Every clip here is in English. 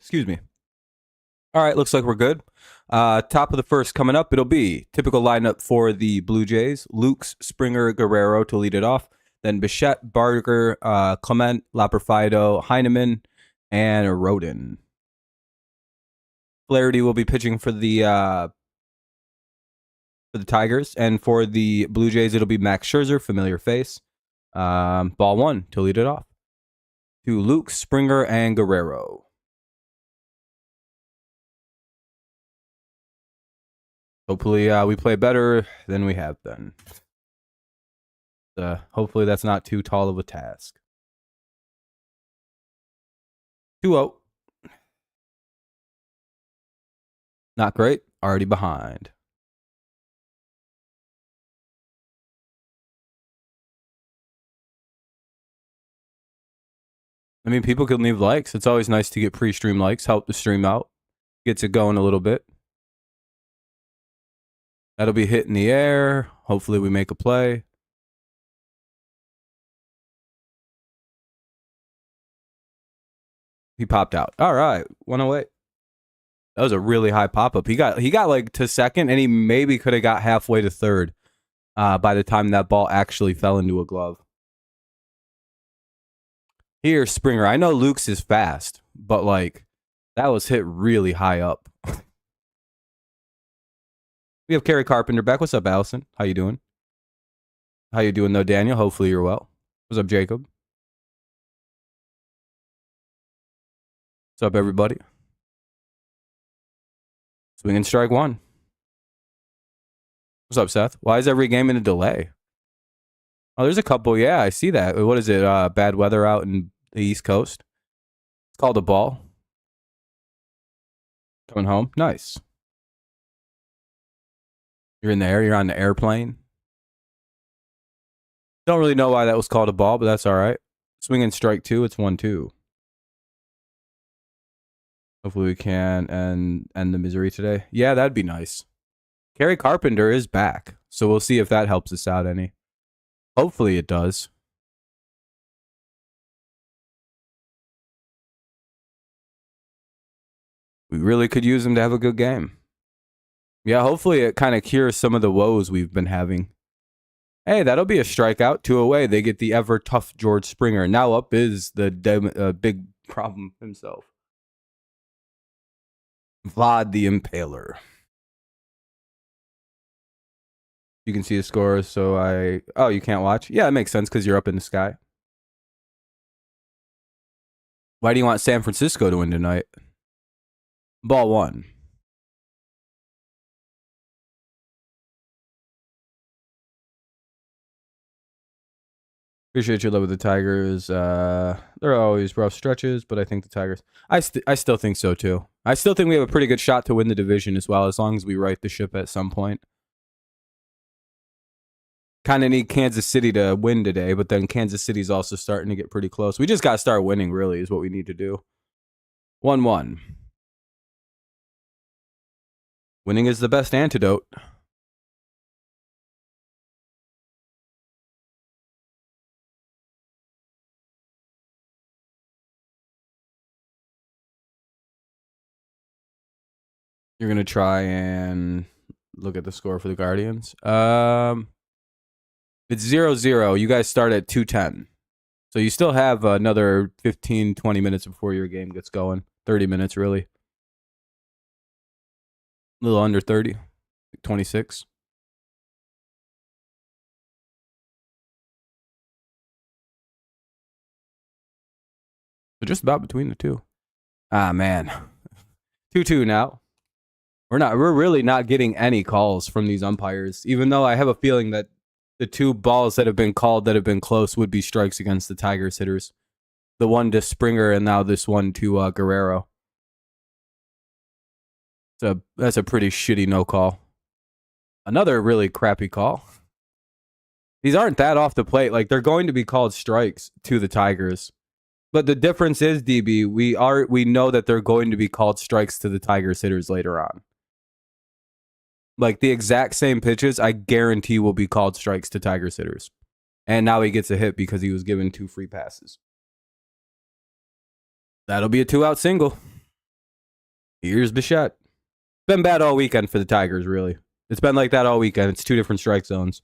Excuse me. All right, looks like we're good. Top of the first coming up, it'll be typical lineup for the Blue Jays. Lukes, Springer, Guerrero to lead it off. Then Bichette, Barger, Clement, Laperfido, Heineman, and Rodin. Flaherty will be pitching for the Tigers, and for the Blue Jays, it'll be Max Scherzer, familiar face. Ball one to lead it off. To Luke, Springer, and Guerrero. Hopefully, we play better than we have been. Hopefully, that's not too tall of a task. 2-0. Not great. Already behind. I mean, people can leave likes. It's always nice to get pre-stream likes. Help the stream out. Gets it going a little bit. That'll be hit in the air. Hopefully we make a play. He popped out. All right. 108. That was a really high pop-up. He got like to second, and he maybe could have got halfway to third by the time that ball actually fell into a glove. Here, Springer. I know Luke's is fast, but like that was hit really high up. We have Kerry Carpenter back. What's up, Allison? How you doing? How you doing, though, Daniel? Hopefully you're well. What's up, Jacob? What's up, everybody? Swinging strike one. What's up, Seth? Why is every game in a delay? Oh, there's a couple. Yeah, I see that. What is it? Bad weather out in the East Coast. It's called a ball. Coming home. Nice. You're in the air. You're on the airplane. Don't really know why that was called a ball, but that's all right. Swinging strike two. It's 1-2. Hopefully we can end the misery today. Yeah, that'd be nice. Kerry Carpenter is back, so we'll see if that helps us out any. Hopefully it does. We really could use him to have a good game. Yeah, hopefully it kind of cures some of the woes we've been having. Hey, that'll be a strikeout. 2 away. They get the ever tough George Springer. Now up is the big problem himself. Vlad the Impaler. You can see the score, so oh, you can't watch? Yeah, it makes sense because you're up in the sky. Why do you want San Francisco to win tonight? Ball one. Appreciate your love with the Tigers. There are always rough stretches, but I think the Tigers... I still think so, too. I still think we have a pretty good shot to win the division as well, as long as we right the ship at some point. Kind of need Kansas City to win today, but then Kansas City's also starting to get pretty close. We just got to start winning, really, is what we need to do. 1-1. Winning is the best antidote. You're going to try and look at the score for the Guardians. It's 0-0. You guys start at 2:10. So you still have another 15, 20 minutes before your game gets going. 30 minutes, really. A little under 30. 26. So just about between the two. Ah, man. 2-2 now. We're really not getting any calls from these umpires, even though I have a feeling that the two balls that have been called that have been close would be strikes against the Tigers hitters. The one to Springer and now this one to Guerrero. So that's a pretty shitty no call. Another really crappy call. These aren't that off the plate. Like, they're going to be called strikes to the Tigers. But the difference is, DB, we know that they're going to be called strikes to the Tigers hitters later on. Like, the exact same pitches, I guarantee will be called strikes to Tigers hitters. And now he gets a hit because he was given 2 free passes. That'll be a 2-out single. Here's Bichette. Been bad all weekend for the Tigers, really. It's been like that all weekend. It's 2 different strike zones.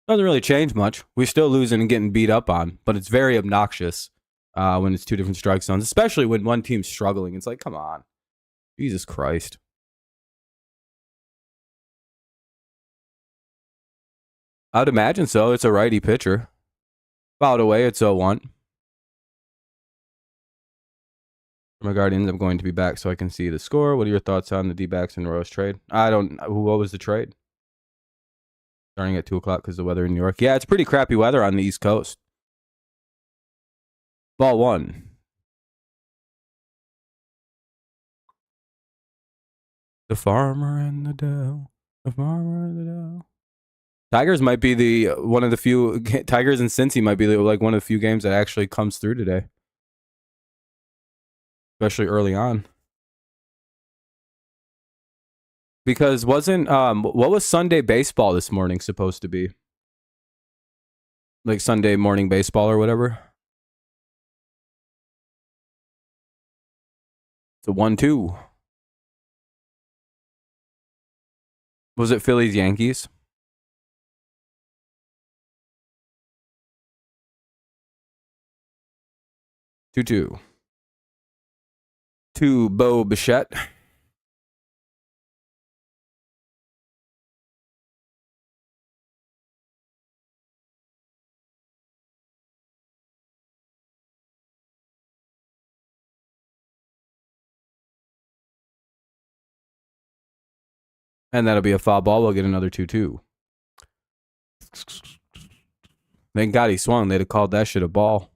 Doesn't really change much. We're still losing and getting beat up on, but it's very obnoxious when it's 2 different strike zones, especially when one team's struggling. It's like, come on. Jesus Christ. I'd imagine so. It's a righty pitcher. Fouled away. It's 0-1. My Guardians, I'm going to be back so I can see the score. What are your thoughts on the D-backs and Royals trade? What was the trade? Starting at 2 o'clock because of the weather in New York. Yeah, it's pretty crappy weather on the East Coast. Ball 1. The farmer and the doe. The farmer and the doe. Tigers might be one of the few. Tigers and Cincy might be like one of the few games that actually comes through today. Especially early on. Because what was Sunday baseball this morning supposed to be? Like Sunday morning baseball or whatever? It's a 1-2. Was it Phillies Yankees? 2-2. To Bo Bichette. And that'll be a foul ball. We'll get another 2-2. Thank God he swung. They'd have called that shit a ball.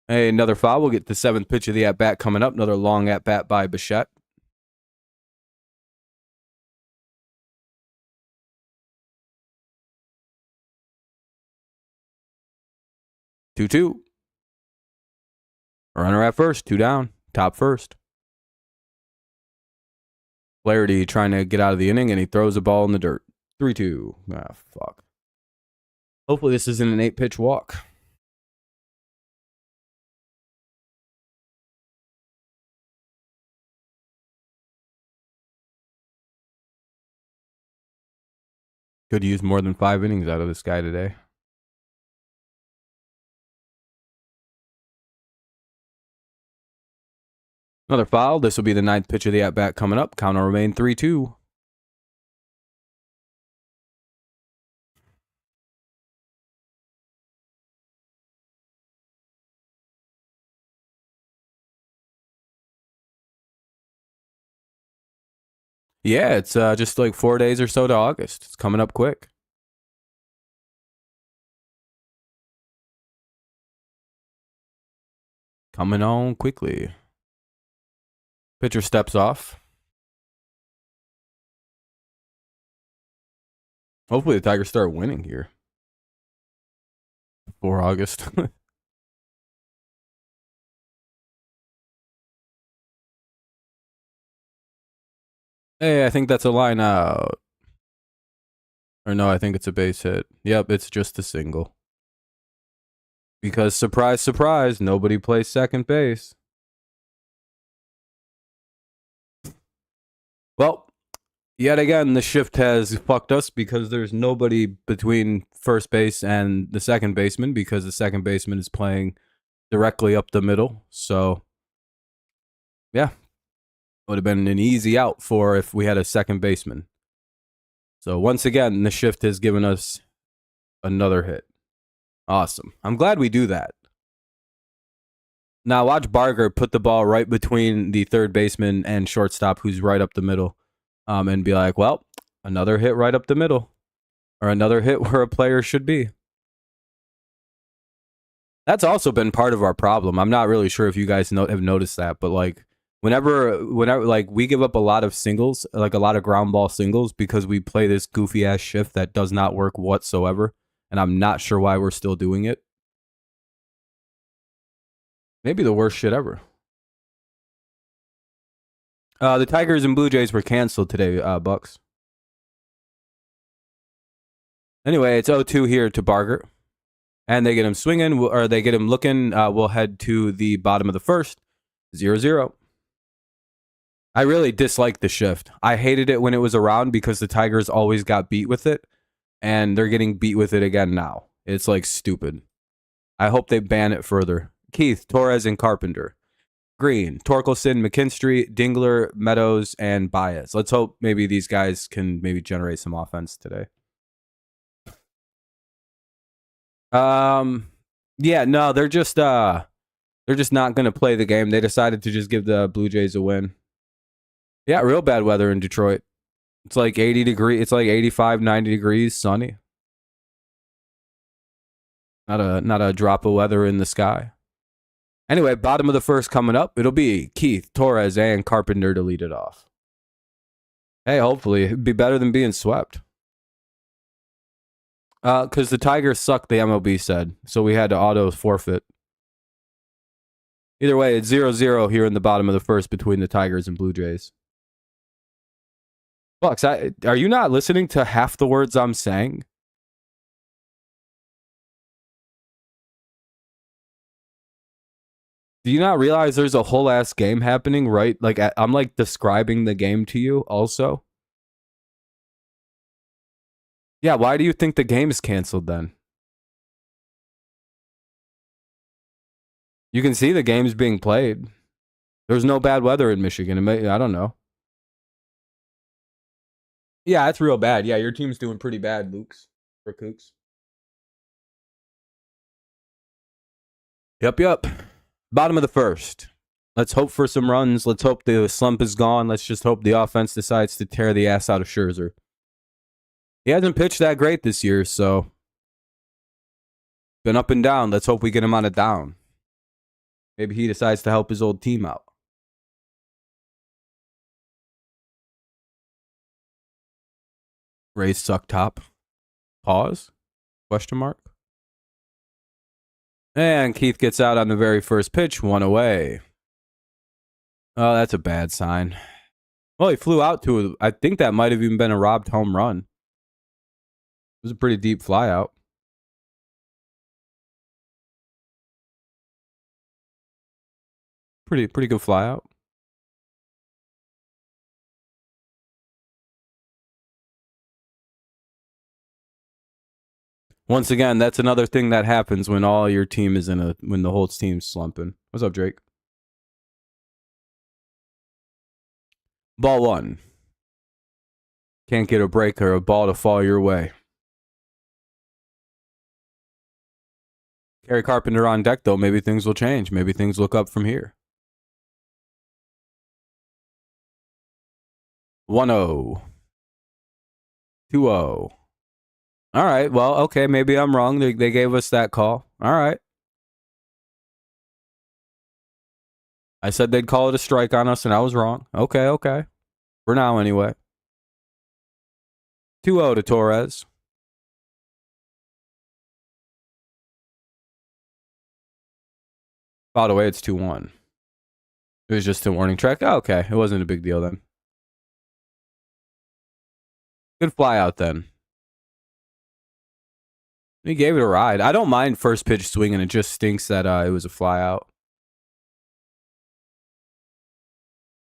Hey, another foul. We'll get the 7th pitch of the at-bat coming up. Another long at-bat by Bichette. Two. Runner at first. 2 down. Top first. Flaherty trying to get out of the inning, and he throws a ball in the dirt. 3-2. Ah, fuck. Hopefully this isn't an 8-pitch walk. Could use more than 5 innings out of this guy today. Another foul. This will be the 9th pitch of the at-bat coming up. Count will remain 3-2. Yeah, it's just like 4 days or so to August. It's coming up quick. Coming on quickly. Pitcher steps off. Hopefully the Tigers start winning here. Before August. Hey, I think that's a line out. Or no, I think it's a base hit. Yep, it's just a single. Because surprise, surprise, nobody plays second base. Well, yet again, the shift has fucked us because there's nobody between first base and the second baseman because the second baseman is playing directly up the middle. So, yeah, would have been an easy out for if we had a second baseman. So once again, the shift has given us another hit. Awesome. I'm glad we do that. Now watch Barger put the ball right between the third baseman and shortstop who's right up the middle and be like, well, another hit right up the middle or another hit where a player should be. That's also been part of our problem. I'm not really sure if you guys have noticed that, but like whenever like we give up a lot of singles, like a lot of ground ball singles because we play this goofy ass shift that does not work whatsoever. And I'm not sure why we're still doing it. Maybe the worst shit ever. The Tigers and Blue Jays were canceled today, Bucks. Anyway, it's 0-2 here to Barger. And they get him swinging, or they get him looking. We'll head to the bottom of the first. 0-0. I really disliked the shift. I hated it when it was around because the Tigers always got beat with it. And they're getting beat with it again now. It's like stupid. I hope they ban it further. Keith, Torres, and Carpenter. Green, Torkelson, McKinstry, Dingler, Meadows, and Baez. Let's hope maybe these guys can maybe generate some offense today. Yeah, no, they're just not going to play the game. They decided to just give the Blue Jays a win. Yeah, real bad weather in Detroit. It's like 80 degrees. It's like 85, 90 degrees, sunny. Not a drop of weather in the sky. Anyway, bottom of the first coming up. It'll be Keith, Torres, and Carpenter to lead it off. Hey, hopefully it'd be better than being swept. Because the Tigers suck, the MLB said. So we had to auto forfeit. Either way, it's 0-0 here in the bottom of the first between the Tigers and Blue Jays. Bucks, are you not listening to half the words I'm saying? Do you not realize there's a whole ass game happening, right? Like, I'm like describing the game to you also. Yeah, why do you think the game is canceled then? You can see the game's being played. There's no bad weather in Michigan. I don't know. Yeah, it's real bad. Yeah, your team's doing pretty bad, Lukes. For Kooks. Yep. Bottom of the first. Let's hope for some runs. Let's hope the slump is gone. Let's just hope the offense decides to tear the ass out of Scherzer. He hasn't pitched that great this year, so been up and down. Let's hope we get him on a down. Maybe he decides to help his old team out. Rays suck top. Pause? Question mark? And Keith gets out on the very first pitch, 1 away. Oh, that's a bad sign. Well, he flew out to, I think that might have even been a robbed home run. It was a pretty deep fly out. Pretty good fly out. Once again, that's another thing that happens when all your team is when the whole team's slumping. What's up, Drake? Ball 1. Can't get a break or a ball to fall your way. Gary Carpenter on deck, though. Maybe things will change. Maybe things look up from here. 1-0. 2-0. All right. Well, okay. Maybe I'm wrong. They gave us that call. All right. I said they'd call it a strike on us, and I was wrong. Okay. For now, anyway. 2-0 to Torres. By the way, it's 2-1. It was just a warning track. Oh, okay. It wasn't a big deal then. Good fly out then. He gave it a ride. I don't mind first pitch swinging. It just stinks that it was a fly out.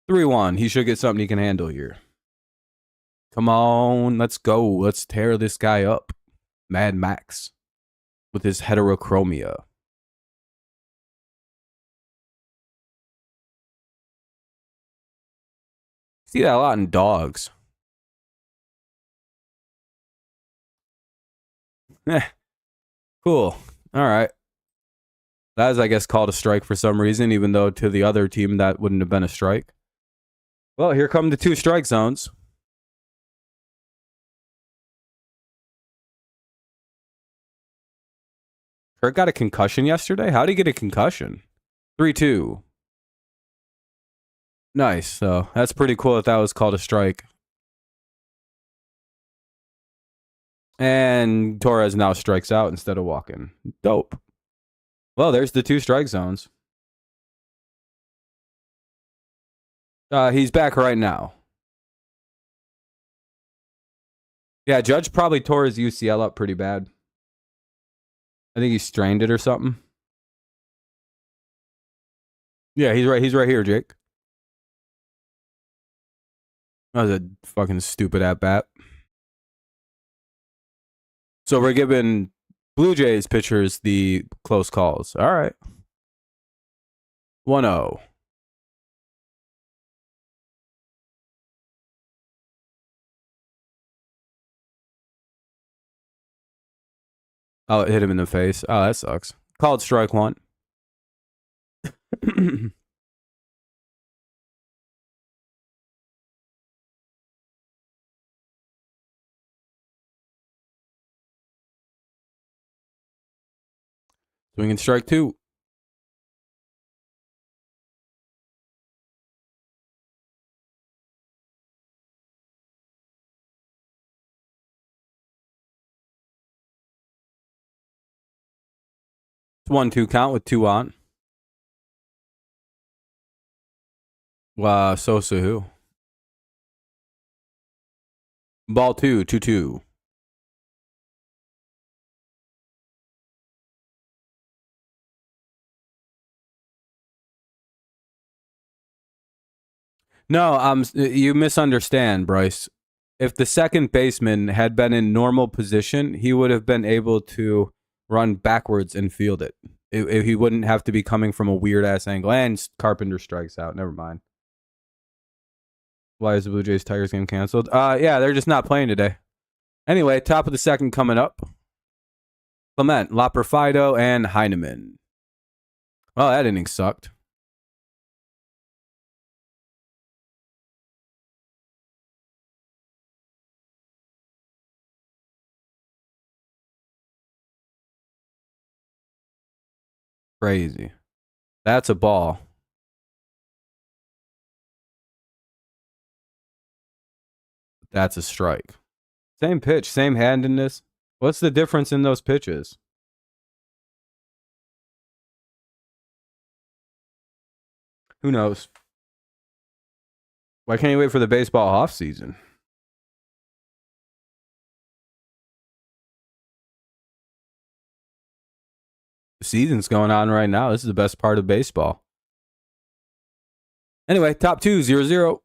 3-1. He should get something he can handle here. Come on. Let's go. Let's tear this guy up. Mad Max. With his heterochromia. See that a lot in dogs. Cool. All right. That is, I guess, called a strike for some reason, even though to the other team that wouldn't have been a strike. Well, here come the 2 strike zones. Kurt got a concussion yesterday? How did he get a concussion? 3-2. Nice. So that's pretty cool that was called a strike. And Torres now strikes out instead of walking. Dope. Well, there's the 2 strike zones. He's back right now. Yeah, Judge probably tore his UCL up pretty bad. I think he strained it or something. Yeah, he's right. He's right here, Jake. That was a fucking stupid at bat. So we're giving Blue Jays pitchers the close calls. All right. 1-0. Oh, it hit him in the face. Oh, that sucks. Called strike one. Swinging strike two. It's 1-2 count with 2 on. Sosa who? Ball 2, 2-2. No, you misunderstand, Bryce. If the second baseman had been in normal position, he would have been able to run backwards and field it. He wouldn't have to be coming from a weird ass angle. And Carpenter strikes out. Never mind. Why is the Blue Jays Tigers game canceled? Yeah, they're just not playing today. Anyway, top of the second coming up. Clement, Loperfido, and Heineman. Well, that inning sucked. Crazy. That's a ball. That's a strike. Same pitch, same handedness. What's the difference in those pitches? Who knows? Why can't you wait for the baseball off season? The season's going on right now. This is the best part of baseball. Anyway, top 2, 0-0.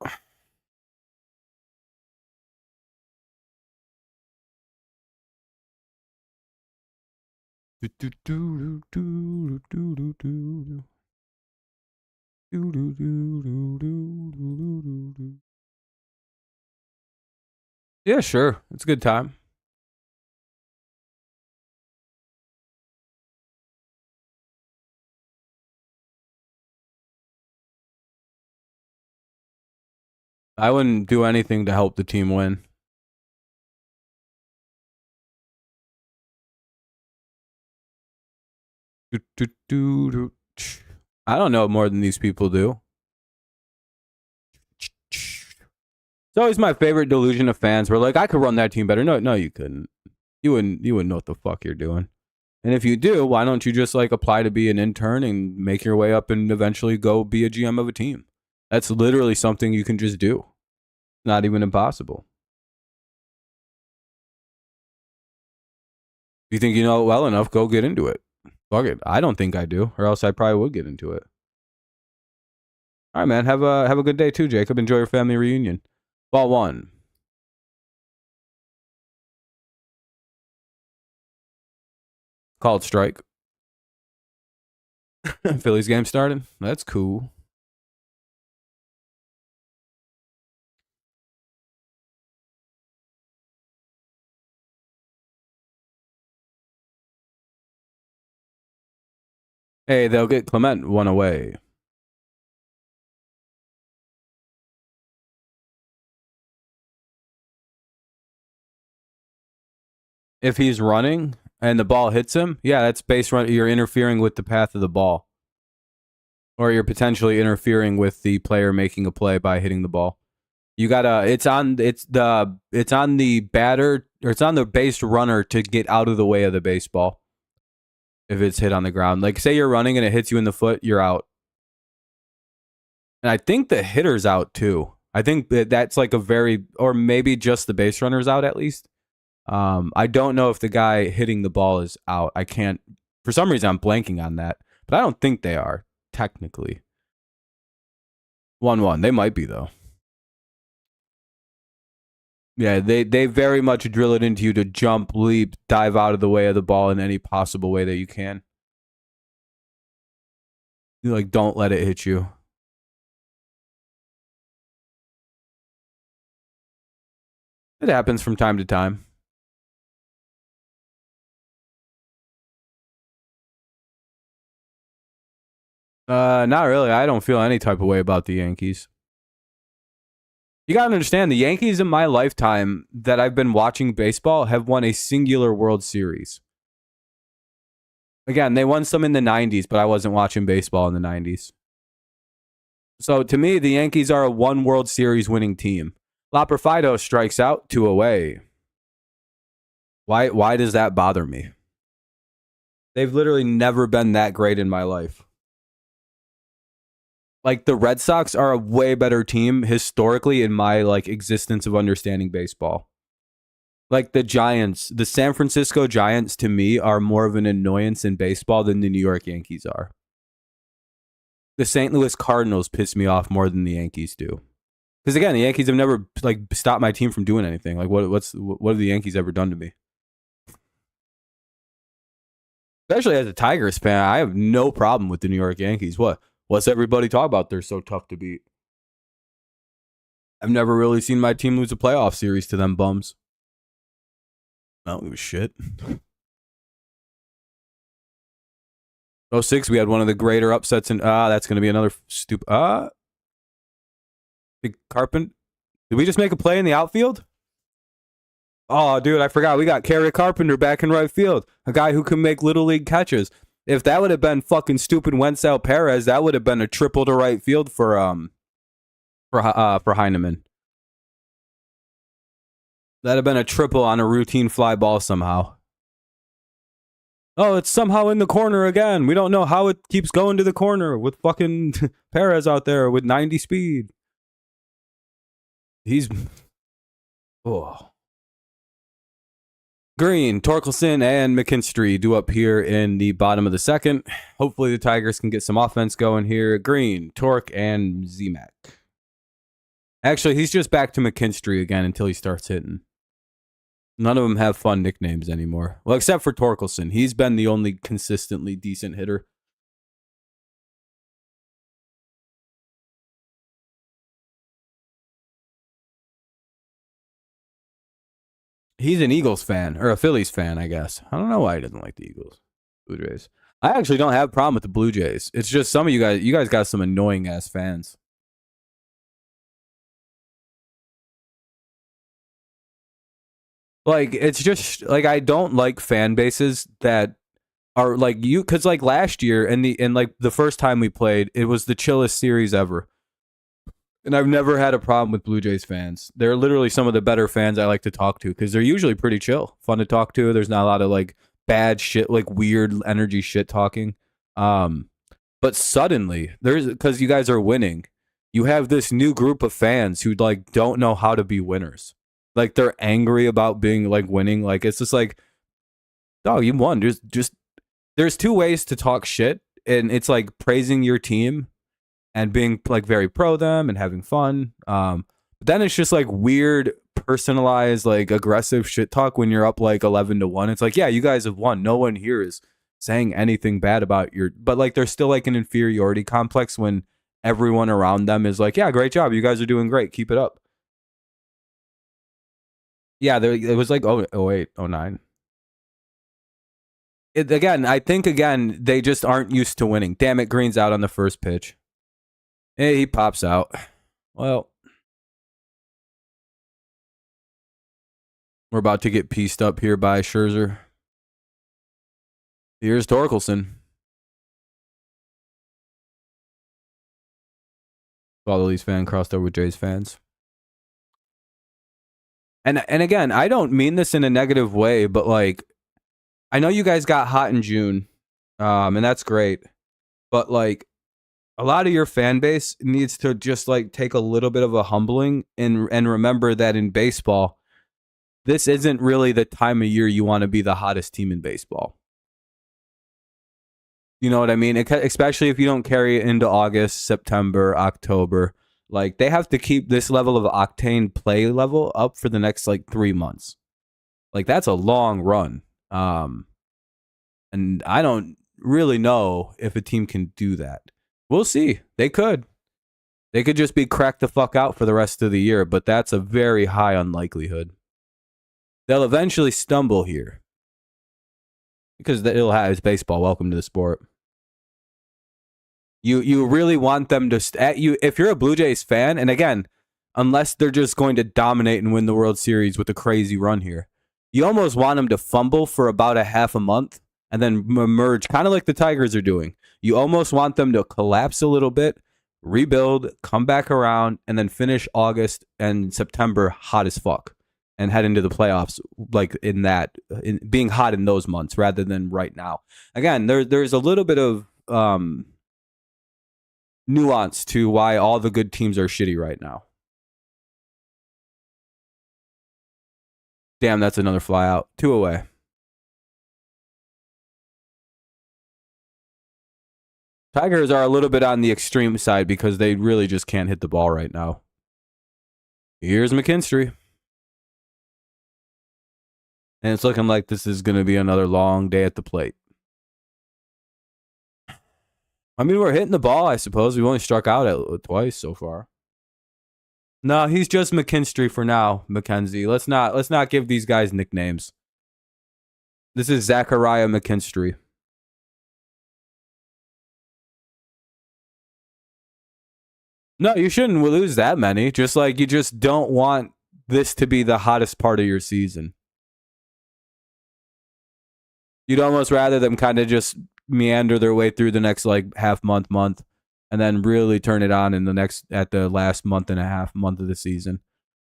Yeah, sure. It's a good time. I wouldn't do anything to help the team win. I don't know more than these people do. It's always my favorite delusion of fans. We're like, I could run that team better. No, you couldn't. You wouldn't know what the fuck you're doing. And if you do, why don't you just like apply to be an intern and make your way up and eventually go be a GM of a team? That's literally something you can just do. Not even impossible. If you think you know it well enough, go get into it. Fuck it. I don't think I do, or else I probably would get into it. All right, man. Have a good day too, Jacob. Enjoy your family reunion. Ball 1. Called strike. Phillies game started. That's cool. Hey, they'll get Clement 1 away. If he's running and the ball hits him, yeah, that's base run. You're interfering with the path of the ball. Or you're potentially interfering with the player making a play by hitting the ball. You gotta it's on the batter, or it's on the base runner to get out of the way of the baseball. If it's hit on the ground. Like say you're running and it hits you in the foot, you're out. And I think the hitter's out too. I think that's like a very, or maybe just the base runner's out at least. I don't know if the guy hitting the ball is out. I can't, for some reason, I'm blanking on that. But I don't think they are, technically. 1-1. They might be, though. Yeah, they very much drill it into you to jump, leap, dive out of the way of the ball in any possible way that you can. You like, don't let it hit you. It happens from time to time. Not really. I don't feel any type of way about the Yankees. You gotta understand, the Yankees in my lifetime that I've been watching baseball have won a singular World Series. Again, they won some in the 90s, but I wasn't watching baseball in the 90s. So to me, the Yankees are a one World Series winning team. Loperfido strikes out, 2 away. Why does that bother me? They've literally never been that great in my life. Like, the Red Sox are a way better team historically in my like existence of understanding baseball. Like the Giants, the San Francisco Giants to me are more of an annoyance in baseball than the New York Yankees are. The St. Louis Cardinals piss me off more than the Yankees do. Because again, the Yankees have never like stopped my team from doing anything. Like what have the Yankees ever done to me? Especially as a Tigers fan, I have no problem with the New York Yankees. What's everybody talk about? They're so tough to beat. I've never really seen my team lose a playoff series to them bums. No, it was shit. 06, we had one of the greater upsets in that's gonna be another stupid big Carpenter. Did we just make a play in the outfield? Oh, dude, I forgot. We got Kerry Carpenter back in right field. A guy who can make little league catches. If that would have been fucking stupid Wenzel Perez, that would have been a triple to right field for Heineman. That'd have been a triple on a routine fly ball somehow. Oh, it's somehow in the corner again. We don't know how it keeps going to the corner with fucking Perez out there with 90 speed. He's Green, Torkelson, and McKinstry due up here in the bottom of the second. Hopefully the Tigers can get some offense going here. Green, Torque, and Zemek. Actually, he's just back to McKinstry again until he starts hitting. None of them have fun nicknames anymore. Well, except for Torkelson. He's been the only consistently decent hitter. He's an Eagles fan, or a Phillies fan, I guess. I don't know why he doesn't like the Eagles. Blue Jays. I actually don't have a problem with the Blue Jays. It's just some of you guys got some annoying ass fans. Like, it's just like I don't like fan bases that are like you, because like last year and like the first time we played, it was the chillest series ever. And I've never had a problem with Blue Jays fans. They're literally some of the better fans I like to talk to because they're usually pretty chill, fun to talk to. There's not a lot of like bad shit, like weird energy shit talking. But suddenly, because you guys are winning, you have this new group of fans who like don't know how to be winners. Like they're angry about being like winning. Like it's just like, oh, you won. There's 2 ways to talk shit, and it's like praising your team and being like very pro them and having fun. But then it's just like weird, personalized, like aggressive shit talk when you're up like 11-1. It's like, yeah, you guys have won. No one here is saying anything bad about but like there's still like an inferiority complex when everyone around them is like, yeah, great job. You guys are doing great. Keep it up. Yeah, it was like 08, 09. I think they just aren't used to winning. Damn it, Green's out on the first pitch. Hey, he pops out. Well, we're about to get pieced up here by Scherzer. Here's Torkelson. All the Leafs fan crossed over with Jays fans. And again, I don't mean this in a negative way, but like, I know you guys got hot in June, and that's great. But like, A lot of your fan base needs to just like take a little bit of a humbling and remember that in baseball, this isn't really the time of year you want to be the hottest team in baseball. You know what I mean? Especially if you don't carry it into August, September, October. Like they have to keep this level of octane play level up for the next like 3 months. Like that's a long run. And I don't really know if a team can do that. We'll see. They could. They could just be cracked the fuck out for the rest of the year, but that's a very high unlikelihood. They'll eventually stumble here. Because it'll have it's baseball. Welcome to the sport. You really want them to if you're a Blue Jays fan, and again, unless they're just going to dominate and win the World Series with a crazy run here, you almost want them to fumble for about a half a month and then emerge, kind of like the Tigers are doing. You almost want them to collapse a little bit, rebuild, come back around, and then finish August and September hot as fuck and head into the playoffs like in being hot in those months rather than right now. Again, there's a little bit of nuance to why all the good teams are shitty right now. Damn, that's another fly out. 2 away. Tigers are a little bit on the extreme side because they really just can't hit the ball right now. Here's McKinstry. And it's looking like this is going to be another long day at the plate. I mean, we're hitting the ball, I suppose. We've only struck out at twice so far. No, he's just McKinstry for now, Mackenzie. Let's not give these guys nicknames. This is Zachariah McKinstry. No, you shouldn't lose that many. Just like you just don't want this to be the hottest part of your season. You'd almost rather them kind of just meander their way through the next like half month, and then really turn it on at the last month and a half month of the season.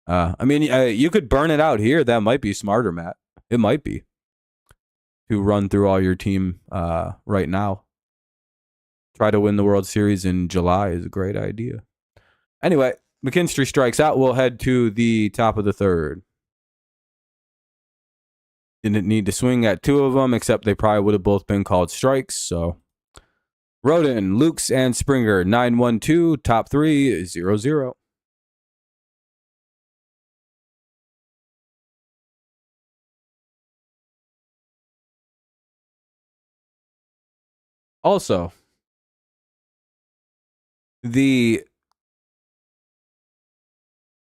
I mean, you could burn it out here. That might be smarter, Matt. It might be to run through all your team right now. Try to win the World Series in July is a great idea. Anyway, McKinstry strikes out. We'll head to the top of the third. Didn't need to swing at 2 of them, except they probably would have both been called strikes. So, Roden, Lukes, and Springer, 9-1-2, top 3, 0-0. Also, there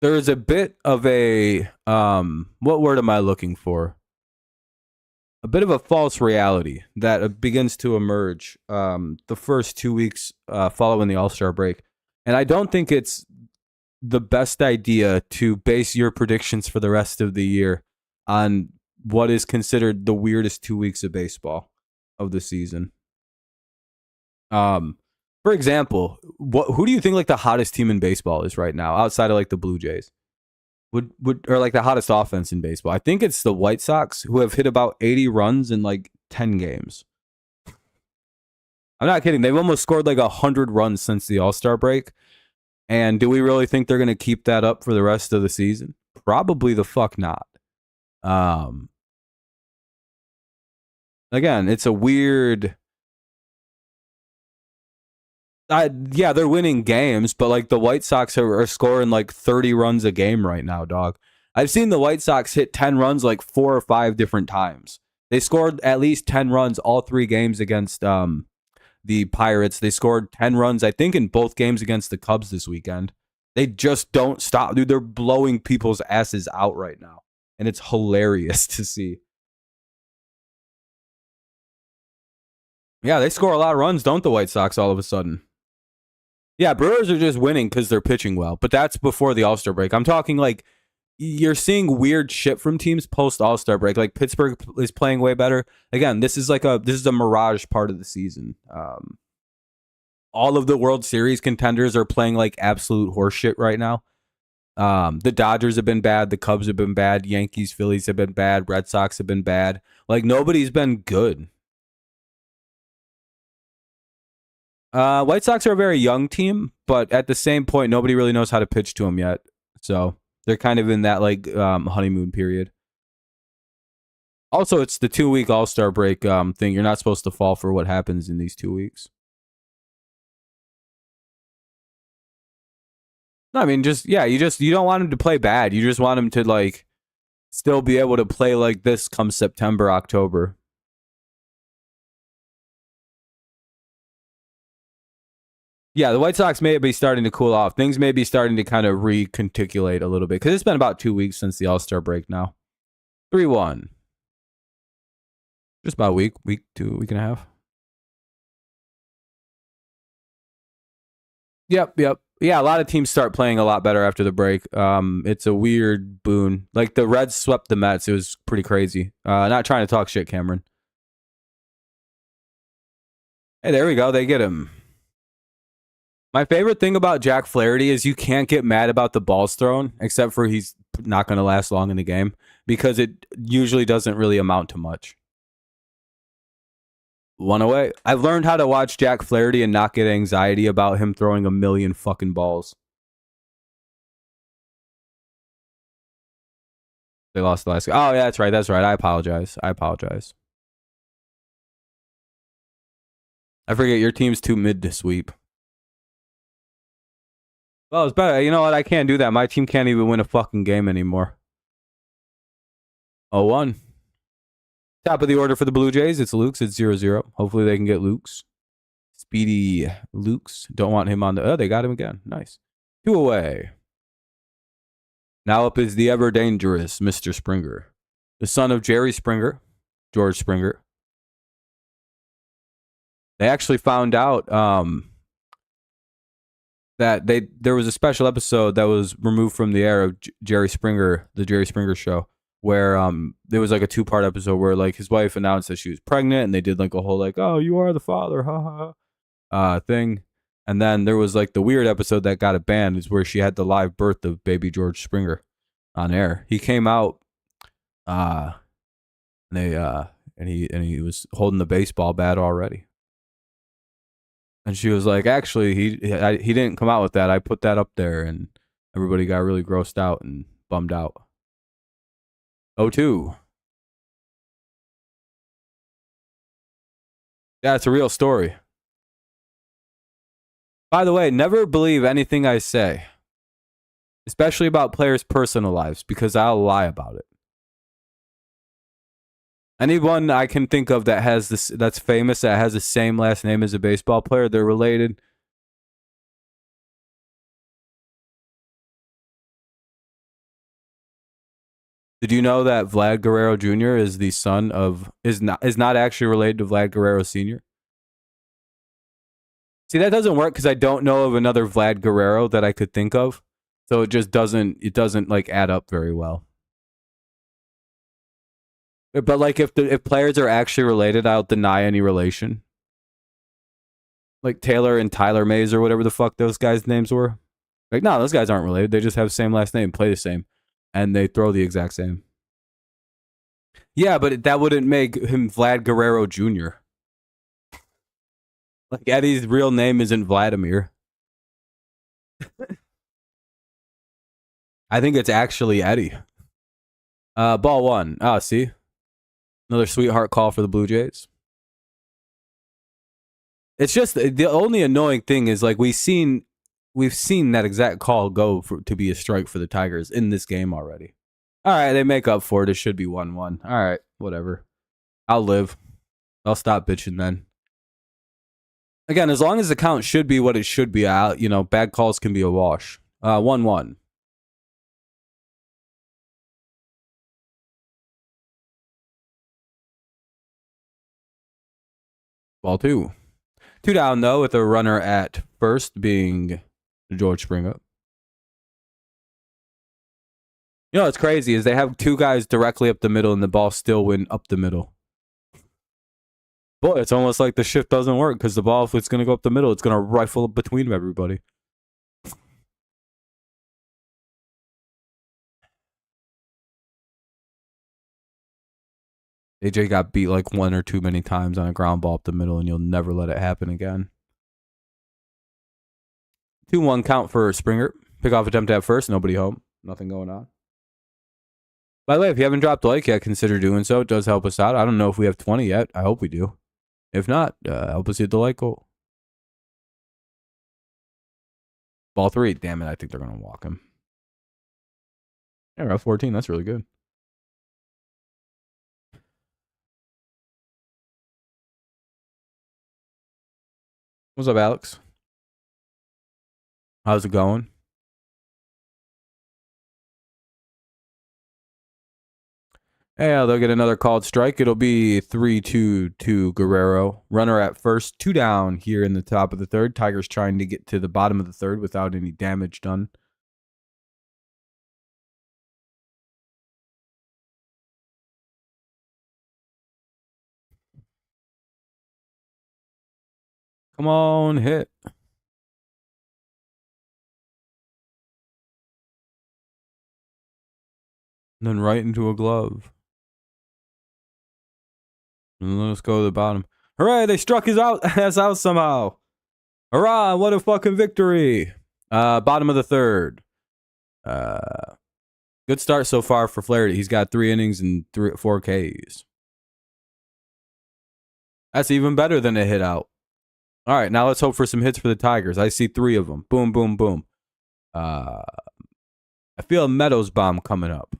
is a bit of a what word am I looking for? A bit of a false reality that begins to emerge the first 2 weeks following the All-Star break. And I don't think it's the best idea to base your predictions for the rest of the year on what is considered the weirdest 2 weeks of baseball of the season. For example, who do you think like the hottest team in baseball is right now outside of like the Blue Jays? Or like the hottest offense in baseball? I think it's the White Sox, who have hit about 80 runs in like 10 games. I'm not kidding. They've almost scored like 100 runs since the All-Star break. And do we really think they're going to keep that up for the rest of the season? Probably the fuck not. Again, it's a weird... yeah, they're winning games, but like the White Sox are scoring like 30 runs a game right now, dog. I've seen the White Sox hit 10 runs like 4 or 5 different times. They scored at least 10 runs all 3 games against the Pirates. They scored 10 runs, I think, in both games against the Cubs this weekend. They just don't stop. Dude, they're blowing people's asses out right now. And it's hilarious to see. Yeah, they score a lot of runs, don't the White Sox, all of a sudden? Yeah, Brewers are just winning because they're pitching well, but that's before the All-Star break. I'm talking like you're seeing weird shit from teams post All-Star break. Like Pittsburgh is playing way better. Again, this is a mirage part of the season. All of the World Series contenders are playing like absolute horseshit right now. The Dodgers have been bad. The Cubs have been bad. Yankees, Phillies have been bad. Red Sox have been bad. Like nobody's been good. White Sox are a very young team, but at the same point, nobody really knows how to pitch to them yet. So they're kind of in that like honeymoon period. Also, it's the 2-week All-Star break thing. You're not supposed to fall for what happens in these 2 weeks. No, I mean, you don't want him to play bad. You just want him to like still be able to play like this come September, October. Yeah, the White Sox may be starting to cool off. Things may be starting to kind of reconticulate a little bit because it's been about 2 weeks since the All-Star break now. 3-1. Just about a week, week and a half. Yep. Yeah, a lot of teams start playing a lot better after the break. It's a weird boon. Like the Reds swept the Mets. It was pretty crazy. Not trying to talk shit, Cameron. Hey, there we go. They get him. My favorite thing about Jack Flaherty is you can't get mad about the balls thrown, except for he's not going to last long in the game, because it usually doesn't really amount to much. One away. I've learned how to watch Jack Flaherty and not get anxiety about him throwing a million fucking balls. They lost the last game. Oh, yeah, that's right. I apologize. I forget your team's too mid to sweep. Well, it's better. You know what? I can't do that. My team can't even win a fucking game anymore. 0-1. Top of the order for the Blue Jays. It's Lukes. It's 0-0. Hopefully they can get Lukes. Speedy Lukes. Don't want him on the... Oh, they got him again. Nice. 2 away. Now up is the ever dangerous Mr. Springer. The son of Jerry Springer. George Springer. They actually found out... that there was a special episode that was removed from the air of Jerry Springer, the Jerry Springer Show, where there was like a 2-part episode where like his wife announced that she was pregnant, and they did like a whole like, oh, you are the father, thing. And then there was like the weird episode that got it banned, is where she had the live birth of baby George Springer on air. He came out, and he was holding the baseball bat already. And she was like, actually, he didn't come out with that. I put that up there, and everybody got really grossed out and bummed out. 0-2. Yeah, it's a real story. By the way, never believe anything I say, especially about players' personal lives, because I'll lie about it. Anyone I can think of that has this, that's famous, that has the same last name as a baseball player, they're related. Did you know that Vlad Guerrero Jr. is the son of is not actually related to Vlad Guerrero Sr.? See, that doesn't work because I don't know of another Vlad Guerrero that I could think of. So it just doesn't like add up very well. But like if players are actually related, I'll deny any relation. Like Taylor and Tyler Mays or whatever the fuck those guys' names were. Like, no, those guys aren't related. They just have the same last name, play the same, and they throw the exact same. Yeah, but that wouldn't make him Vlad Guerrero Jr. Like Eddie's real name isn't Vladimir. I think it's actually Eddie. Ball 1. Oh, see? Another sweetheart call for the Blue Jays. It's just the only annoying thing is like we've seen that exact call go to be a strike for the Tigers in this game already. All right, they make up for it. It should be 1-1. All right, whatever. I'll live. I'll stop bitching then. Again, as long as the count should be what it should be, bad calls can be a wash. 1-1. Ball 2. 2 down, though, with a runner at first being George Springer. You know what's crazy is they have 2 guys directly up the middle and the ball still went up the middle. Boy, it's almost like the shift doesn't work because the ball, if it's going to go up the middle, it's going to rifle between everybody. AJ got beat like 1 or 2 many times on a ground ball up the middle, and you'll never let it happen again. 2-1 count for Springer. Pickoff attempt at first. Nobody home. Nothing going on. By the way, if you haven't dropped a like yet, consider doing so. It does help us out. I don't know if we have 20 yet. I hope we do. If not, help us hit the like goal. Ball 3. Damn it, I think they're going to walk him. Yeah, we're at 14. That's really good. What's up, Alex? How's it going? Yeah, they'll get another called strike. It'll be 3-2 to Guerrero. Runner at first. 2 down here in the top of the third. Tigers trying to get to the bottom of the third without any damage done. Come on, hit. And then right into a glove. And let's go to the bottom. Hooray, they struck his ass out somehow. Hurrah, what a fucking victory. Bottom of the third. Good start so far for Flaherty. He's got 3 innings and 4 Ks. That's even better than a hit out. All right, now let's hope for some hits for the Tigers. I see 3 of them. Boom, boom, boom. I feel a Meadows bomb coming up.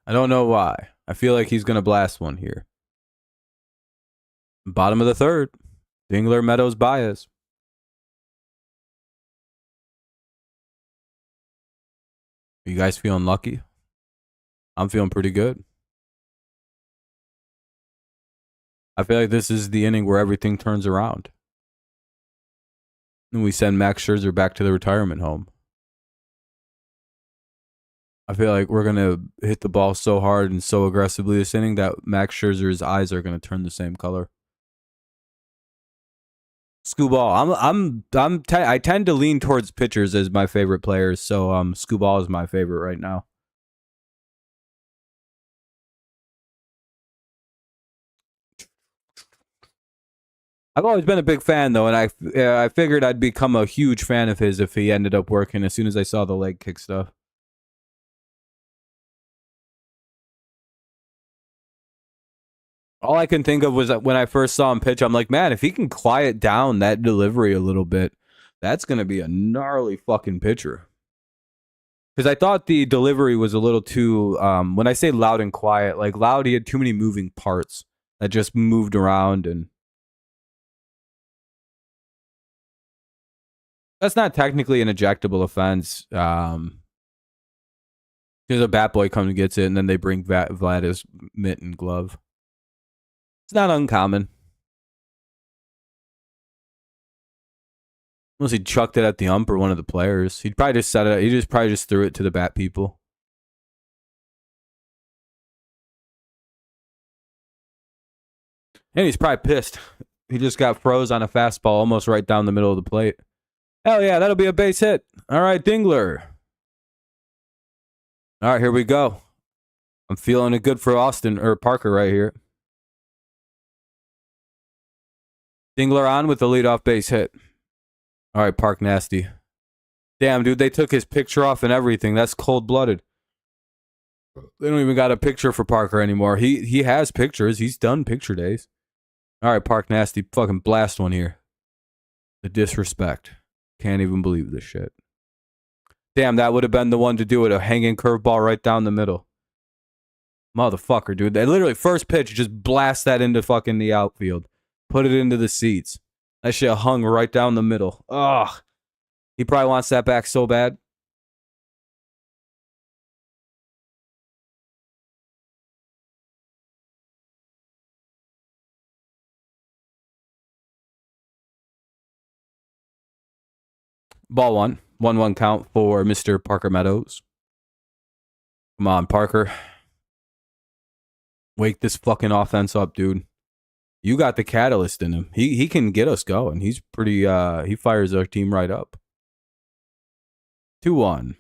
I don't know why. I feel like he's going to blast one here. Bottom of the third. Dingler, Meadows, Baez. Are you guys feeling lucky? I'm feeling pretty good. I feel like this is the inning where everything turns around. And we send Max Scherzer back to the retirement home. I feel like we're going to hit the ball so hard and so aggressively this inning that Max Scherzer's eyes are going to turn the same color. Scooball. I tend to lean towards pitchers as my favorite players, so Scooball is my favorite right now. I've always been a big fan though, and I figured I'd become a huge fan of his if he ended up working as soon as I saw the leg kick stuff. All I can think of was that when I first saw him pitch, I'm like, man, if he can quiet down that delivery a little bit, that's going to be a gnarly fucking pitcher. Because I thought the delivery was a little too, when I say loud and quiet, like loud, he had too many moving parts that just moved around. And that's not technically an ejectable offense. Because a bat boy comes and gets it, and then they bring Vlad his mitt and glove. It's not uncommon. Unless he chucked it at the ump or one of the players. He'd probably just set it. He probably just threw it to the bat people. And he's probably pissed. He just got froze on a fastball almost right down the middle of the plate. Hell yeah, that'll be a base hit. All right, Dingler. All right, here we go. I'm feeling it good for Austin or Parker right here. Dingler on with the leadoff base hit. All right, Park nasty. Damn, dude, they took his picture off and everything. That's cold-blooded. They don't even got a picture for Parker anymore. He has pictures. He's done picture days. All right, Park nasty. Fucking blast one here. The disrespect. Can't even believe this shit. Damn, that would have been the one to do it. A hanging curveball right down the middle. Motherfucker, dude. They literally, first pitch, just blast that into fucking the outfield. Put it into the seats. That shit hung right down the middle. Ugh. He probably wants that back so bad. Ball 1. 1-1 count for Mr. Parker Meadows. Come on, Parker. Wake this fucking offense up, dude. You got the catalyst in him. He can get us going. He's pretty, he fires our team right up. 2-1.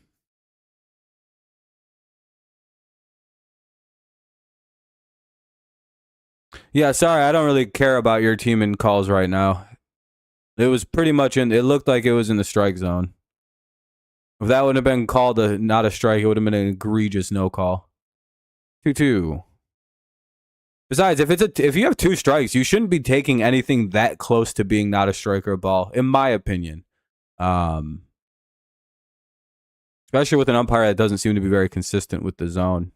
Yeah, sorry, I don't really care about your team in calls right now. It was pretty much in. It looked like it was in the strike zone. If that would have been called not a strike, it would have been an egregious no call. 2-2. Besides, if you have 2 strikes, you shouldn't be taking anything that close to being not a strike or a ball, in my opinion. Especially with an umpire that doesn't seem to be very consistent with the zone.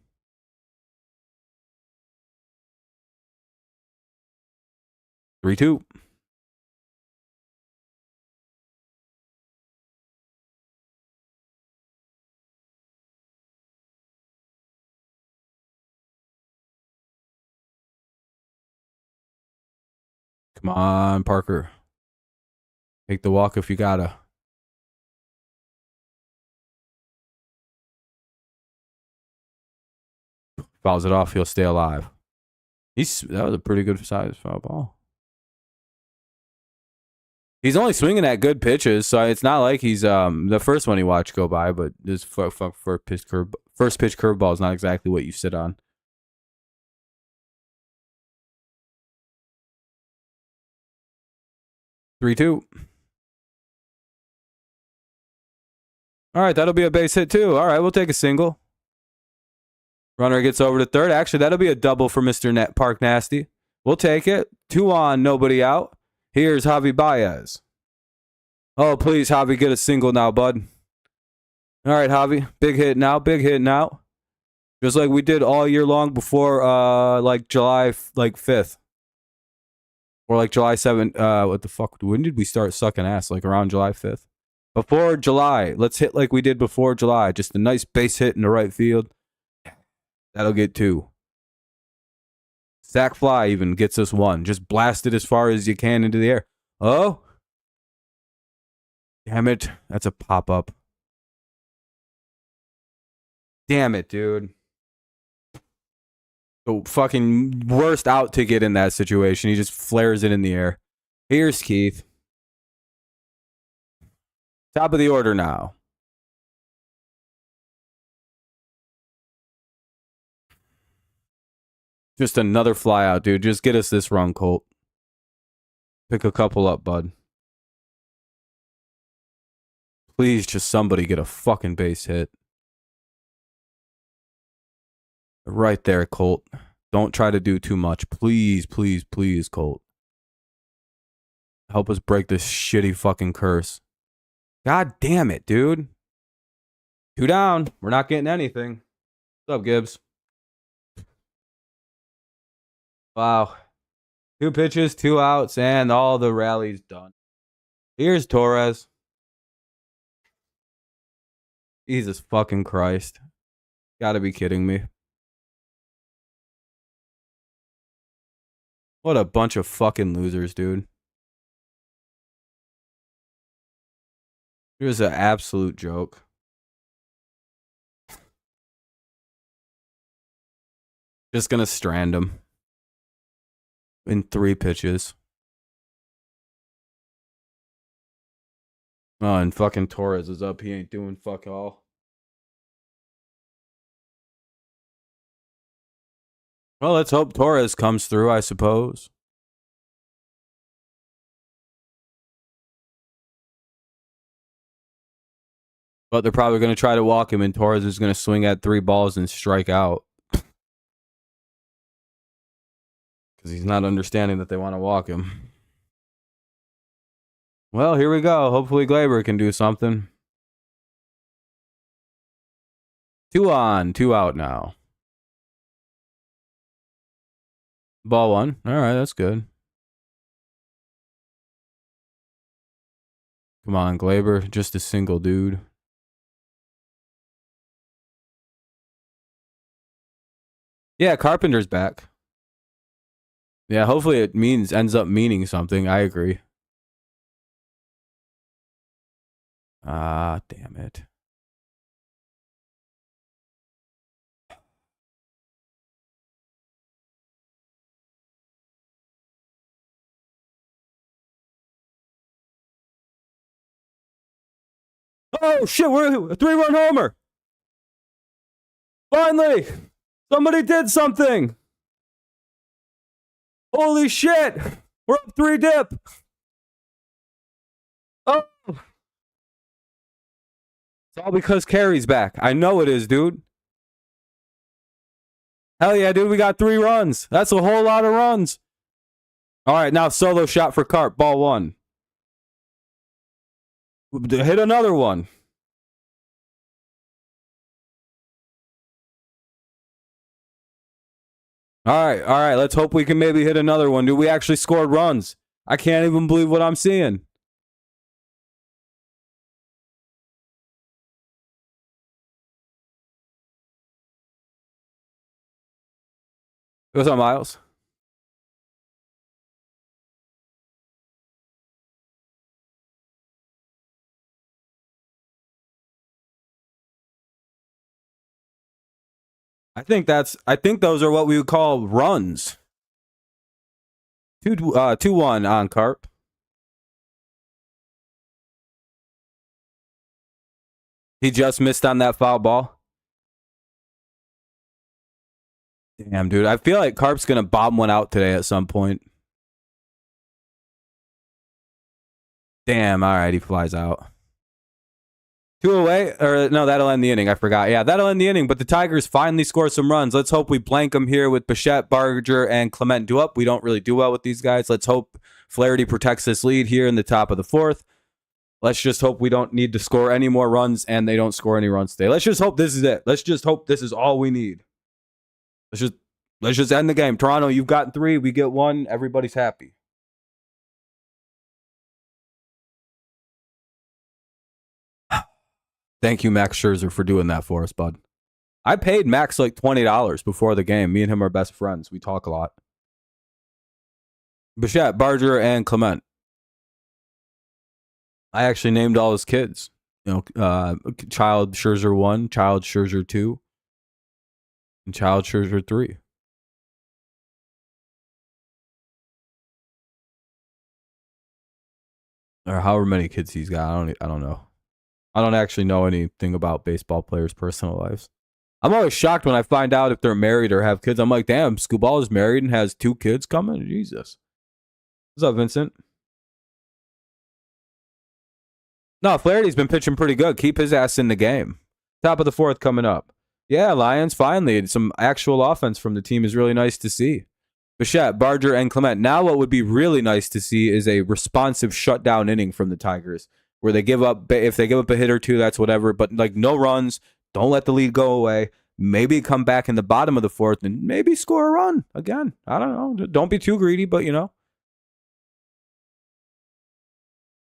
Three-two. Come on, Parker. Take the walk if you gotta. Fouls it off, he'll stay alive. That was a pretty good size foul ball. He's only swinging at good pitches, so it's not like he's the first one he watched go by, but this first pitch curveball is not exactly what you sit on. Three-two. All right, that'll be a base hit too. All right, we'll take a single. Runner gets over to third. Actually, that'll be a double for Mr. Park Nasty. We'll take it. 2 on, nobody out. Here's Javi Baez. Oh, please, Javi, get a single now, bud. All right, Javi. Big hit now. Big hit now. Just like we did all year long before, like July, 5th. Or like July 7th. What the fuck? When did we start sucking ass? Like around July 5th? Before July. Let's hit like we did before July. Just a nice base hit in the right field. That'll get 2. Sack fly even gets us 1. Just blast it as far as you can into the air. Oh. Damn it. That's a pop-up. Damn it, dude. The fucking worst out ticket in that situation. He just flares it in the air. Here's Keith. Top of the order now. Just another fly out, dude. Just get us this run, Colt. Pick a couple up, bud. Please, just somebody get a fucking base hit. Right there, Colt. Don't try to do too much. Please, please, please, Colt. Help us break this shitty fucking curse. God damn it, dude. 2 down. We're not getting anything. What's up, Gibbs? Wow. 2 pitches, 2 outs, and all the rallies done. Here's Torres. Jesus fucking Christ. Gotta be kidding me. What a bunch of fucking losers, dude. It was an absolute joke. Just gonna strand him. In 3 pitches. Oh, and fucking Torres is up. He ain't doing fuck all. Well, let's hope Torres comes through, I suppose. But they're probably going to try to walk him, and Torres is going to swing at 3 balls and strike out. Because he's not understanding that they want to walk him. Well, here we go. Hopefully Glaber can do something. 2 on, 2 out now. Ball 1. All right, that's good. Come on, Glaber. Just a single dude. Yeah, Carpenter's back. Yeah, hopefully it ends up meaning something. I agree. Ah, damn it. Oh, shit, we're a 3-run homer. Finally, somebody did something. Holy shit. We're up 3 dip. It's all because Carey's back. I know it is, dude. Hell yeah, dude. We got 3 runs. That's a whole lot of runs. All right, now solo shot for Carp. Ball 1. Hit another one. All right. Let's hope we can maybe hit another one, dude. We actually scored runs. I can't even believe what I'm seeing. What's up, Miles? I think those are what we would call runs. 2-1 on Carp. He just missed on that foul ball. Damn, dude. I feel like Carp's going to bomb one out today at some point. Damn, all right. He flies out. 2 away. Or no, that'll end the inning. I forgot. Yeah, that'll end the inning. But the Tigers finally score some runs. Let's hope we blank them here with Bichette, Barger, and Clement do up. We don't really do well with these guys. Let's hope Flaherty protects this lead here in the top of the 4th. Let's just hope we don't need to score any more runs and they don't score any runs today. Let's just hope this is it. Let's just hope this is all we need. Let's just end the game. Toronto, you've gotten 3. We get 1. Everybody's happy. Thank you, Max Scherzer, for doing that for us, bud. I paid Max like $20 before the game. Me and him are best friends. We talk a lot. Bichette, Barger, and Clement. I actually named all his kids. You know, Child Scherzer 1, Child Scherzer 2, and Child Scherzer 3. Or however many kids he's got. I don't know. I don't actually know anything about baseball players' personal lives. I'm always shocked when I find out if they're married or have kids. I'm like, damn, Scooball is married and has 2 kids coming? Jesus. What's up, Vincent? No, Flaherty's been pitching pretty good. Keep his ass in the game. Top of the 4th coming up. Yeah, Lions, finally. Some actual offense from the team is really nice to see. Bichette, Barger, and Clement. Now what would be really nice to see is a responsive shutdown inning from the Tigers where they give up. If they give up a hit or 2, that's whatever. But like no runs. Don't let the lead go away. Maybe come back in the bottom of the 4th and maybe score a run again. I don't know. Don't be too greedy, but you know.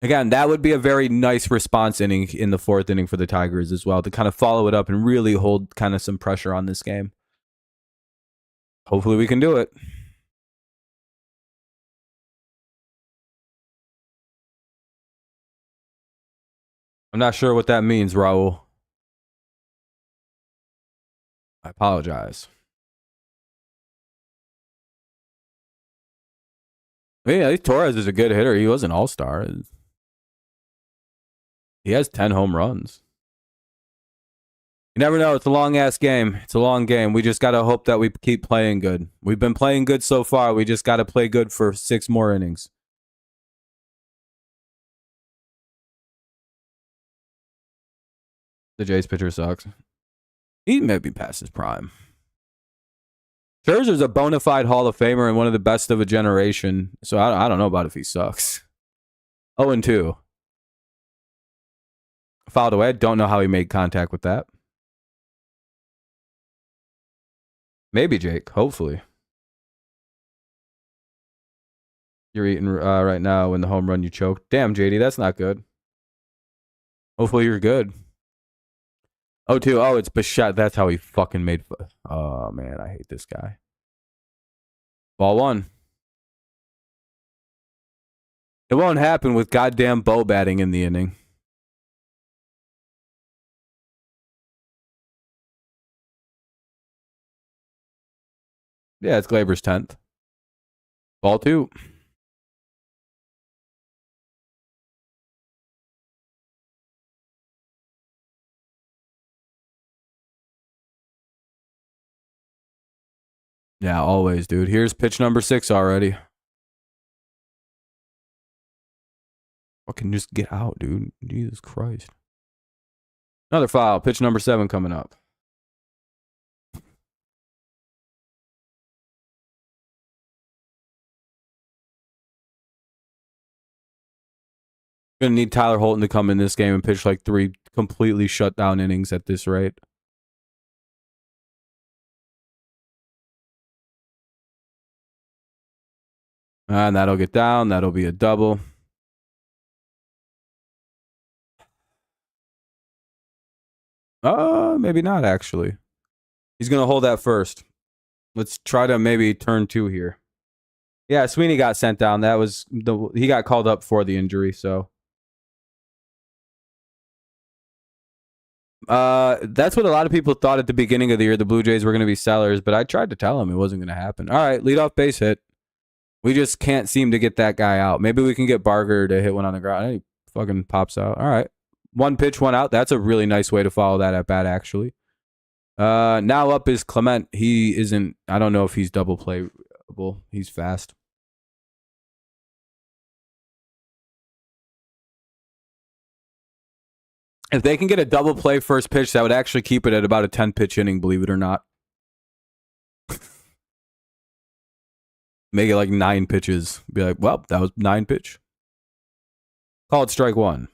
Again, that would be a very nice response inning in the 4th inning for the Tigers as well to kind of follow it up and really hold kind of some pressure on this game. Hopefully we can do it. I'm not sure what that means, Raul. I apologize. Yeah, Torres is a good hitter. He was an all-star. He has 10 home runs. You never know. It's a long-ass game. It's a long game. We just got to hope that we keep playing good. We've been playing good so far. We just got to play good for 6 more innings. The Jays pitcher sucks. He may be past his prime. Scherzer's a bona fide Hall of Famer and one of the best of a generation. So I don't know about if he sucks. 0-2. Fouled away. Don't know how he made contact with that. Maybe, Jake. Hopefully. You're eating right now when the home run you choked. Damn, JD, that's not good. Hopefully you're good. 0-2. Oh, it's Bichette. That's how he fucking made. Oh, man. I hate this guy. Ball 1. It won't happen with goddamn Bo batting in the inning. Yeah, it's Glaber's 10th. Ball 2. Yeah, always, dude. Here's pitch number 6 already. Fucking just get out, dude. Jesus Christ. Another foul. Pitch number 7 coming up. Gonna need Tyler Holton to come in this game and pitch like 3 completely shut down innings at this rate. And that'll get down. That'll be a double. Maybe not, actually. He's going to hold that first. Let's try to maybe turn 2 here. Yeah, Sweeney got sent down. That was he got called up for the injury, so. That's what a lot of people thought at the beginning of the year. The Blue Jays were going to be sellers, but I tried to tell them it wasn't going to happen. All right, leadoff base hit. We just can't seem to get that guy out. Maybe we can get Barger to hit one on the ground. He fucking pops out. All right. 1 pitch, 1 out. That's a really nice way to follow that at bat, actually. Now up is Clement. He isn't, I don't know if he's double playable. He's fast. If they can get a double play first pitch, that would actually keep it at about a 10-pitch inning, believe it or not. Make it like 9 pitches. Be like, well, that was 9 pitch. Call it strike 1.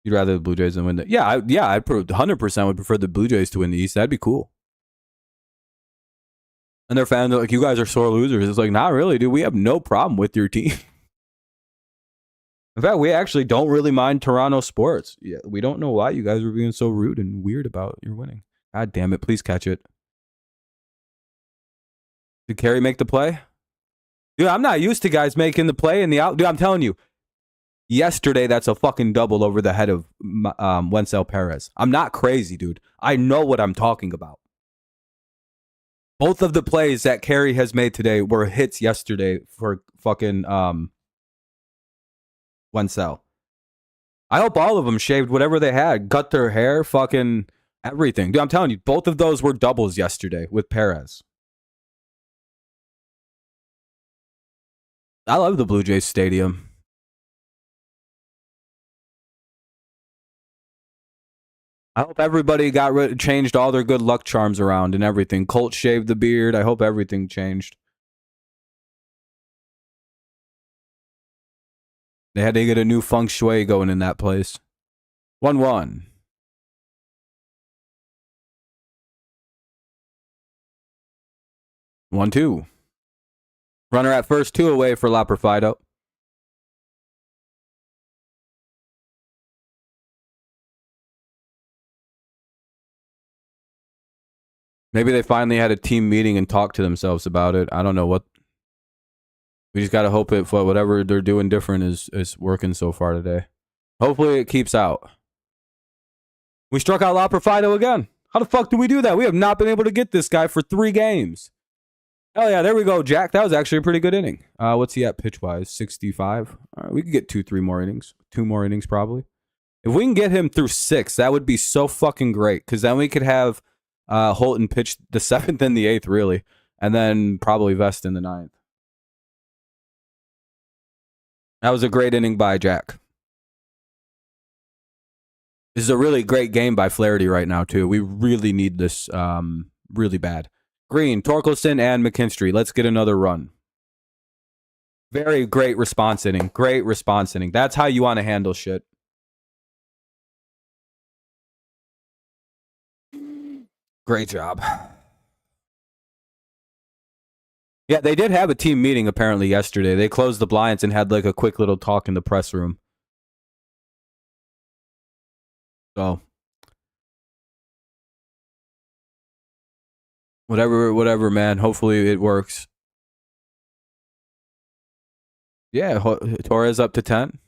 You'd rather the Blue Jays than win the... Yeah, I'd 100% would prefer the Blue Jays to win the East. That'd be cool. And their fans are like, you guys are sore losers. It's like, not really, dude. We have no problem with your team. In fact, we actually don't really mind Toronto sports. Yeah, we don't know why you guys were being so rude and weird about your winning. God damn it. Please catch it. Did Carey make the play? Dude, I'm not used to guys making the play in the out. Dude, I'm telling you. Yesterday, that's a fucking double over the head of Wencel Perez. I'm not crazy, dude. I know what I'm talking about. Both of the plays that Carey has made today were hits yesterday for fucking Wencel. I hope all of them shaved whatever they had, cut their hair, fucking everything. Dude, I'm telling you, both of those were doubles yesterday with Perez. I love the Blue Jays Stadium. I hope everybody changed all their good luck charms around and everything. Colt shaved the beard. I hope everything changed. They had to get a new feng shui going in that place. 1-1. One, 2. Runner at first, 2 away for La Perfido. Maybe they finally had a team meeting and talked to themselves about it. I don't know what. We just got to hope it for whatever they're doing different is working so far today. Hopefully it keeps out. We struck out La Perfido again. How the fuck do we do that? We have not been able to get this guy for 3 games. Oh, yeah, there we go, Jack. That was actually a pretty good inning. What's he at pitch-wise? 65? All right, we could get 2-3 more innings. 2 more innings, probably. If we can get him through 6, that would be so fucking great, because then we could have Holton pitch the 7th and the 8th, really, and then probably Vest in the 9th. That was a great inning by Jack. This is a really great game by Flaherty right now, too. We really need this really bad. Green, Torkelson, and McKinstry. Let's get another run. Very great response inning. Great response inning. That's how you want to handle shit. Great job. Yeah, they did have a team meeting apparently yesterday. They closed the blinds and had like a quick little talk in the press room. So, whatever, man. Hopefully it works. Yeah, Torres up to 10.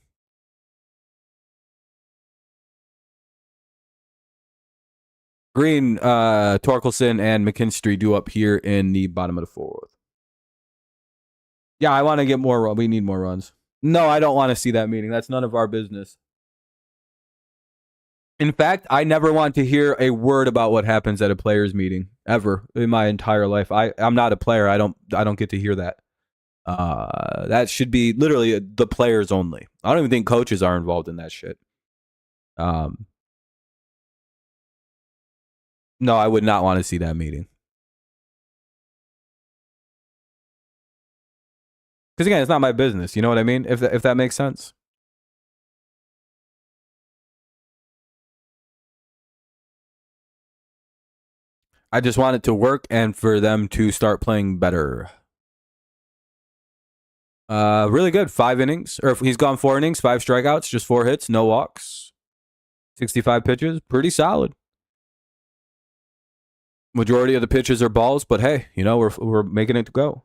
Green, Torkelson, and McKinstry due up here in the bottom of the 4th. Yeah, I want to get more runs. We need more runs. No, I don't want to see that meeting. That's none of our business. In fact, I never want to hear a word about what happens at a players' meeting ever in my entire life. I'm not a player. I don't get to hear that. That should be literally the players only. I don't even think coaches are involved in that shit. Um, no, I would not want to see that meeting. Because again, it's not my business. You know what I mean? If that makes sense. I just want it to work and for them to start playing better. Really good. 5 innings. Or if he's gone 4 innings, 5 strikeouts, just 4 hits, no walks. 65 pitches. Pretty solid. Majority of the pitches are balls, but hey, you know, we're making it go.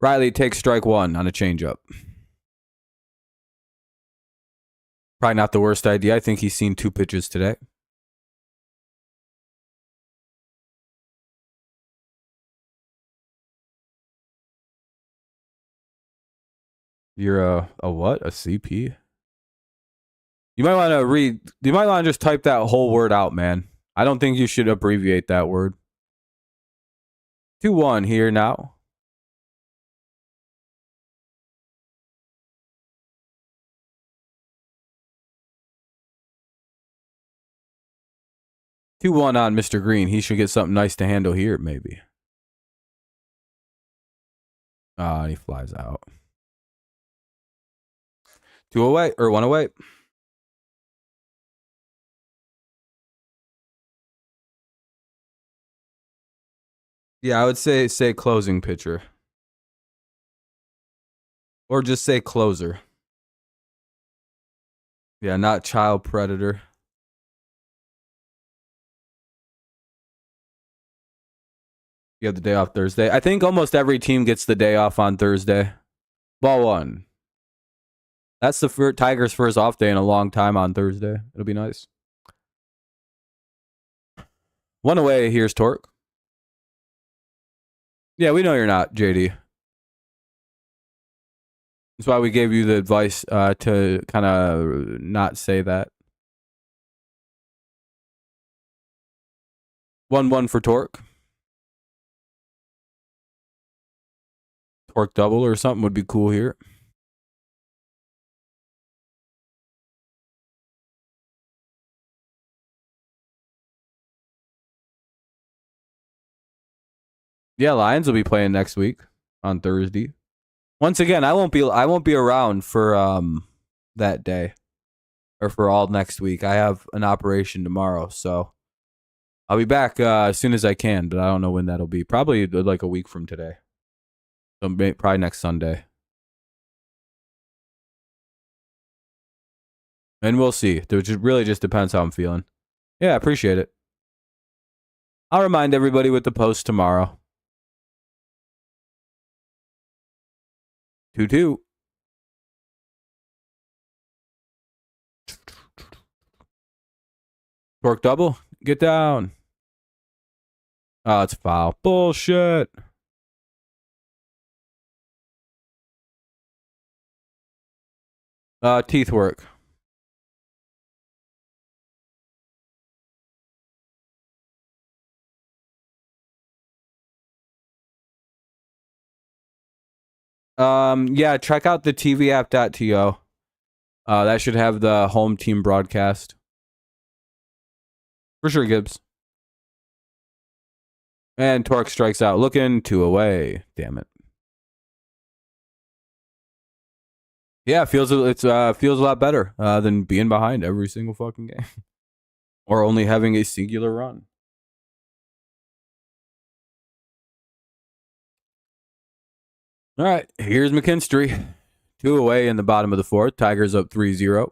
Riley takes strike 1 on a changeup. Probably not the worst idea. I think he's seen 2 pitches today. You're a what? A CP? You might want to read. You might want to just type that whole word out, man. I don't think you should abbreviate that word. 2-1 here now. Two one on Mr. Green. He should get something nice to handle here, maybe. He flies out. 2 away or 1 away. Yeah, I would say closing pitcher. Or just say closer. Yeah, not child predator. You have the day off Thursday. I think almost every team gets the day off on Thursday. Ball 1. That's the Tigers' first off day in a long time on Thursday. It'll be nice. 1 away. Here's Torque. Yeah, we know you're not, JD. That's why we gave you the advice to kind of not say that. 1-1 for Torque. Torque double or something would be cool here. Yeah, Lions will be playing next week on Thursday. Once again, I won't be around for that day or for all next week. I have an operation tomorrow, so I'll be back as soon as I can, but I don't know when that'll be. Probably like a week from today. So probably next Sunday. And we'll see. It really just depends how I'm feeling. Yeah, appreciate it. I'll remind everybody with the post tomorrow. 2-2. Torque double. Get down. Oh, it's foul. Bullshit. Teeth work. Yeah, check out the tvapp.to. That should have the home team broadcast. For sure, Gibbs. And Torque strikes out. Looking 2 away. Damn it. Yeah, it feels a lot better than being behind every single fucking game. Or only having a singular run. All right, here's McKinstry. 2 away in the bottom of the 4th. Tigers up 3-0.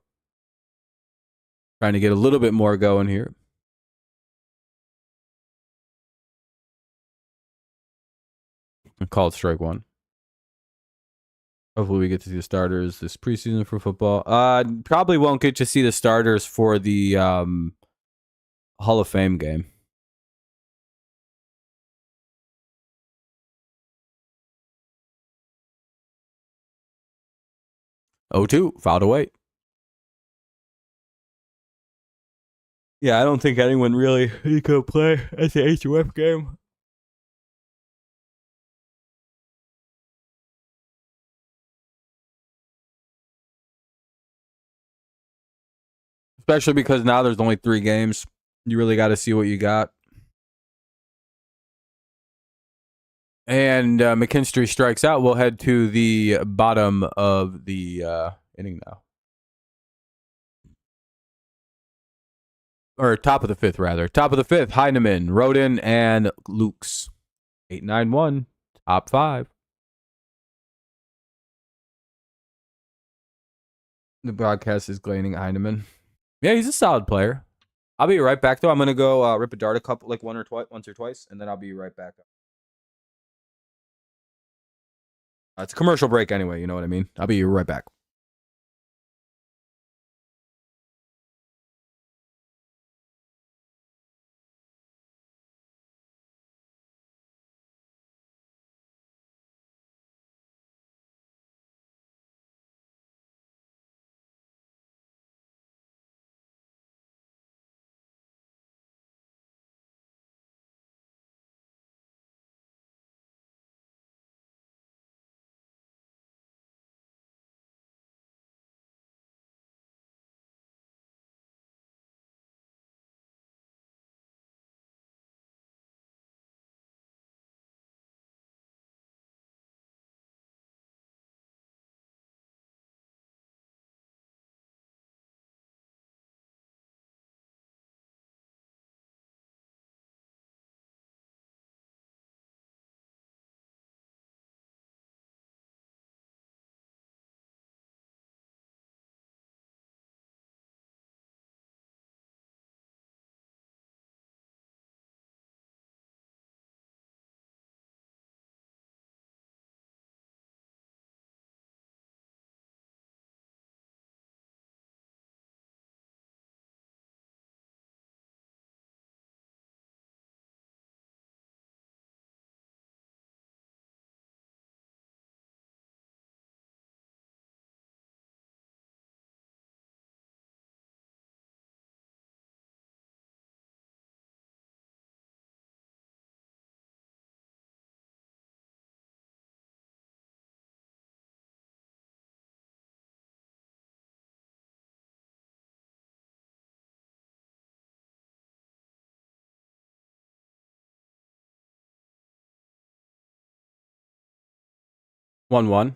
Trying to get a little bit more going here. Called strike 1. Hopefully we get to see the starters this preseason for football. Probably won't get to see the starters for the Hall of Fame game. 0-2, fouled away. Yeah, I don't think anyone really could play at the HUF game. especially because now there's only 3 games. You really got to see what you got. And McKinstry strikes out. We'll head to the bottom of the inning now. Or top of the 5th, rather. Top of the 5th, Heineman, Rodin, and Lukes. 8-9-1, top 5. The broadcast is glazing Heineman. Yeah, he's a solid player. I'll be right back, though. I'm going to go rip a dart a couple, like once or twice, and then I'll be right back. It's a commercial break anyway, you know what I mean? I'll be right back. One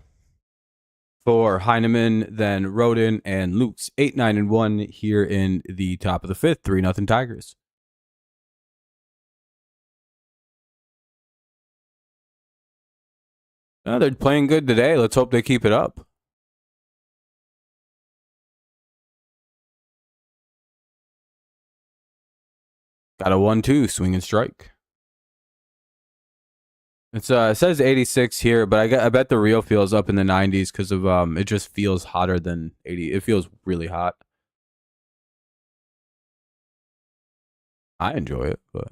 for Heineman, then Rodin and Lukes. 8-9-1 here in the top of the 5th. 3-0 Tigers. They're playing good today. Let's hope they keep it up. Got a 1-2 swing and strike. It says 86 here, but I bet the real feels up in the 90s because of it just feels hotter than 80. It feels really hot. I enjoy it, but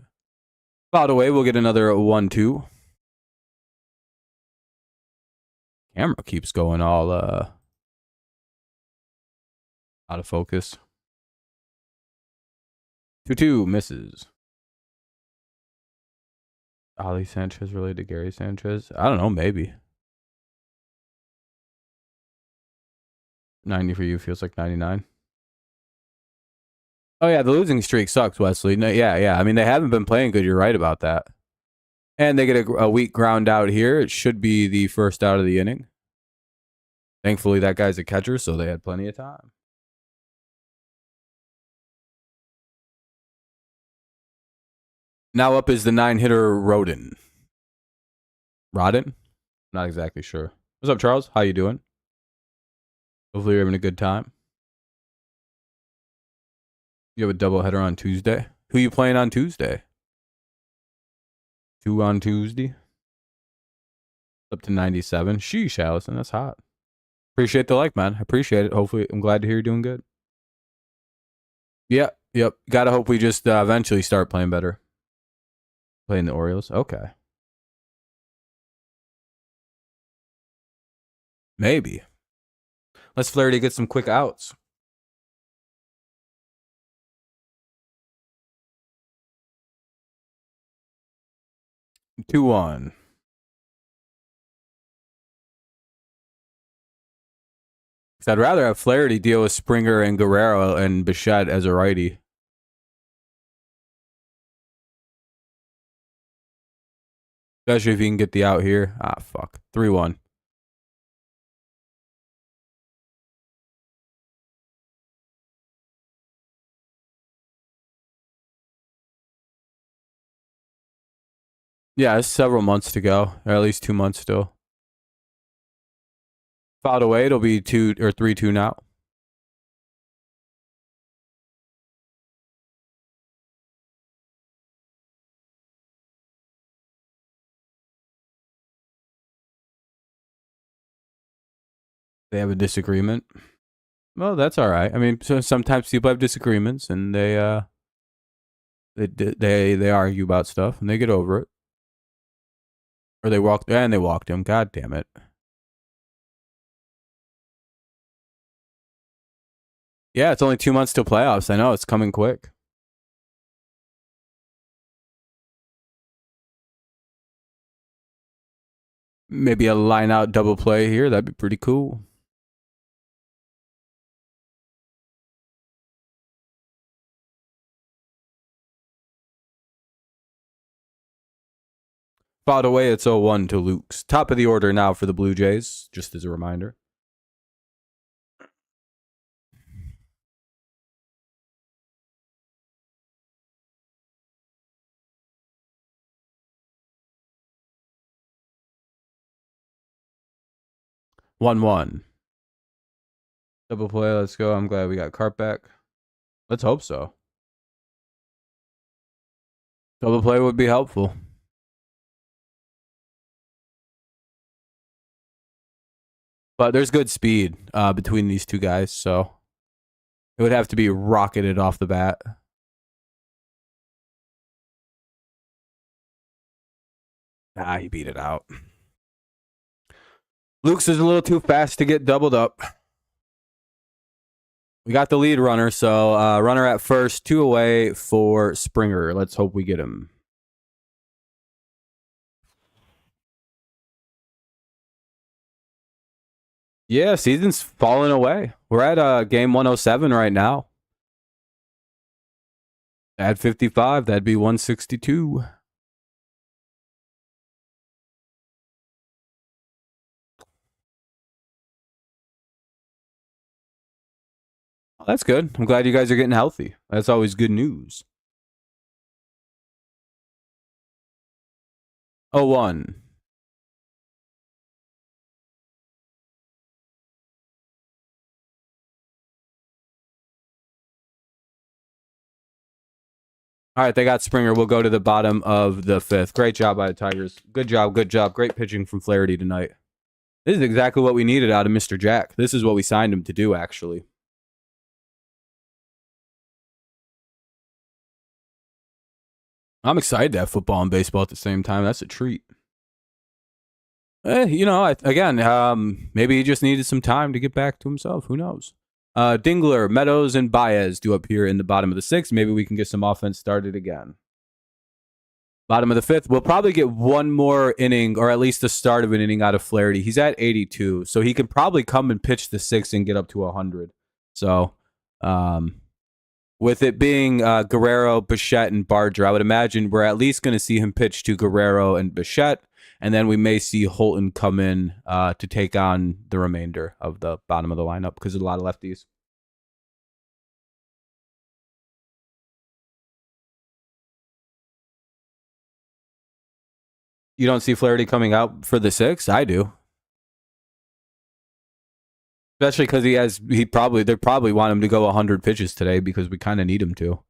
by the way, we'll get another 1-2. Camera keeps going all out of focus. 2-2 misses. Ali Sanchez related to Gary Sanchez? I don't know, maybe. 90 for you feels like 99. Oh, yeah, the losing streak sucks, Wesley. No, yeah. I mean, they haven't been playing good. You're right about that. And they get a weak ground out here. It should be the first out of the inning. Thankfully, that guy's a catcher, so they had plenty of time. Now up is the 9-hitter Rodin. Not exactly sure. What's up, Charles? How you doing? Hopefully you're having a good time. You have a doubleheader on Tuesday. Who you playing on Tuesday? 2 on Tuesday. Up to 97. Sheesh, Allison. That's hot. Appreciate the like, man. I appreciate it. Hopefully, I'm glad to hear you're doing good. Yep. Gotta hope we just eventually start playing better. Playing the Orioles? Okay. Maybe. Let's Flaherty get some quick outs. Two one. So I'd rather have Flaherty deal with Springer and Guerrero and Bichette as a righty. Especially if you can get the out here. Ah, fuck. 3-1. Yeah, it's several months to go. Or at least 2 months still. Fouled away, it'll be 2 or 3-2 now. They have a disagreement. Well, that's all right. I mean, so sometimes people have disagreements and they argue about stuff and they get over it. Or they walked him. God damn it. Yeah, it's only 2 months till playoffs. I know it's coming quick. Maybe a line out double play here. That'd be pretty cool. Fouled away, it's 0-1 to Luke's. Top of the order now for the Blue Jays, just as a reminder. One. Double play, let's go. I'm glad we got Carp back. Let's hope so. Double play would be helpful. But there's good speed between these two guys, so it would have to be rocketed off the bat. He beat it out. Luke's is a little too fast to get doubled up. We got the lead runner, so runner at first, 2 away for Springer. Let's hope we get him. Yeah, season's falling away. We're at game 107 right now. Add 55, that'd be 162. That's good. I'm glad you guys are getting healthy. That's always good news. 0-1. All right, they got Springer. We'll go to the bottom of the 5th. Great job by the Tigers. Good job. Great pitching from Flaherty tonight. This is exactly what we needed out of Mr. Jack. This is what we signed him to do, actually. I'm excited to have football and baseball at the same time. That's a treat. Maybe he just needed some time to get back to himself. Who knows? Dingler, Meadows, and Baez do up here in the bottom of the 6th. Maybe we can get some offense started again. Bottom of the 5th. We'll probably get one more inning, or at least the start of an inning out of Flaherty. He's at 82, so he can probably come and pitch the 6th and get up to 100. So, with it being Guerrero, Bichette, and Barger, I would imagine we're at least going to see him pitch to Guerrero and Bichette, and then we may see Holton come in to take on the remainder of the bottom of the lineup because there's a lot of lefties. You don't see Flaherty coming out for the 6th? I do. Especially because they probably want him to go 100 pitches today because we kind of need him to.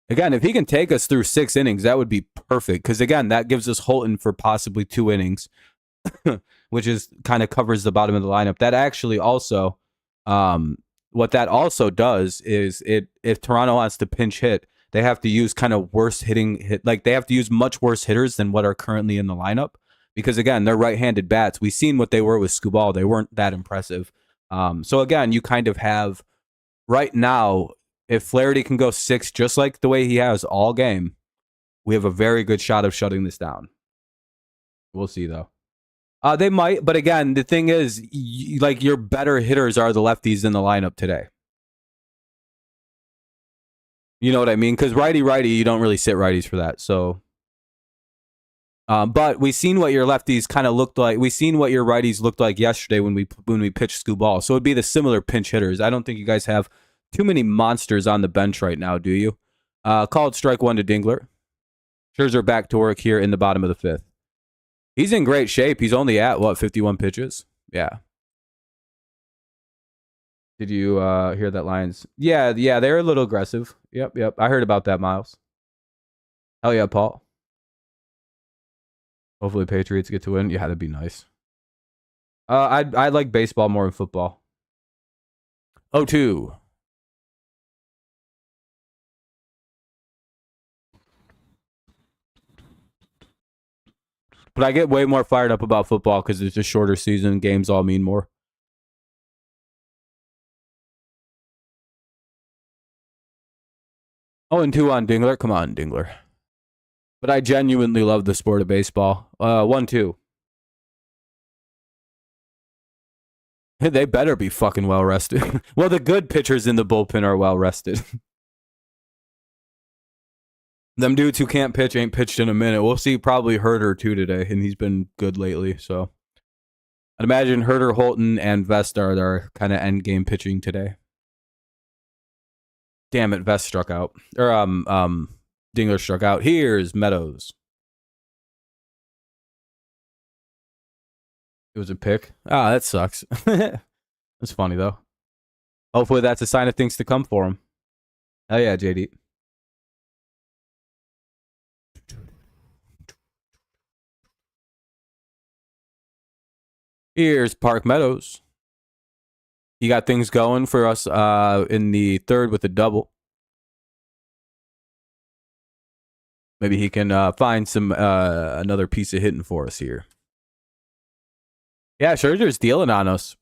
Again, if he can take us through 6 innings, that would be perfect. Because again, that gives us Holton for possibly 2 innings, which is kind of covers the bottom of the lineup. That actually also, what that also does is if Toronto wants to pinch hit, they have to use kind of worse hitting hit. Like they have to use much worse hitters than what are currently in the lineup. Because again, they're right-handed bats. We've seen what they were with Skubal. They weren't that impressive. So again, you kind of have right now, if Flaherty can go 6 just like the way he has all game, we have a very good shot of shutting this down. We'll see, though. They might, but again, the thing is, like your better hitters are the lefties in the lineup today. You know what I mean? Because righty, you don't really sit righties for that. So, but we seen what your lefties kind of looked like. We seen what your righties looked like yesterday when we pitched Scoo Ball. So it'd be the similar pinch hitters. I don't think you guys have too many monsters on the bench right now, do you? Called strike one to Dingler. Scherzer back to work here in the bottom of the fifth. He's in great shape. He's only at, 51 pitches? Yeah. Did you hear that Lions? Yeah, they're a little aggressive. Yep. I heard about that, Miles. Hell yeah, Paul. Hopefully Patriots get to win. Yeah, that'd be nice. I like baseball more than football. 0-2. But I get way more fired up about football because it's a shorter season. Games all mean more. Oh, and 2 on Dingler. Come on, Dingler. But I genuinely love the sport of baseball. 1-2. They better be fucking well rested. Well, the good pitchers in the bullpen are well rested. Them dudes who can't pitch ain't pitched in a minute. We'll see probably Herder too today, and he's been good lately. So I'd imagine Herder, Holton, and Vest are kind of end game pitching today. Damn it, Vest struck out. Or Dingler struck out. Here's Meadows. It was a pick. Ah, that sucks. That's funny though. Hopefully that's a sign of things to come for him. Hell yeah, JD. Here's Park Meadows. He got things going for us in the third with a double. Maybe he can find some another piece of hitting for us here. Yeah, Scherzer's dealing on us.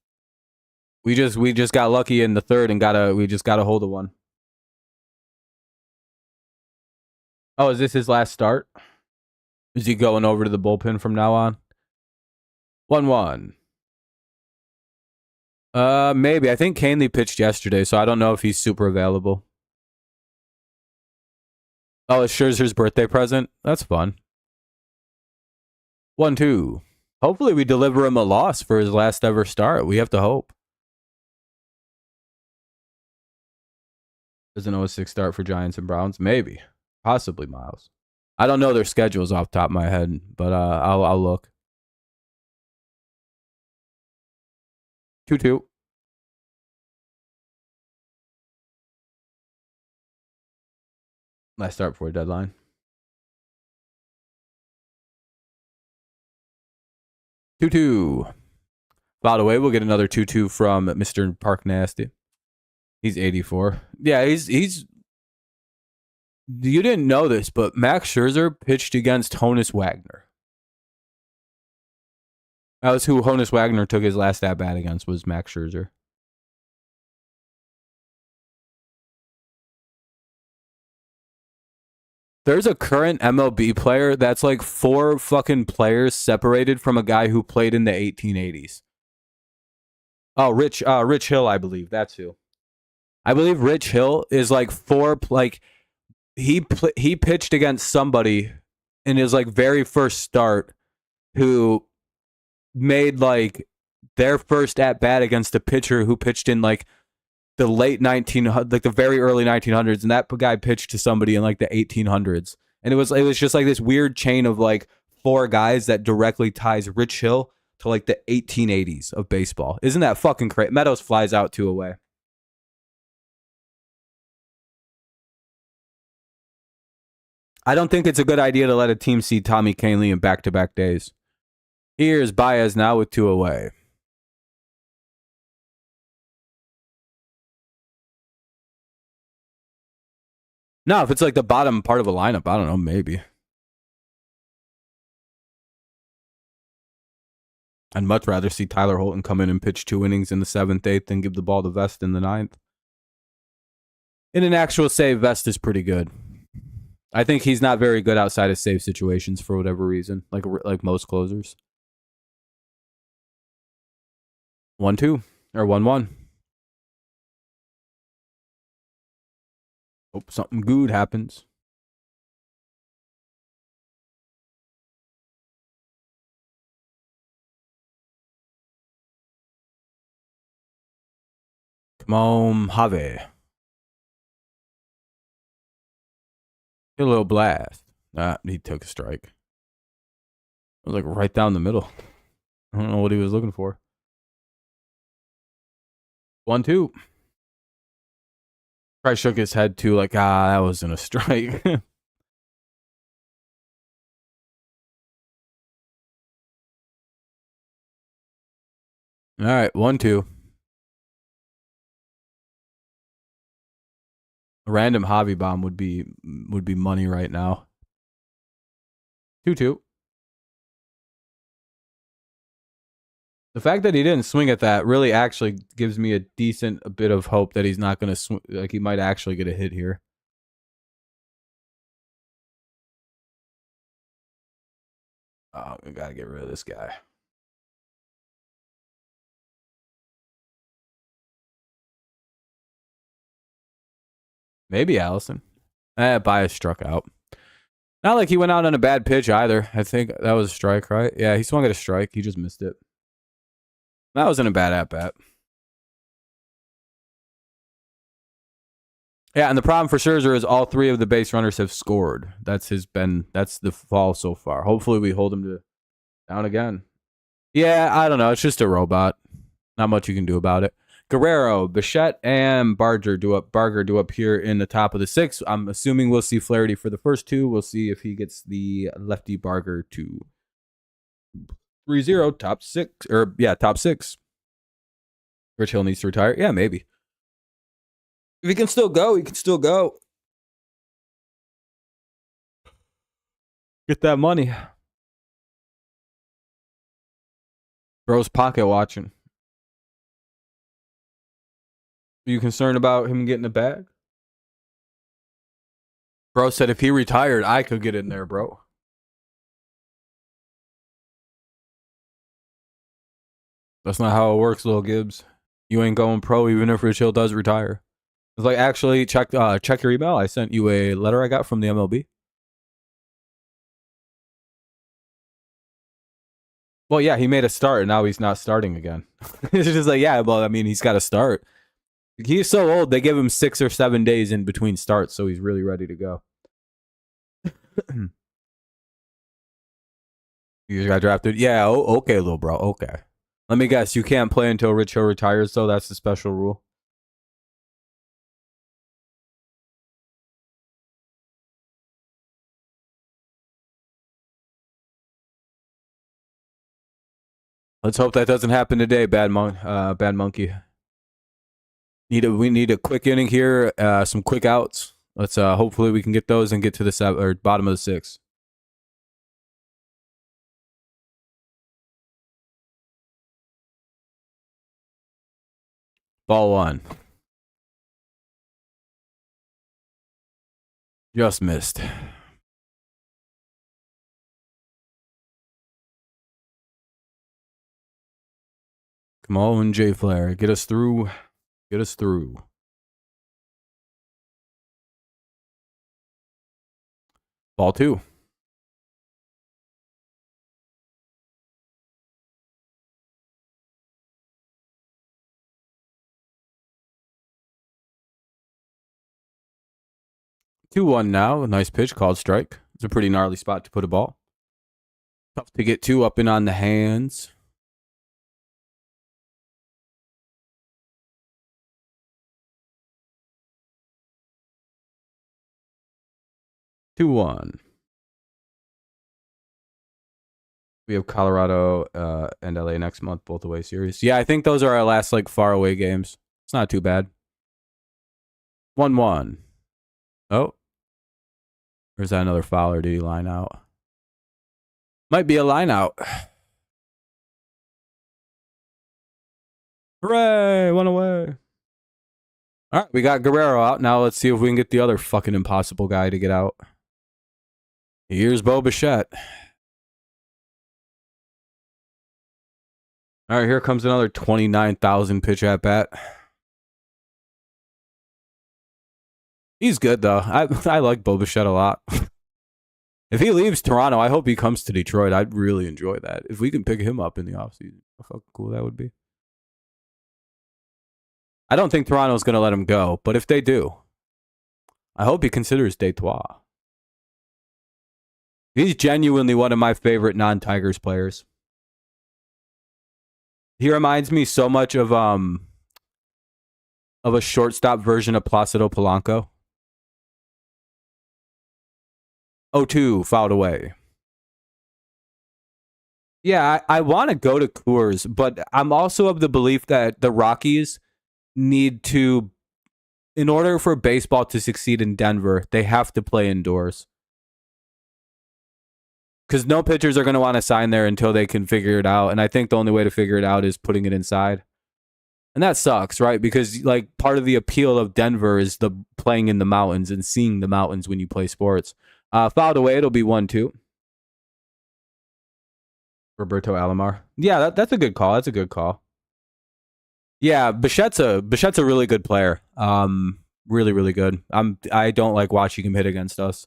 We just got lucky in the third and we just got a hold of one. Oh, is this his last start? Is he going over to the bullpen from now on? 1-1. Maybe. I think Canely pitched yesterday, so I don't know if he's super available. Oh, it's Scherzer's birthday present? That's fun. 1-2. Hopefully we deliver him a loss for his last ever start. We have to hope. Does an 0-6 start for Giants and Browns? Maybe. Possibly, Miles. I don't know their schedules off the top of my head, but I'll look. 2-2. Last start before deadline. 2-2. By the way, we'll get another 2-2 from Mr. Park Nasty. He's 84. Yeah, he's. You didn't know this, but Max Scherzer pitched against Honus Wagner. That was who Honus Wagner took his last at bat against, was Max Scherzer. There's a current MLB player that's like 4 fucking players separated from a guy who played in the 1880s. Oh, Rich Hill, I believe. That's who. I believe Rich Hill is like 4, like he pitched against somebody in his like very first start who made like their first at bat against a pitcher who pitched in like the late like the very early 1900s, and that guy pitched to somebody in like the 1800s, and it was just like this weird chain of like 4 guys that directly ties Rich Hill to like the 1880s of baseball. Isn't that fucking crazy? Meadows flies out 2 away. I don't think it's a good idea to let a team see Tommy Kahnle in back-to-back days. Here's Baez now with 2 away. No, if it's like the bottom part of a lineup, I don't know, maybe. I'd much rather see Tyler Holton come in and pitch 2 innings in the 7th, 8th than give the ball to Vest in the 9th. In an actual save, Vest is pretty good. I think he's not very good outside of save situations for whatever reason, like most closers. 1-2 or 1-1. Hope something good happens. Come on, Javi. Get a little blast. He took a strike. It was like right down the middle. I don't know what he was looking for. 1-2. Probably shook his head too, like, that wasn't a strike. All right, 1-2. A random hobby bomb would be money right now. 2-2. The fact that he didn't swing at that really actually gives me a bit of hope that he's not going to swing. Like, he might actually get a hit here. Oh, we got to get rid of this guy. Maybe Allison. Bias struck out. Not like he went out on a bad pitch either. I think that was a strike, right? Yeah, he swung at a strike. He just missed it. That wasn't a bad at-bat. Yeah, and the problem for Scherzer is all three of the base runners have scored. That's the fall so far. Hopefully we hold him to down again. Yeah, I don't know. It's just a robot. Not much you can do about it. Guerrero, Bichette, and Barger do up here in the top of the 6th. I'm assuming we'll see Flaherty for the first 2. We'll see if he gets the lefty Barger to 3-0, top 6. Top 6. Rich Hill needs to retire. Yeah, maybe. If he can still go, he can still go. Get that money. Bro's pocket watching. Are you concerned about him getting a bag? Bro said if he retired, I could get in there, bro. That's not how it works, Lil Gibbs. You ain't going pro even if Rich Hill does retire. It's like, actually, check your email. I sent you a letter I got from the MLB. Well, yeah, he made a start, and now he's not starting again. It's just like, yeah, well, I mean, he's got to start. He's so old, they give him 6 or 7 days in between starts, so he's really ready to go. You just got drafted? Yeah, okay, little bro, okay. Let me guess, you can't play until Rich Hill retires, though? That's the special rule. Let's hope that doesn't happen today, bad monkey. We need a quick inning here, some quick outs. Let's hopefully we can get those and get to the bottom of the 6th. Ball 1. Just missed. Come on, Jay Flair. Get us through. Get us through. Ball 2. Two 2-1 now. A nice pitch called strike. It's a pretty gnarly spot to put a ball. Tough to get 2 up and on the hands. Two 2-1. We have Colorado and LA next month, both away series. Yeah, I think those are our last like far away games. It's not too bad. 1-1. Oh. Or is that another foul, or did he line out? Might be a line out. Hooray! 1 away. All right, we got Guerrero out. Now let's see if we can get the other fucking impossible guy to get out. Here's Bo Bichette. All right, here comes another 29,000 pitch at bat. He's good though. I like Bo Bichette a lot. If he leaves Toronto, I hope he comes to Detroit. I'd really enjoy that. If we can pick him up in the offseason, how fucking cool that would be. I don't think Toronto's going to let him go, but if they do, I hope he considers Detroit. He's genuinely one of my favorite non-Tigers players. He reminds me so much of a shortstop version of Placido Polanco. 0-2, fouled away. Yeah, I want to go to Coors, but I'm also of the belief that the Rockies need to, in order for baseball to succeed in Denver, they have to play indoors. Because no pitchers are going to want to sign there until they can figure it out. And I think the only way to figure it out is putting it inside. And that sucks, right? Because like part of the appeal of Denver is the playing in the mountains and seeing the mountains when you play sports. Fouled away, it'll be 1-2. Roberto Alomar. Yeah, that's a good call. That's a good call. Yeah, Bichette's a really good player. Really, really good. I don't like watching him hit against us.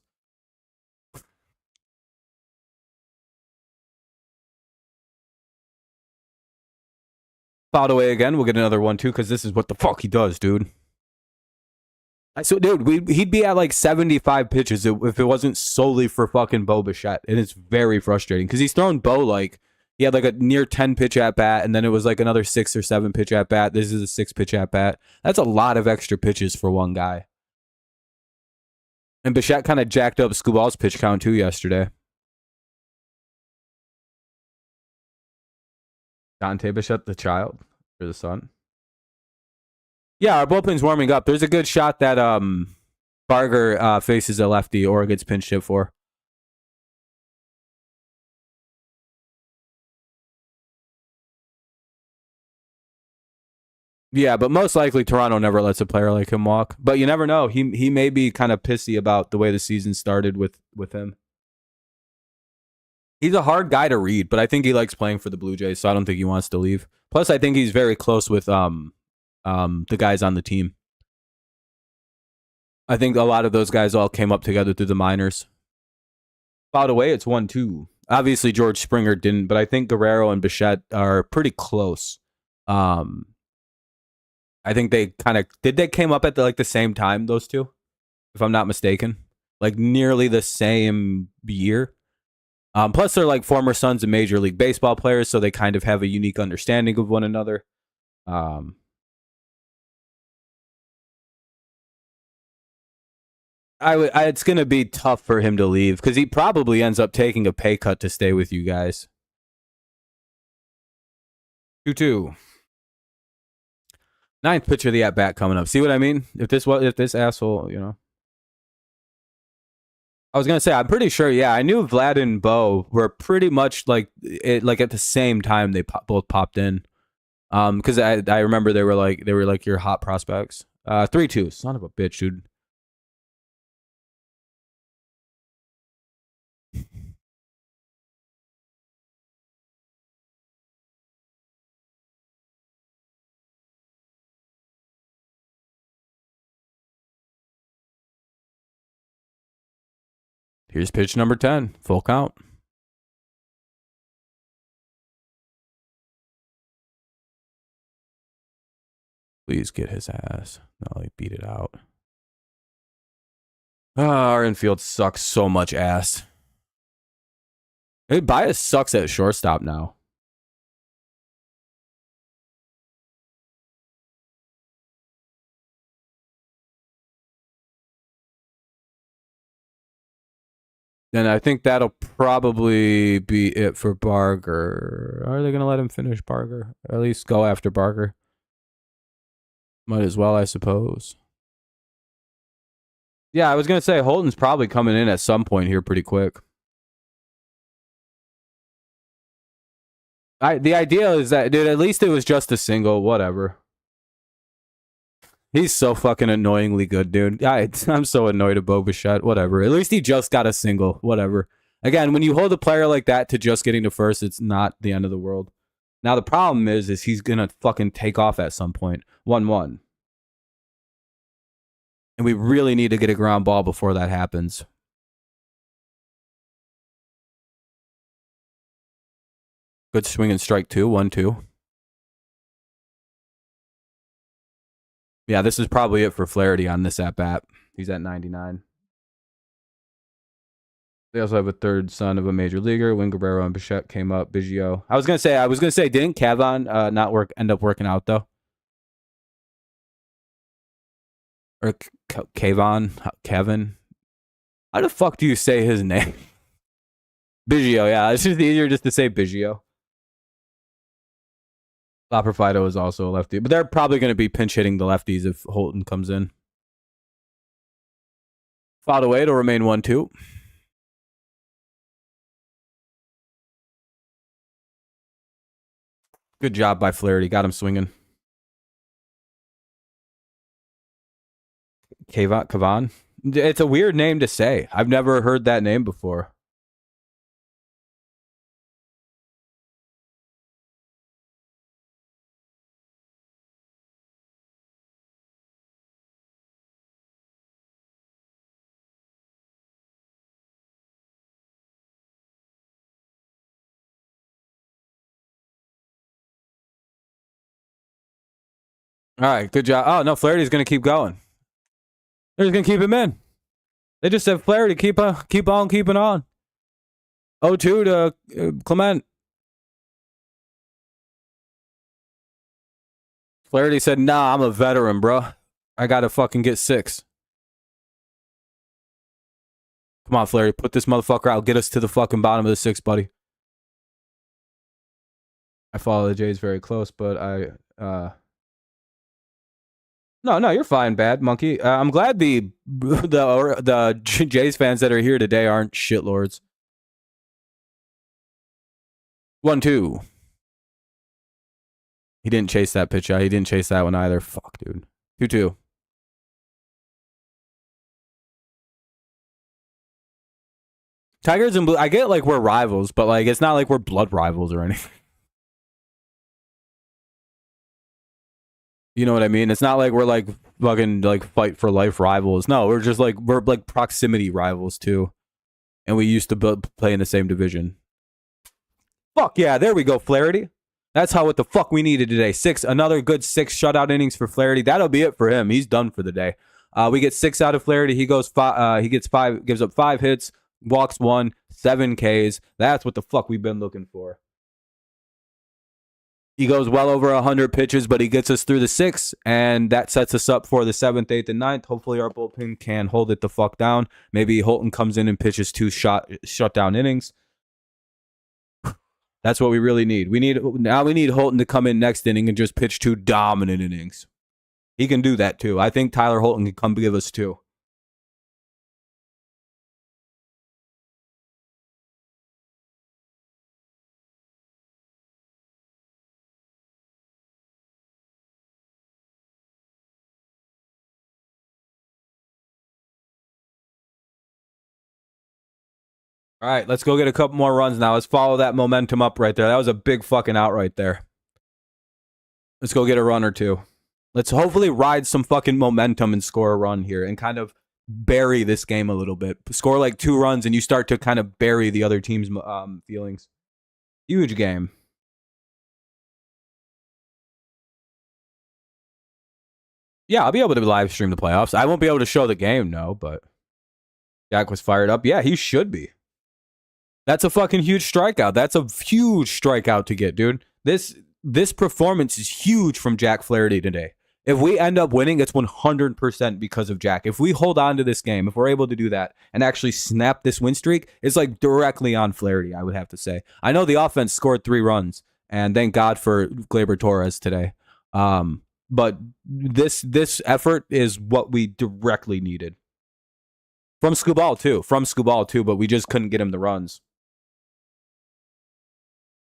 Fouled away again. We'll get another 1-2 because this is what the fuck he does, dude. So, dude, he'd be at like 75 pitches if it wasn't solely for fucking Bo Bichette. And it's very frustrating because he's thrown Bo like, he had like a near 10 pitch at bat, and then it was like another 6 or 7 pitch at bat. This is a 6 pitch at bat. That's a lot of extra pitches for one guy. And Bichette kind of jacked up Scooball's pitch count too yesterday. Dante Bichette, the child or the son. Yeah, our bullpen's warming up. There's a good shot that Barger faces a lefty or gets pinch hit for. Yeah, but most likely Toronto never lets a player like him walk. But you never know. He may be kind of pissy about the way the season started with him. He's a hard guy to read, but I think he likes playing for the Blue Jays, so I don't think he wants to leave. Plus, I think he's very close with the guys on the team. I think a lot of those guys all came up together through the minors. By the way, it's 1-2. Obviously, George Springer didn't, but I think Guerrero and Bichette are pretty close. I think they kind of they came up at the same time, those two, if I'm not mistaken, like nearly the same year. Plus, they're like former sons of Major League Baseball players, so they kind of have a unique understanding of one another. It's going to be tough for him to leave because he probably ends up taking a pay cut to stay with you guys. 2-2. Ninth pitch of the at bat coming up. See what I mean? If this asshole, you know. I was gonna say, I'm pretty sure. Yeah, I knew Vlad and Bo were pretty much like at the same time they both popped in. Because I remember they were like your hot prospects. 3-2. Son of a bitch, dude. Here's pitch number 10. Full count. Please get his ass. No, he beat it out. Our infield sucks so much ass. Hey, Bias sucks at shortstop now. And I think that'll probably be it for Barger. Are they going to let him finish Barger? Or at least go after Barger? Might as well, I suppose. Yeah, I was going to say Holton's probably coming in at some point here pretty quick. The idea is that, dude, at least it was just a single, whatever. He's so fucking annoyingly good, dude. I'm so annoyed at Bo Bichette. Whatever. At least he just got a single. Whatever. Again, when you hold a player like that to just getting to first, it's not the end of the world. Now the problem is he's gonna fucking take off at some point. 1-1. And we really need to get a ground ball before that happens. Good swing and strike 2. 1-2. Yeah, this is probably it for Flaherty on this at bat. He's at 99. They also have a third son of a major leaguer. Win Guerrero and Bichette came up. Biggio. I was gonna say, didn't Kevin not end up working out though? Or Kevin? How the fuck do you say his name? Biggio, yeah. It's just easier just to say Biggio. Lopper Fido is also a lefty, but they're probably going to be pinch hitting the lefties if Holton comes in. Fouled away, it'll remain 1-2. Good job by Flaherty. Got him swinging. Kavan? It's a weird name to say. I've never heard that name before. All right, good job. Oh, no, Flaherty's going to keep going. They're just going to keep him in. They just said Flaherty, keep on keeping on. 0-2 to Clement. Flaherty said, nah, I'm a veteran, bro. I got to fucking get 6. Come on, Flaherty, put this motherfucker out. Get us to the fucking bottom of the 6, buddy. I follow the Jays very close, but No, you're fine, bad monkey. I'm glad the Jays fans that are here today aren't shitlords. 1-2. He didn't chase that pitch out. He didn't chase that one either. Fuck, dude. 2-2. Tigers and Blue. I get like we're rivals, but like it's not like we're blood rivals or anything. You know what I mean? It's not like we're like fucking like fight for life rivals. No, we're just like we're like proximity rivals too, and we used to play in the same division. Fuck yeah, there we go, Flaherty. That's what the fuck we needed today. Another good 6 shutout innings for Flaherty. That'll be it for him. He's done for the day. We get 6 out of Flaherty. He goes 5. He gets 5. Gives up 5 hits, walks 1, 7 Ks. That's what the fuck we've been looking for. He goes well over 100 pitches, but he gets us through the 6, and that sets us up for the 7th, 8th, and 9th. Hopefully our bullpen can hold it the fuck down. Maybe Holton comes in and pitches 2 shutdown innings. That's what we really need. We need Holton to come in next inning and just pitch 2 dominant innings. He can do that too. I think Tyler Holton can come give us 2. All right, let's go get a couple more runs now. Let's follow that momentum up right there. That was a big fucking out right there. Let's go get a run or 2. Let's hopefully ride some fucking momentum and score a run here and kind of bury this game a little bit. Score like 2 runs and you start to kind of bury the other team's feelings. Huge game. Yeah, I'll be able to live stream the playoffs. I won't be able to show the game, no, but Jack was fired up. Yeah, he should be. That's a fucking huge strikeout. That's a huge strikeout to get, dude. This performance is huge from Jack Flaherty today. If we end up winning, it's 100% because of Jack. If we hold on to this game, if we're able to do that and actually snap this win streak, it's like directly on Flaherty, I would have to say. I know the offense scored 3 runs, and thank God for Gleyber Torres today. But this effort is what we directly needed. From Scubal too, but we just couldn't get him the runs.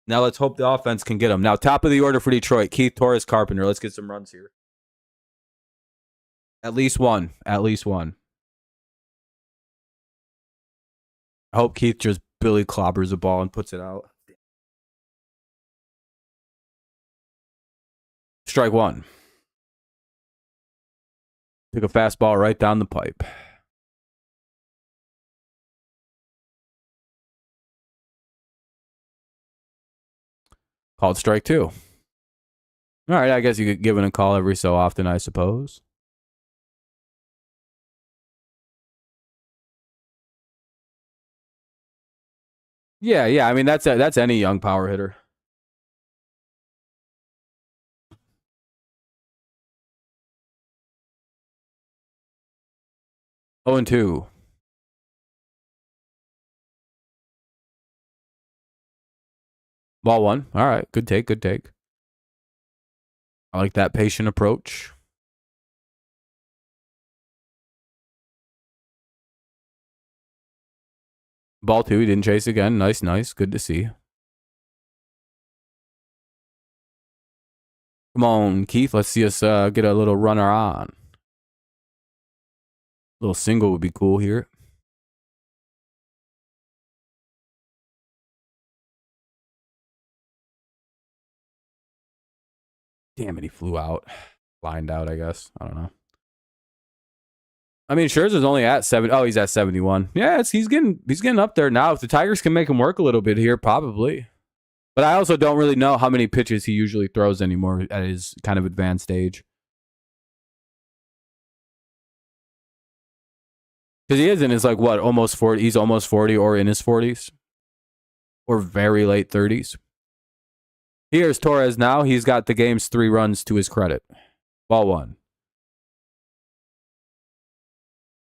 Now let's hope the offense can get him. Now, top of the order for Detroit, Keith, Torres, Carpenter. Let's get some runs here. At least one. I hope Keith just Billy clobbers a ball and puts it out. Strike one. Took a fastball right down the pipe. Called strike two. All right, I guess you get given a call every so often, I suppose. Yeah. I mean, that's any young power hitter. Oh, and 2. Ball 1. All right, good take. I like that patient approach. Ball 2. He didn't chase again. Nice. Good to see. Come on, Keith. Let's see us get a little runner on. A little single would be cool here. Damn it, he flew out. Lined out, I guess. I don't know. I mean, Scherzer's only at 7. Oh, he's at 71. Yeah, he's getting up there now. If the Tigers can make him work a little bit here, probably. But I also don't really know how many pitches he usually throws anymore at his kind of advanced age. Because he is in his, like, what, almost 40. He's almost 40 or in his 40s. Or very late 30s. Here's Torres now. He's got the game's 3 runs to his credit. Ball 1.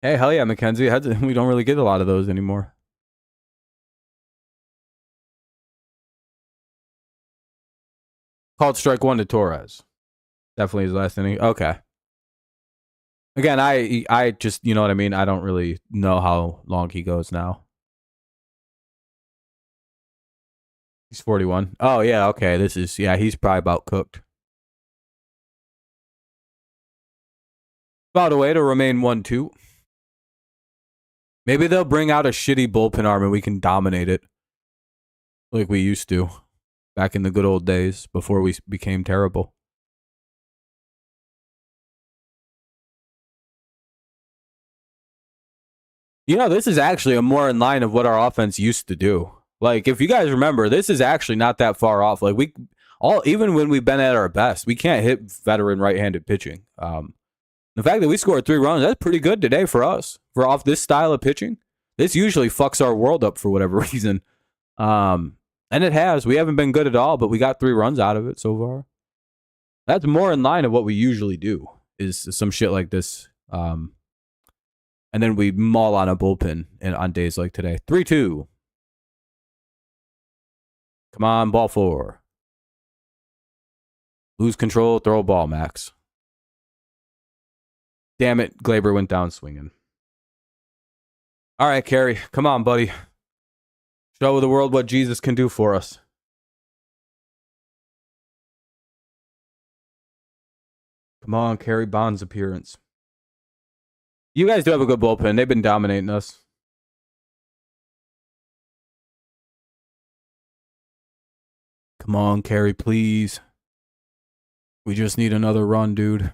Hey, hell yeah, McKenzie. We don't really get a lot of those anymore. Called strike 1 to Torres. Definitely his last inning. Okay. Again, I just, you know what I mean? I don't really know how long he goes now. He's 41. Oh, yeah, okay. He's probably about cooked. About a way to remain 1-2. Maybe they'll bring out a shitty bullpen arm and we can dominate it. Like we used to. Back in the good old days before we became terrible. You know, this is actually a more in line of what our offense used to do. Like, if you guys remember, this is actually not that far off. Like, even when we've been at our best, we can't hit veteran right-handed pitching. The fact that we scored 3 runs, that's pretty good today for us. For off this style of pitching. This usually fucks our world up for whatever reason. And it has. We haven't been good at all, but we got 3 runs out of it so far. That's more in line of what we usually do, is some shit like this. And then we maul on a bullpen on days like today. 3-2. Come on, ball 4. Lose control, throw a ball, Max. Damn it, Glaber went down swinging. All right, Kerry, come on, buddy. Show the world what Jesus can do for us. Come on, Kerry Bond's appearance. You guys do have a good bullpen. They've been dominating us. Come on, Kerry, please. We just need another run, dude.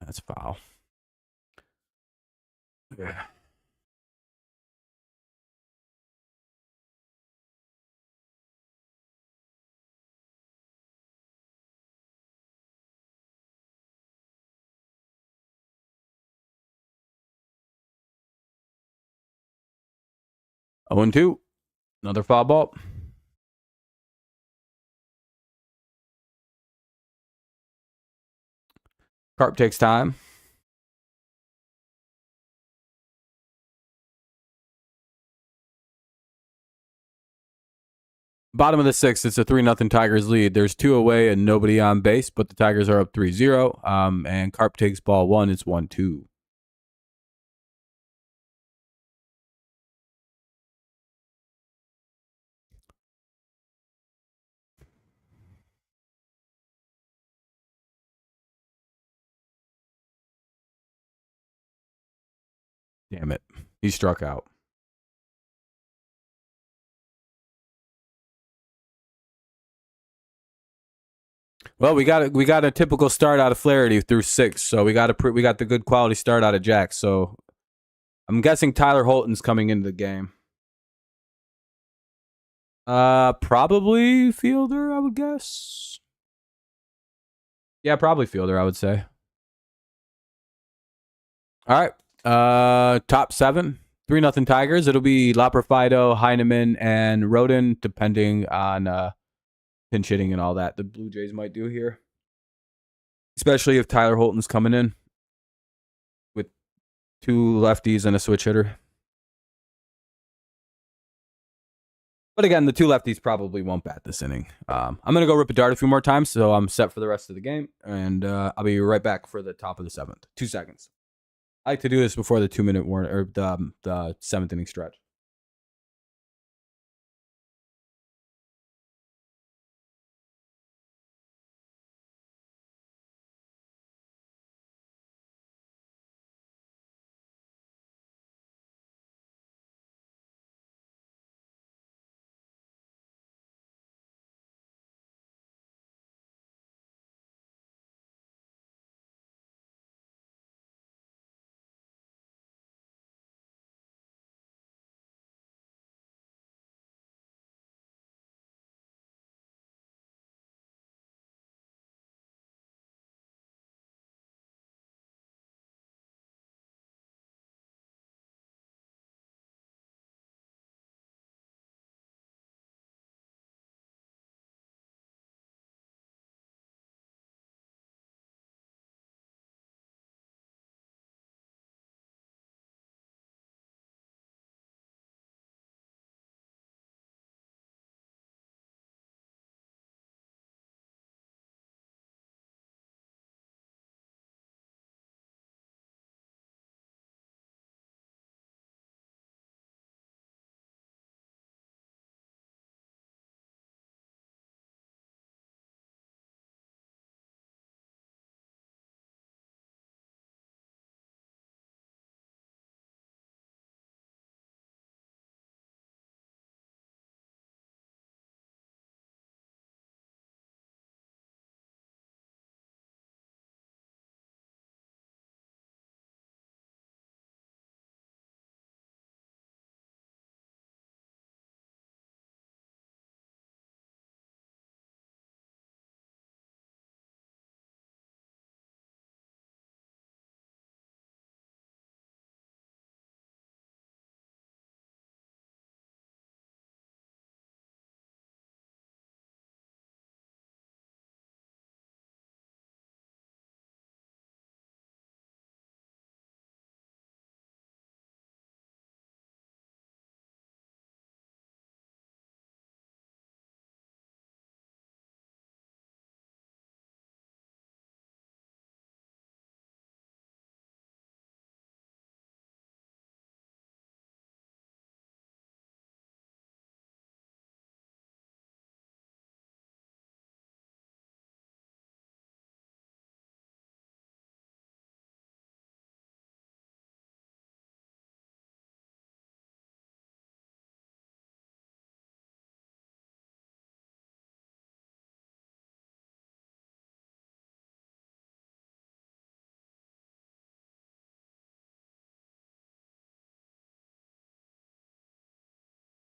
That's foul. Yeah. Oh, 0-2. Another foul ball. Carp takes time. Bottom of the 6th, it's a 3-0 Tigers lead. There's 2 away and nobody on base, but the Tigers are up 3-0. And Carp takes ball 1. It's 1-2. Damn it. He struck out. Well, we got a typical start out of Flaherty through 6, so we got the good quality start out of Jack. So I'm guessing Tyler Holton's coming into the game. Probably Fielder, I would guess. Yeah, probably Fielder, I would say. All right. Top 7. 3-0 Tigers. It'll be Loperfido, Heineman, and Rodin, depending on pinch hitting and all that the Blue Jays might do here. Especially if Tyler Holton's coming in with 2 lefties and a switch hitter. But again, the 2 lefties probably won't bat this inning. I'm going to go rip a dart a few more times, so I'm set for the rest of the game. And I'll be right back for the top of the 7th. 2 seconds. I like to do this before the 2-minute warning or the 7th inning stretch.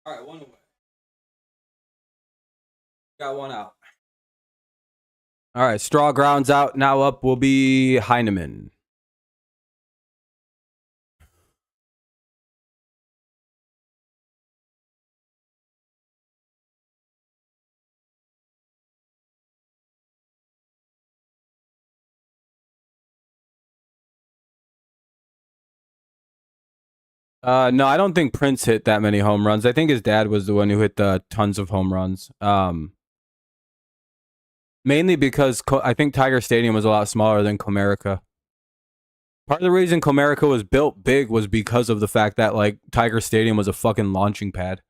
All right, 1 away. Got 1 out. All right, Straw grounds out. Now up will be Heineman. No, I don't think Prince hit that many home runs. I think his dad was the one who hit the tons of home runs. Mainly because I think Tiger Stadium was a lot smaller than Comerica. Part of the reason Comerica was built big was because of the fact that like Tiger Stadium was a fucking launching pad.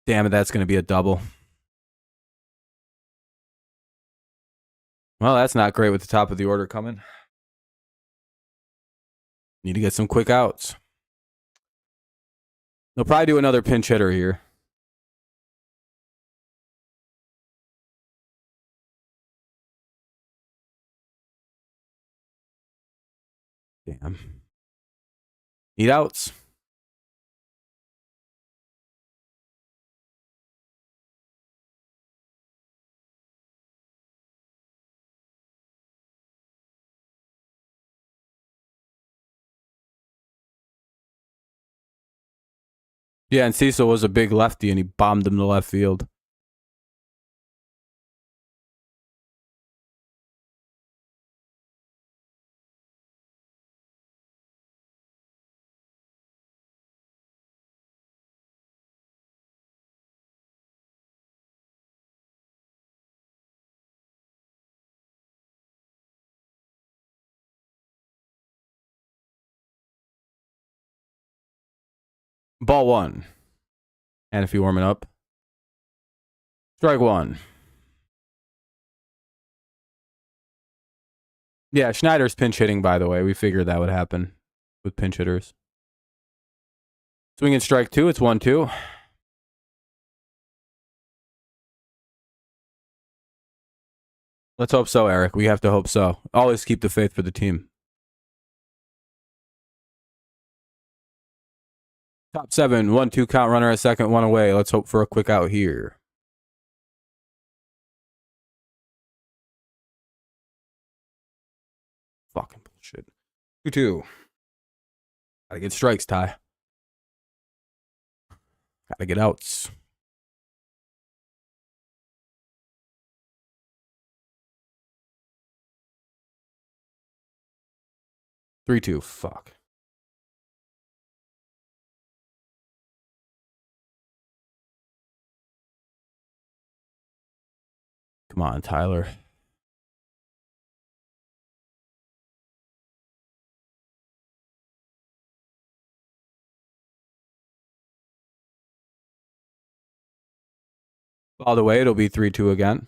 Damn it, that's going to be a double. Well, that's not great with the top of the order coming. Need to get some quick outs. They'll probably do another pinch hitter here. Damn. Eat outs. Yeah, and Cecil was a big lefty, and he bombed him to left field. Ball one. And if you warming up. Strike one. Yeah, Schneider's pinch hitting, by the way. We figured that would happen with pinch hitters. Swing and strike two. It's 1-2. Let's hope so, Eric. We have to hope so. Always keep the faith for the team. Top seven. 1-2 count, runner at second, one away. Let's hope for a quick out here. Fucking bullshit. 2-2. Gotta get strikes, Ty. Gotta get outs. Three-two. Fuck. Come on, Tyler. All the way, it'll be 3-2 again.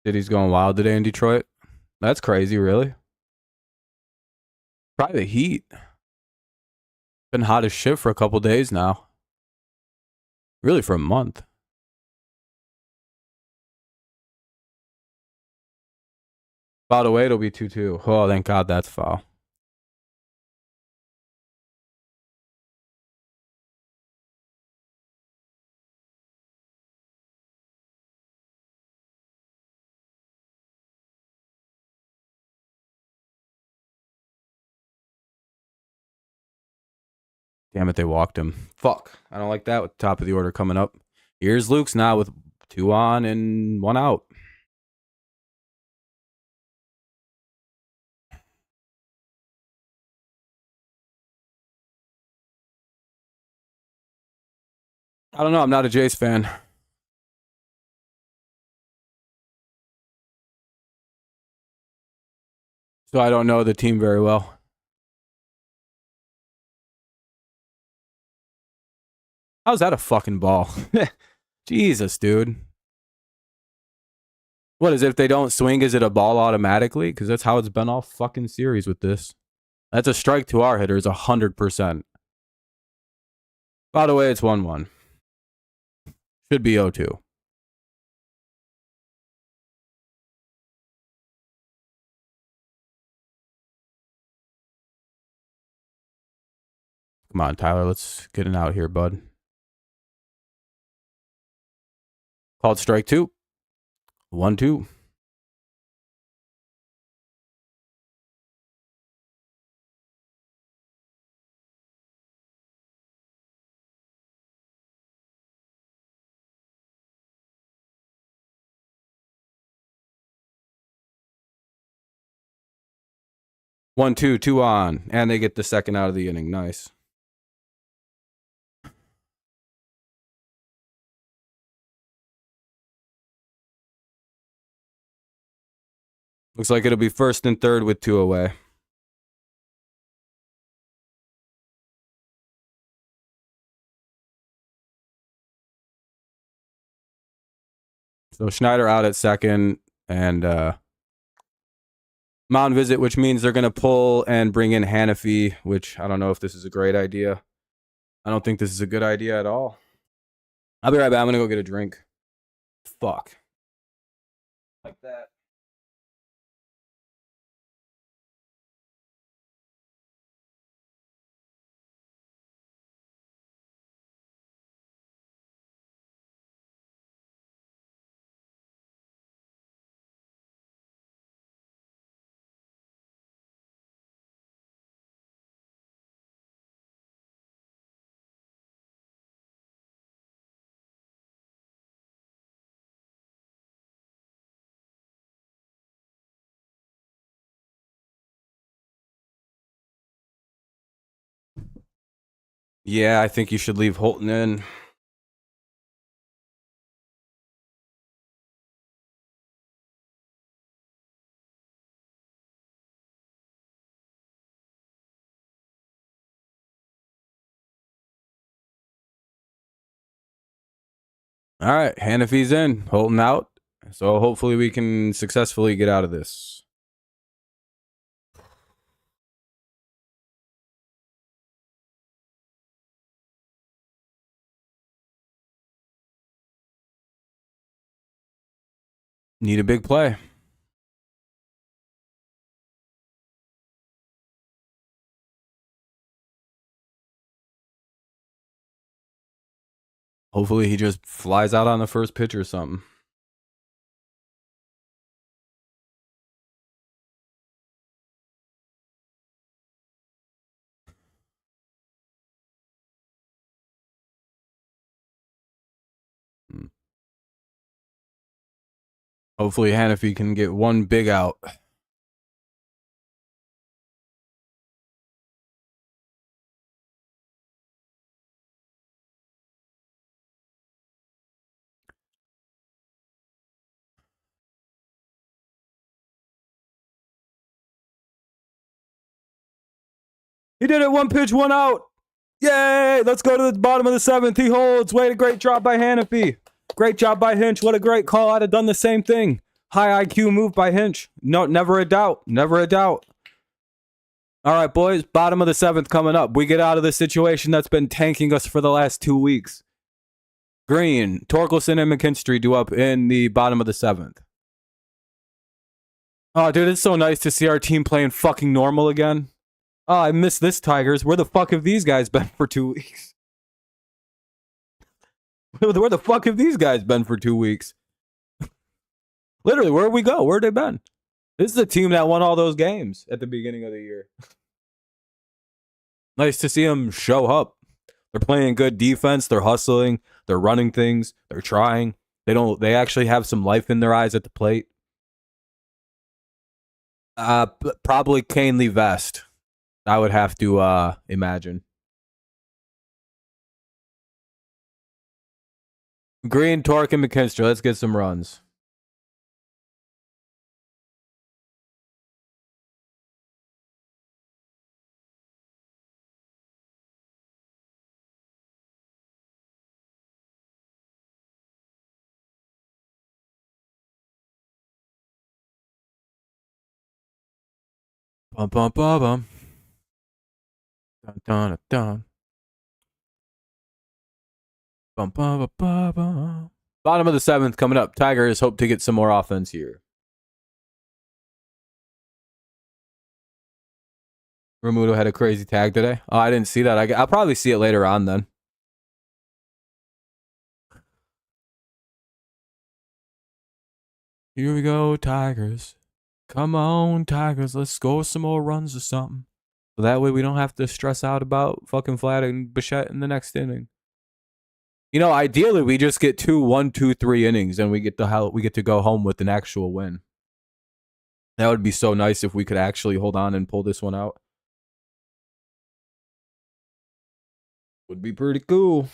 City's going wild today in Detroit. That's crazy, really. Probably the heat. Been hot as shit for a couple days now. Really, for a month. By the way, it'll be 2-2. Oh, thank God that's foul. Damn it, they walked him. Fuck. I don't like that with the top of the order coming up. Here's Luke's now with 2 on and 1 out. I don't know. I'm not a Jays fan. So I don't know the team very well. How's that a fucking ball? Jesus, dude. What is it? If they don't swing, is it a ball automatically? Because that's how it's been all fucking series with this. That's a strike to our hitters, 100%. By the way, it's 1-1. Should be 0-2. Come on, Tyler. Let's get it out here, bud. Called strike two. 1-2. One, two, 2 on. And they get the second out of the inning. Nice. Looks like it'll be first and third with 2 away. So Schneider out at second and mound visit, which means they're going to pull and bring in Hannafy, which I don't know if this is a great idea. I don't think this is a good idea at all. I'll be right back. I'm going to go get a drink. Fuck. like that. Yeah, I think you should leave Holton in. All right, Hanafy's in, Holton out. So hopefully we can successfully get out of this. Need a big play. Hopefully he just flies out on the first pitch or something. Hopefully Hanafy can get one big out. He did it. One pitch, one out. Yay! Let's go to the bottom of the seventh. He holds. Wait, a great job by Hanafy. Great job by Hinch. What a great call. I'd have done the same thing. High IQ move by Hinch. No, never a doubt. Never a doubt. All right, boys. Bottom of the seventh coming up. We get out of this situation that's been tanking us for the last 2 weeks. Green, Torkelson, and McKinstry do up in the bottom of the seventh. Oh, dude, it's so nice to see our team playing fucking normal again. Oh, I miss this, Tigers. Where the fuck have these guys been for 2 weeks? Where the fuck have these guys been for 2 weeks? Literally, where'd we go? Where'd they been? This is a team that won all those games at the beginning of the year. Nice to see them show up. They're playing good defense. They're hustling. They're running things. They're trying. They actually have some life in their eyes at the plate. Probably Canely Vest. I would have to imagine. Green, Torque, and McKinstry. Let's get some runs. Bum bum bum bum. Dun dun dun. Bum bum bum bum bum. Bottom of the seventh coming up. Tigers hope to get some more offense here. Ramuto had a crazy tag today. Oh, I didn't see that. I'll probably see it later on then. Here we go, Tigers. Come on, Tigers. Let's score some more runs or something. So that way we don't have to stress out about fucking Vlad and Bichette in the next inning. You know, ideally we just get 2, 1, 2, 3 innings and we get to go home with an actual win. That would be so nice if we could actually hold on and pull this one out. Would be pretty cool.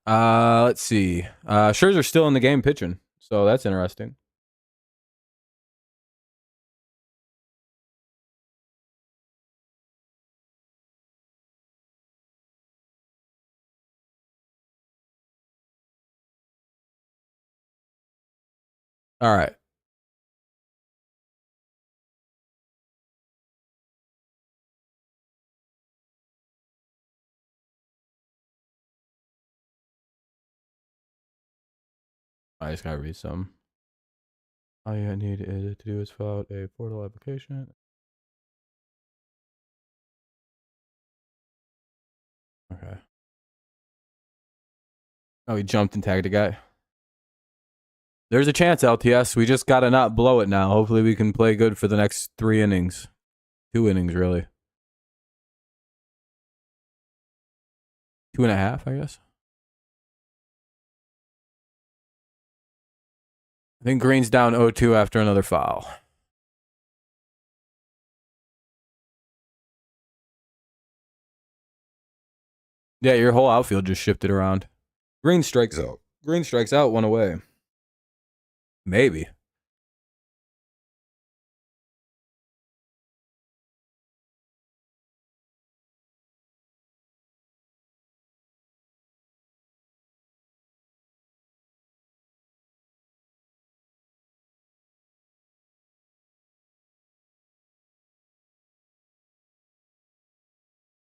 Let's see. Scherzer's still in the game pitching, so that's interesting. All right. I just gotta read some. All you need to do is fill out a portal application. Okay. Oh, he jumped and tagged a guy. There's a chance, LTS. We just gotta not blow it now. Hopefully we can play good for the next 3 innings. 2 innings, really. 2.5, I guess. I think Green's down 0-2 after another foul. Yeah, your whole outfield just shifted around. Green strikes out. Green strikes out, 1 away. Maybe.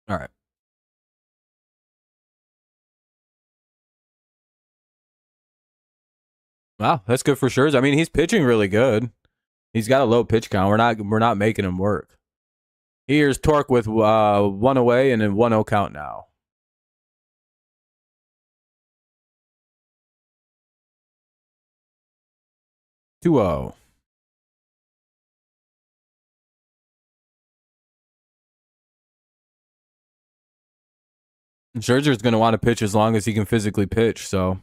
All right. Wow, that's good for Scherzer. I mean, he's pitching really good. He's got a low pitch count. We're not making him work. Here's Torque with 1 away and then 1-0 count now. 2-0. Scherzer's going to want to pitch as long as he can physically pitch, so.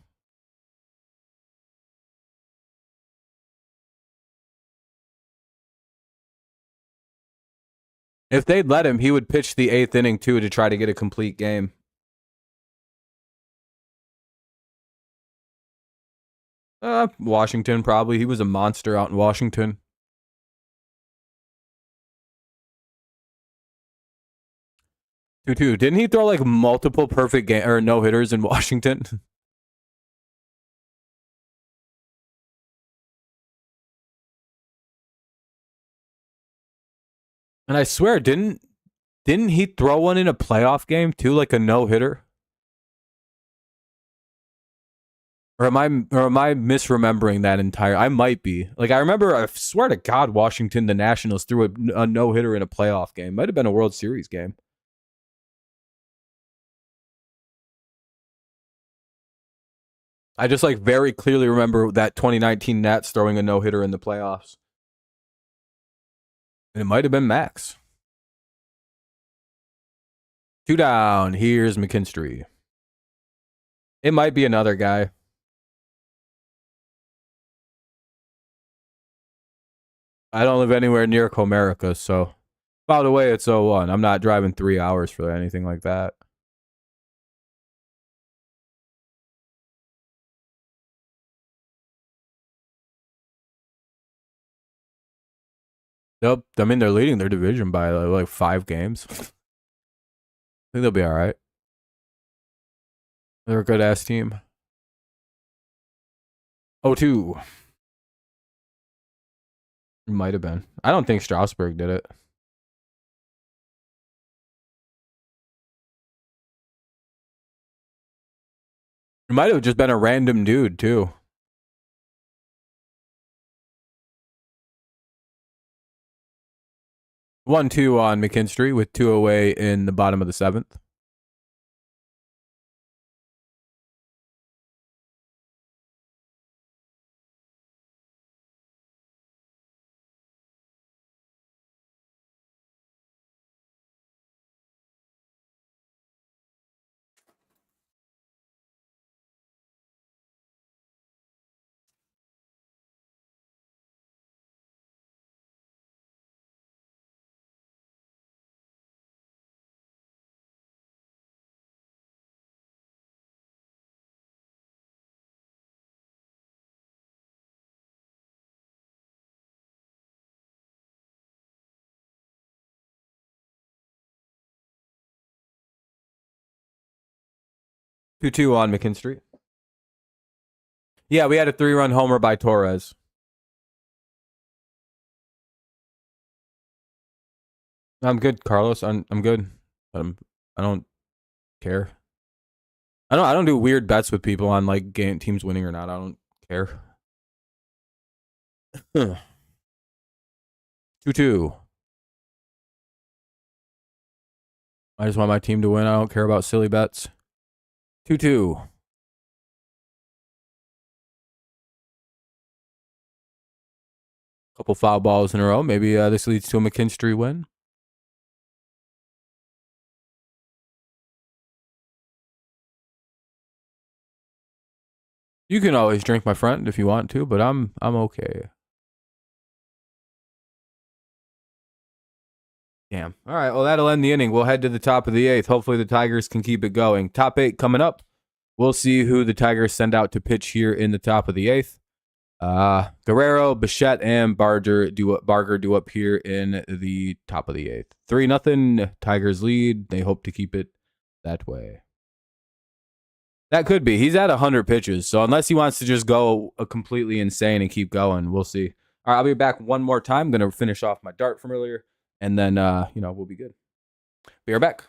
If they'd let him, he would pitch the 8th inning, too, to try to get a complete game. Washington, probably. He was a monster out in Washington. 2-2. Didn't he throw like multiple perfect game or no hitters in Washington? And I swear, didn't he throw one in a playoff game too, like a no hitter? Or am I misremembering that entire? I might be. Like I remember, I swear to God, Washington, the Nationals threw a no hitter in a playoff game. Might have been a World Series game. I just like very clearly remember that 2019 Nats throwing a no hitter in the playoffs, and it might have been Max. 2 down. Here's McKinstry. It might be another guy. I don't live anywhere near Comerica, so by the way, it's 0-1. I'm not driving 3 hours for anything like that. I mean, they're leading their division by like 5 games. I think they'll be all right. They're a good ass team. 0-2. Might have been. I don't think Strasburg did it. It might have just been a random dude too. 1-2 on McKinstry with 2 away in the bottom of the 7th. 2-2 on McKinstry. Yeah, we had a 3-run homer by Torres. I'm good, Carlos. I'm good. I don't care. I don't do weird bets with people on like game teams winning or not. I don't care. 2-2. I just want my team to win. I don't care about silly bets. 2-2. Couple foul balls in a row. Maybe this leads to a McKinstry win. You can always drink, my friend, if you want to, but I'm okay. Damn. All right. Well, that'll end the inning. We'll head to the top of the 8th. Hopefully the Tigers can keep it going. Top 8 coming up. We'll see who the Tigers send out to pitch here in the top of the 8th. Guerrero, Bichette, and Barger do up here in the top of the 8th. 3-0. Tigers lead. They hope to keep it that way. That could be. He's at 100 pitches, so unless he wants to just go completely insane and keep going, we'll see. All right, I'll be back one more time. I'm going to finish off my dart from earlier, and then, we'll be good. Be right back.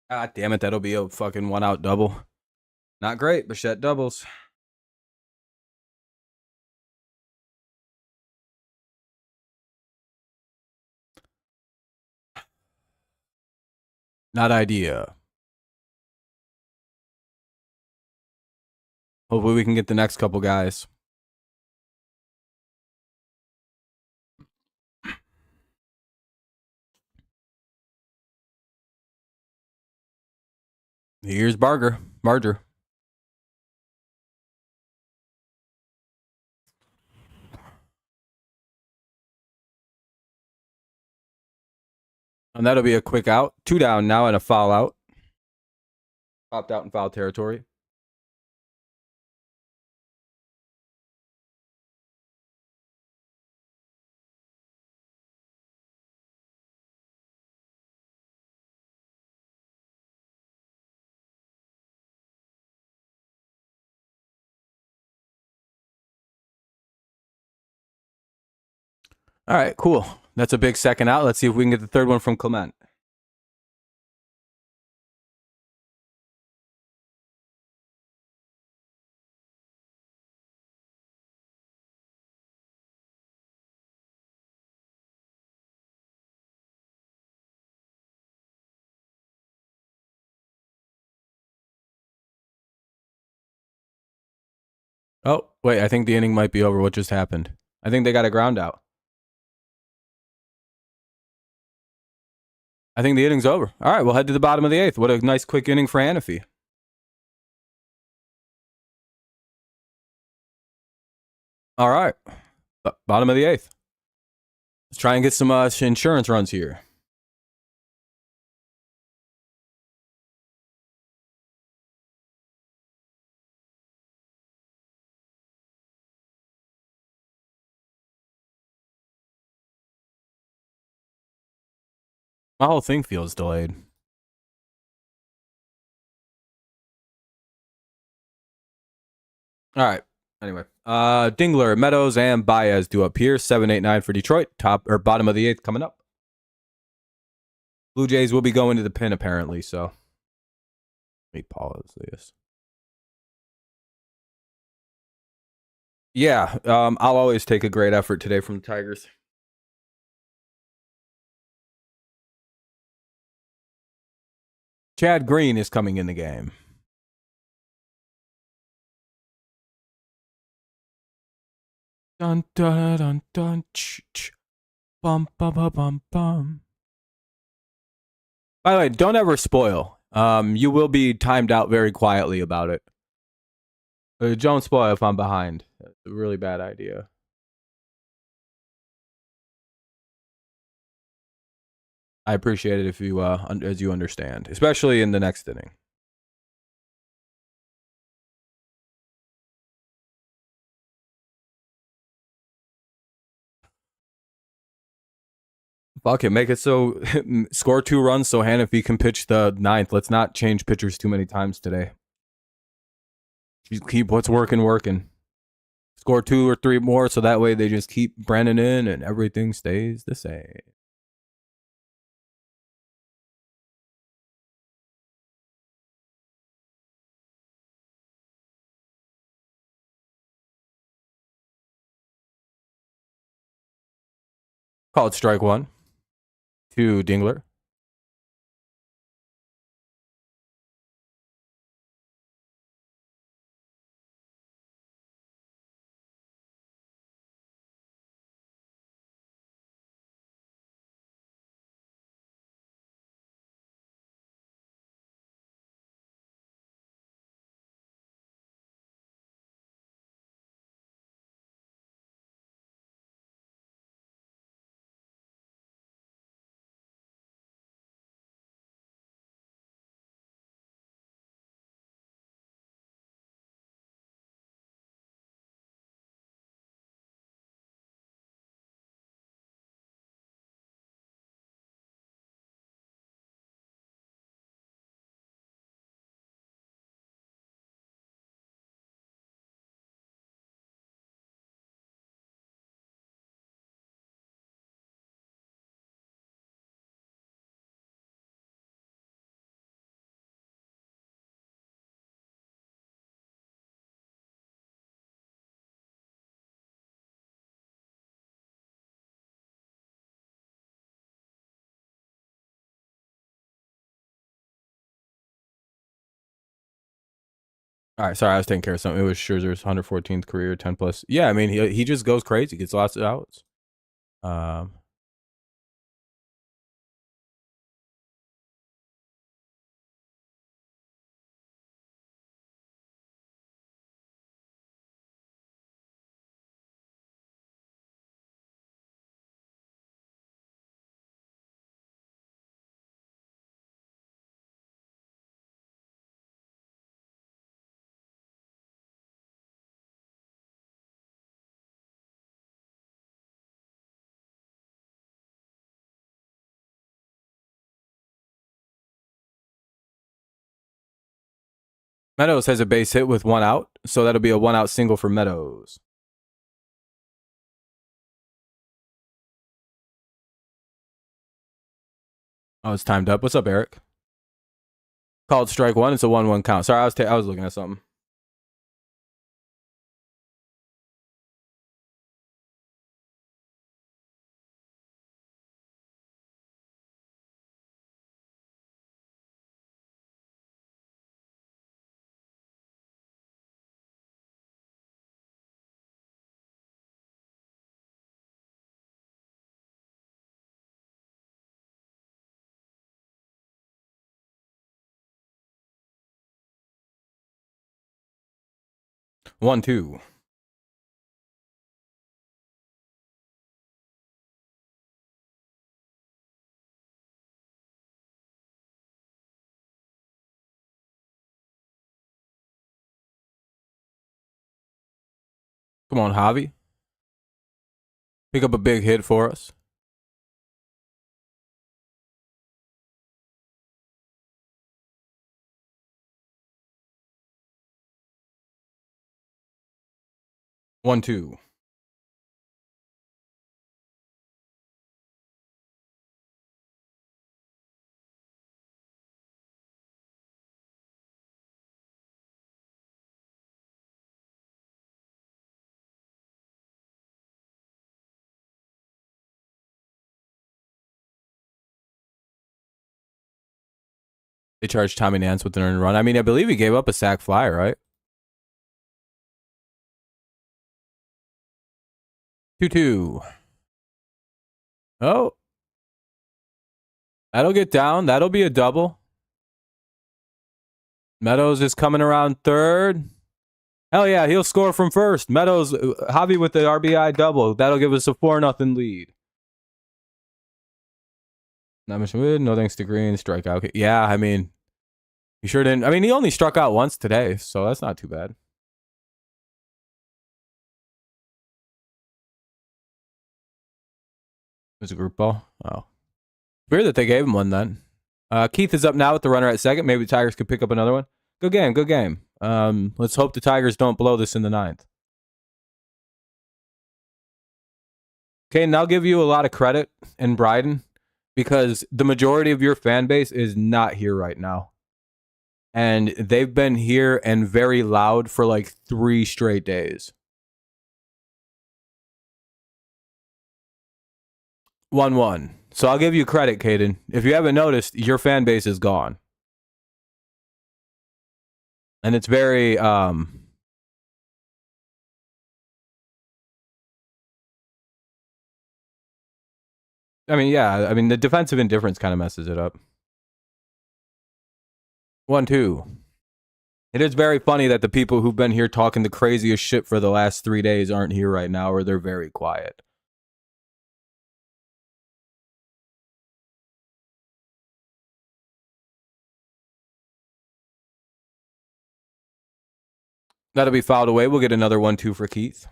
God damn it, that'll be a fucking 1-out double. Not great, Bichette doubles. Not idea. Hopefully we can get the next couple guys. Here's Barger. And that'll be a quick out. 2 down now and a foul out. Popped out in foul territory. All right, cool. That's a big second out. Let's see if we can get the third one from Clement. Oh, wait, I think the inning might be over. What just happened? I think they got a ground out. I think the inning's over. All right, we'll head to the bottom of the 8th. What a nice quick inning for Hannafy. All right, bottom of the 8th. Let's try and get some insurance runs here. My whole thing feels delayed. All right. Anyway, Dingler, Meadows, and Baez do up here. 7, 8, 9 for Detroit. Top or bottom of the 8th coming up. Blue Jays will be going to the pin apparently. So let me pause this. Yeah, I'll always take a great effort today from the Tigers. Chad Green is coming in the game. Dun dun dun dun ch ch bum bum bum bum bum. By the way, don't ever spoil. You will be timed out very quietly about it. Don't spoil if I'm behind. That's a really bad idea. I appreciate it if you, as you understand, especially in the next inning. Fuck it, make it so score 2 runs so Hannafy can pitch the 9th. Let's not change pitchers too many times today. Keep what's working. Score 2 or 3 more so that way they just keep Brennan in and everything stays the same. Called strike 1 to Dingler. All right, sorry, I was taking care of something. It was Scherzer's 114th career, 10 plus. Yeah, I mean, he just goes crazy, gets lots of outs. Meadows has a base hit with 1 out, so that'll be a 1 out single for Meadows. Oh, it's timed up. What's up, Eric? Called strike 1. It's a 1-1 count. Sorry, I was looking at something. One, two. Come on, Javi. Pick up a big hit for us. One, two. They charged Tommy Nance with an earned run. I mean, I believe he gave up a sac fly, right? 2-2. Oh. That'll get down. That'll be a double. Meadows is coming around third. Hell yeah, he'll score from first. Meadows, Javi with the RBI double. That'll give us a 4-0 lead. Not much wood. No thanks to Green. Strikeout. Yeah, I mean, he sure didn't. I mean, he only struck out once today, so that's not too bad. It was a group ball. Oh. Weird that they gave him one then. Keith is up now with the runner at second. Maybe the Tigers could pick up another one. Good game. Good game. Let's hope the Tigers don't blow this in the 9th. Okay, and I'll give you a lot of credit in Bryden because the majority of your fan base is not here right now. And they've been here and very loud for like 3 straight days. 1-1. So I'll give you credit, Caden. If you haven't noticed, your fan base is gone. And it's very I mean, yeah, I mean the defensive indifference kind of messes it up. 1-2. It is very funny that the people who've been here talking the craziest shit for the last 3 days aren't here right now, or they're very quiet. That'll be fouled away. We'll get another 1-2 for Keith.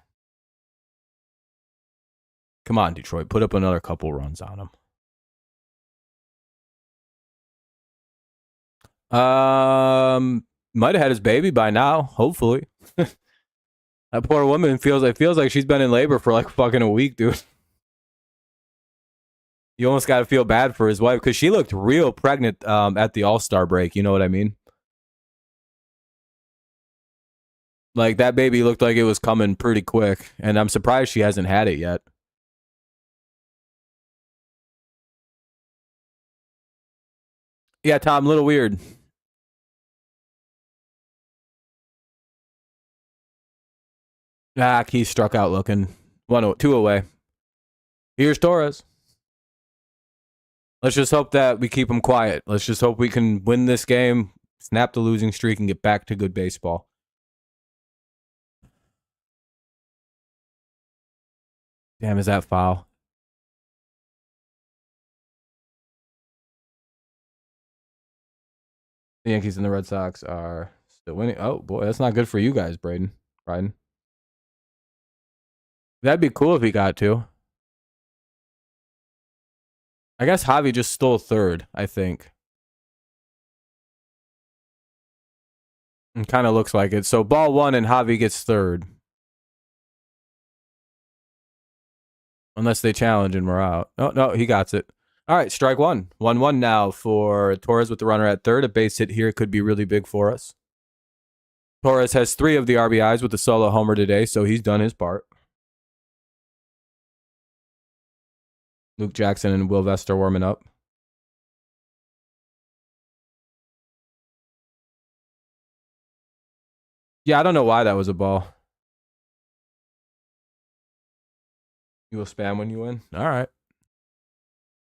Come on, Detroit. Put up another couple runs on him. Might have had his baby by now, hopefully. That poor woman feels like she's been in labor for like fucking a week, dude. You almost got to feel bad for his wife because she looked real pregnant at the All-Star break. You know what I mean? Like that baby looked like it was coming pretty quick, and I'm surprised she hasn't had it yet. Yeah, Tom, a little weird. Keith struck out looking. 1-2 away. Here's Torres. Let's just hope that we keep him quiet. Let's just hope we can win this game, snap the losing streak, and get back to good baseball. Damn, is that foul? The Yankees and the Red Sox are still winning. Oh, boy, that's not good for you guys, Bryden. That'd be cool if he got to. I guess Javi just stole third, I think. It kind of looks like it. So ball one and Javi gets third. Unless they challenge and we're out. No, he got it. All right, strike one. 1-1 now for Torres with the runner at third. A base hit here could be really big for us. Torres has 3 of the RBIs with the solo homer today, so he's done his part. Luke Jackson and Will Vest are warming up. Yeah, I don't know why that was a ball. You will spam when you win? All right.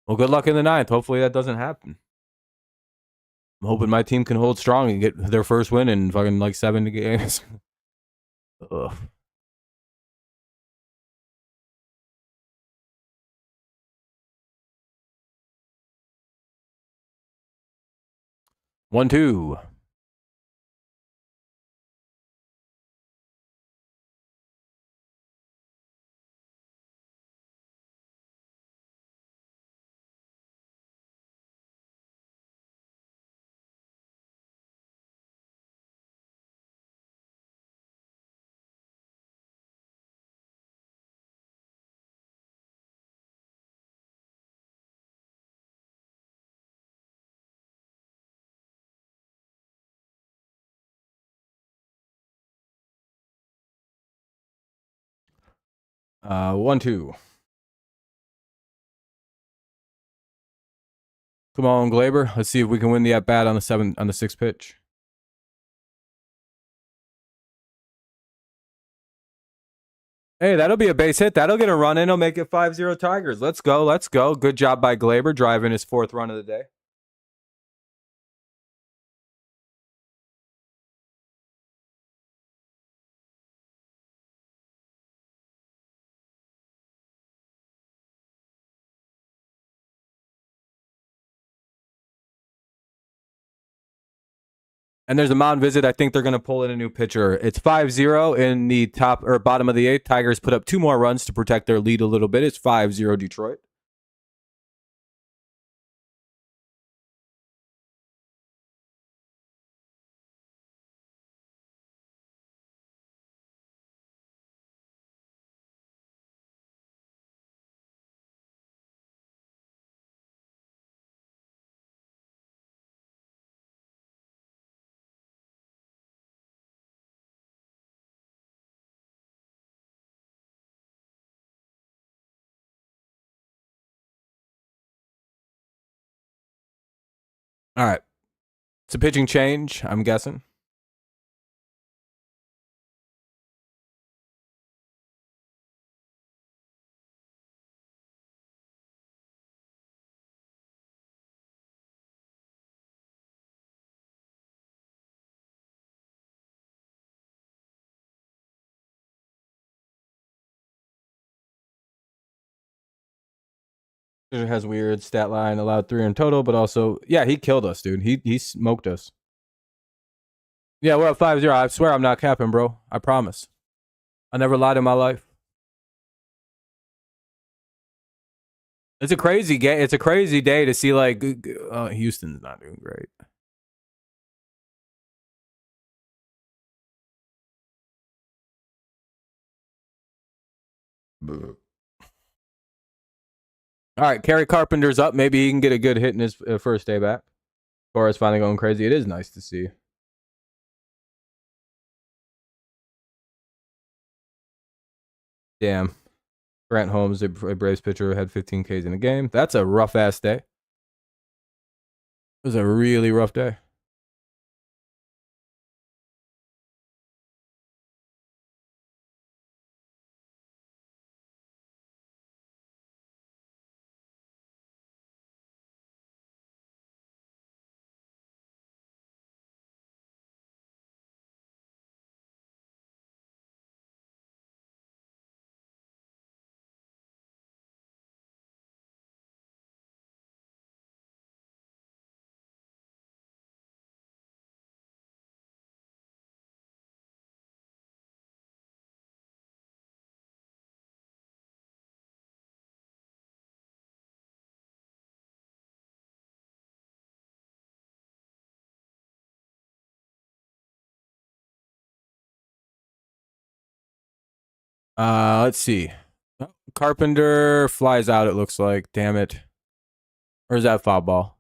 Well, good luck in the ninth. Hopefully that doesn't happen. I'm hoping my team can hold strong and get their first win in fucking like 7 games. Ugh. One, two. One, two. Come on, Glaber. Let's see if we can win the at bat on the 6th pitch. Hey, that'll be a base hit. That'll get a run in. It'll make it 5-0 Tigers. Let's go. Let's go. Good job by Glaber driving his 4th run of the day. And there's a mound visit. I think they're going to pull in a new pitcher. It's 5-0 in the top or bottom of the 8th. Tigers put up 2 more runs to protect their lead a little bit. It's 5-0 Detroit. All right. It's a pitching change, I'm guessing. It has weird stat line, allowed 3 in total, but also, yeah, he killed us, dude. He smoked us. Yeah, we're at 5-0. I swear I'm not capping, bro. I promise. I never lied in my life. It's a crazy game. It's a crazy day to see like Houston's not doing great. All right, Kerry Carpenter's up. Maybe he can get a good hit in his first day back. Torres finally going crazy. It is nice to see. Damn. Grant Holmes, a Braves pitcher, had 15 Ks in a game. That's a rough ass day. It was a really rough day. Let's see. Carpenter flies out, it looks like. Damn it. Or is that foul ball?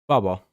Foul ball.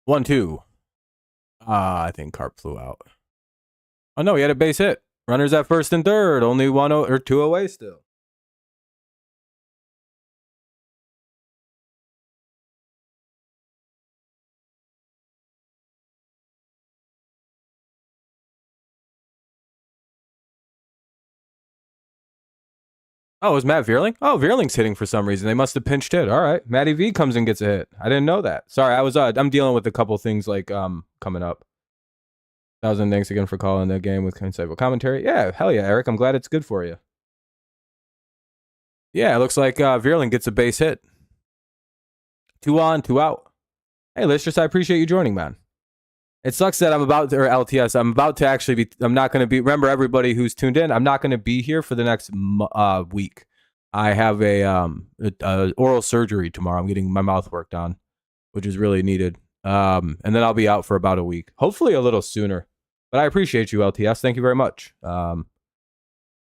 One, two. I think Carp flew out. Oh, no, he had a base hit. Runners at first and third. Only 1 or 2 away still. Oh, it was Matt Vierling? Oh, Vierling's hitting for some reason. They must have pinched hit. All right. Matty V comes and gets a hit. I didn't know that. Sorry, I'm dealing with a couple things like coming up. 1,000 thanks again for calling the game with insightful commentary. Yeah, hell yeah, Eric. I'm glad it's good for you. Yeah, it looks like Vierling gets a base hit. 2 on, 2 out. Hey, Listress, I appreciate you joining, man. It sucks that I'm about to, or LTS, I'm about to actually be, I'm not going to be, remember everybody who's tuned in, I'm not going to be here for the next week. I have a oral surgery tomorrow. I'm getting my mouth worked on, which is really needed. And then I'll be out for about a week, hopefully a little sooner. But I appreciate you, LTS. Thank you very much.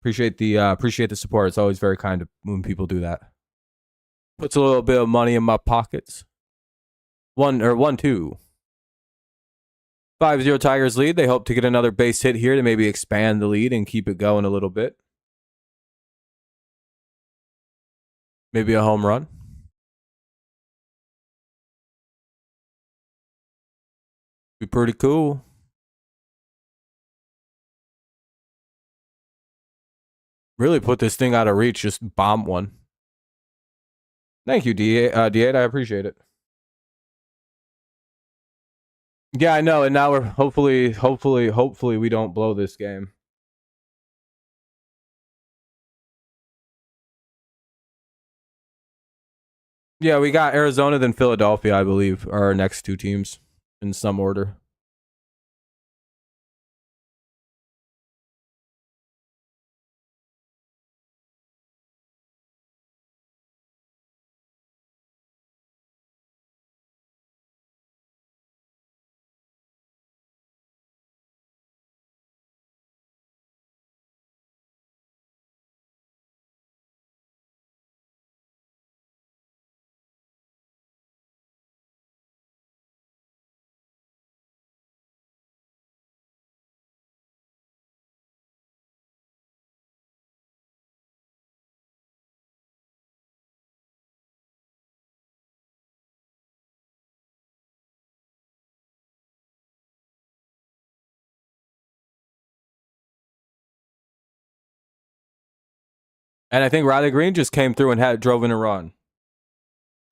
Appreciate the support. It's always very kind when people do that. Puts a little bit of money in my pockets. 1-2. 5-0 Tigers lead. They hope to get another base hit here to maybe expand the lead and keep it going a little bit. Maybe a home run. Be pretty cool. Really put this thing out of reach. Just bomb one. Thank you, D8. I appreciate it. Yeah, I know. And now we're hopefully we don't blow this game. Yeah, we got Arizona, then Philadelphia, I believe, are our next 2 teams in some order. And I think Riley Green just came through and drove in a run.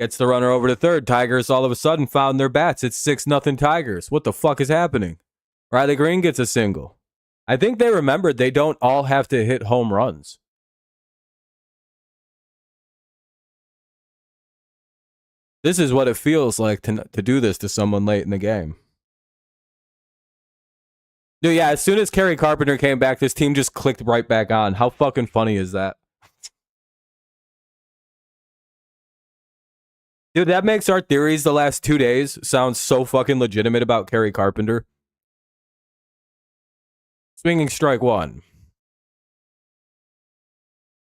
Gets the runner over to third. Tigers all of a sudden found their bats. It's 6-0 Tigers. What the fuck is happening? Riley Green gets a single. I think they remembered they don't all have to hit home runs. This is what it feels like to do this to someone late in the game. Dude, yeah, as soon as Kerry Carpenter came back, this team just clicked right back on. How fucking funny is that? Dude, that makes our theories the last 2 days sound so fucking legitimate about Kerry Carpenter. Swinging strike 1.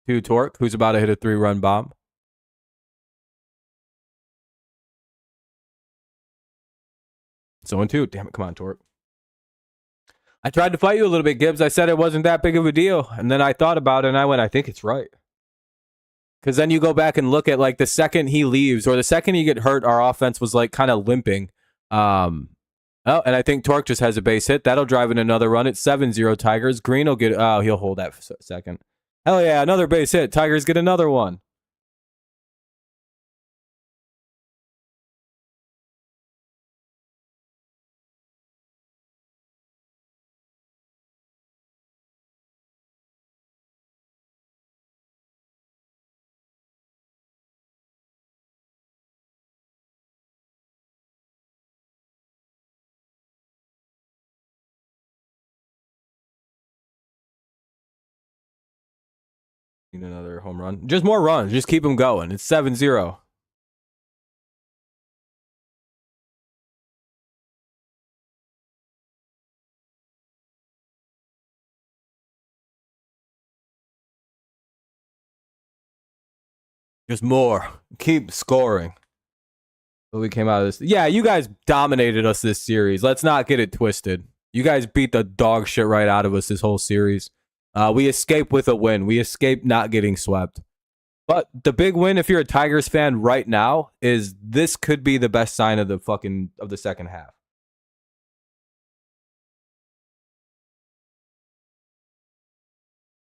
2 Torque, who's about to hit a 3-run bomb. So 1-2. Damn it, come on, Torque. I tried to fight you a little bit, Gibbs. I said it wasn't that big of a deal. And then I thought about it and I went, I think it's right. Because then you go back and look at like the second he leaves or the second he get hurt, our offense was like kind of limping. And Oh, and I think Torque just has a base hit. That'll drive in another run. It's 7-0 Tigers. Green will get... Oh, he'll hold that for a second. Hell yeah, another base hit. Tigers get another one. Need another home run. Just more runs. Just keep them going. It's 7-0. Just more. Keep scoring. But we came out of this. Yeah, you guys dominated us this series. Let's not get it twisted. You guys beat the dog shit right out of us this whole series. We escaped with a win. We escaped not getting swept. But the big win, if you're a Tigers fan right now, is this could be the best sign of the second half.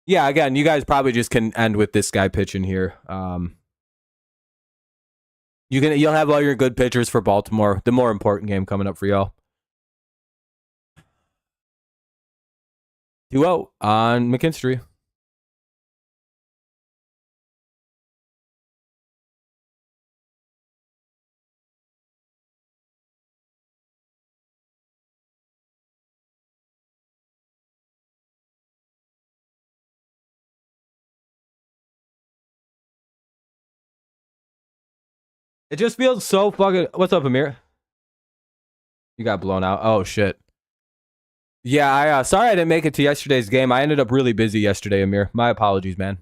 Yeah, again, you guys probably just can end with this guy pitching here. You'll have all your good pitchers for Baltimore. The more important game coming up for y'all. 2-0 on McKinstry. It just feels so fucking... What's up, Amir? You got blown out. Oh, shit. Yeah, sorry I didn't make it to yesterday's game. I ended up really busy yesterday, Amir. My apologies, man.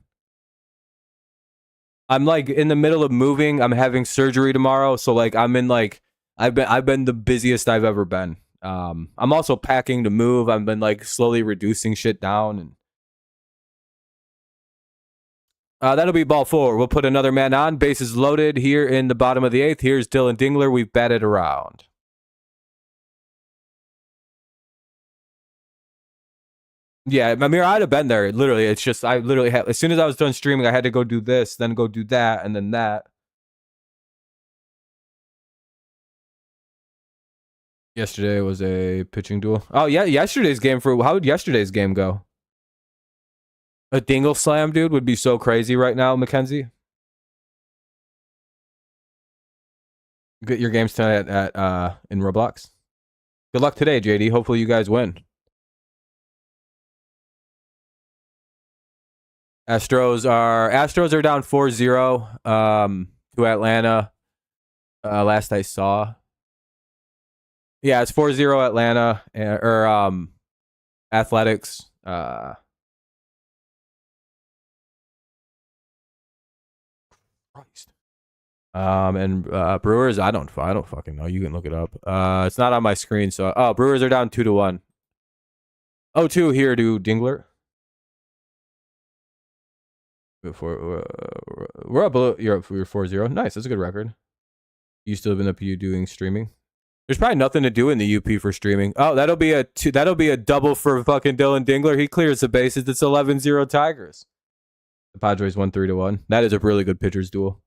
I'm like in the middle of moving. I'm having surgery tomorrow, so like I'm in like I've been the busiest I've ever been. I'm also packing to move. I've been like slowly reducing shit down, and that'll be ball four. We'll put another man on. Bases loaded here in the bottom of the eighth. Here's Dylan Dingler. We've batted around. Yeah, Amir, I'd have been there. Literally, it's just I literally had, as soon as I was done streaming, I had to go do this, then go do that, and then that. Yesterday was a pitching duel. Oh yeah, yesterday's game how would yesterday's game go? A dingle slam, dude, would be so crazy right now, Mackenzie. Get your games tonight at in Roblox. Good luck today, JD. Hopefully you guys win. Astros are down 4-0 to Atlanta. Last I saw. Yeah, it's 4-0 Atlanta or Athletics. Christ. And Brewers, I don't fucking know. You can look it up. It's not on my screen, so Brewers are down 2-1. 0-2 here to Dingler. Before we're up below, you're 4-0. Nice, that's a good record. You still been up you doing streaming? There's probably nothing to do in the UP for streaming. Oh, that'll be a double for fucking Dylan Dingler. He clears the bases. It's 11-0 Tigers. The Padres won 3-1. That is a really good pitcher's duel.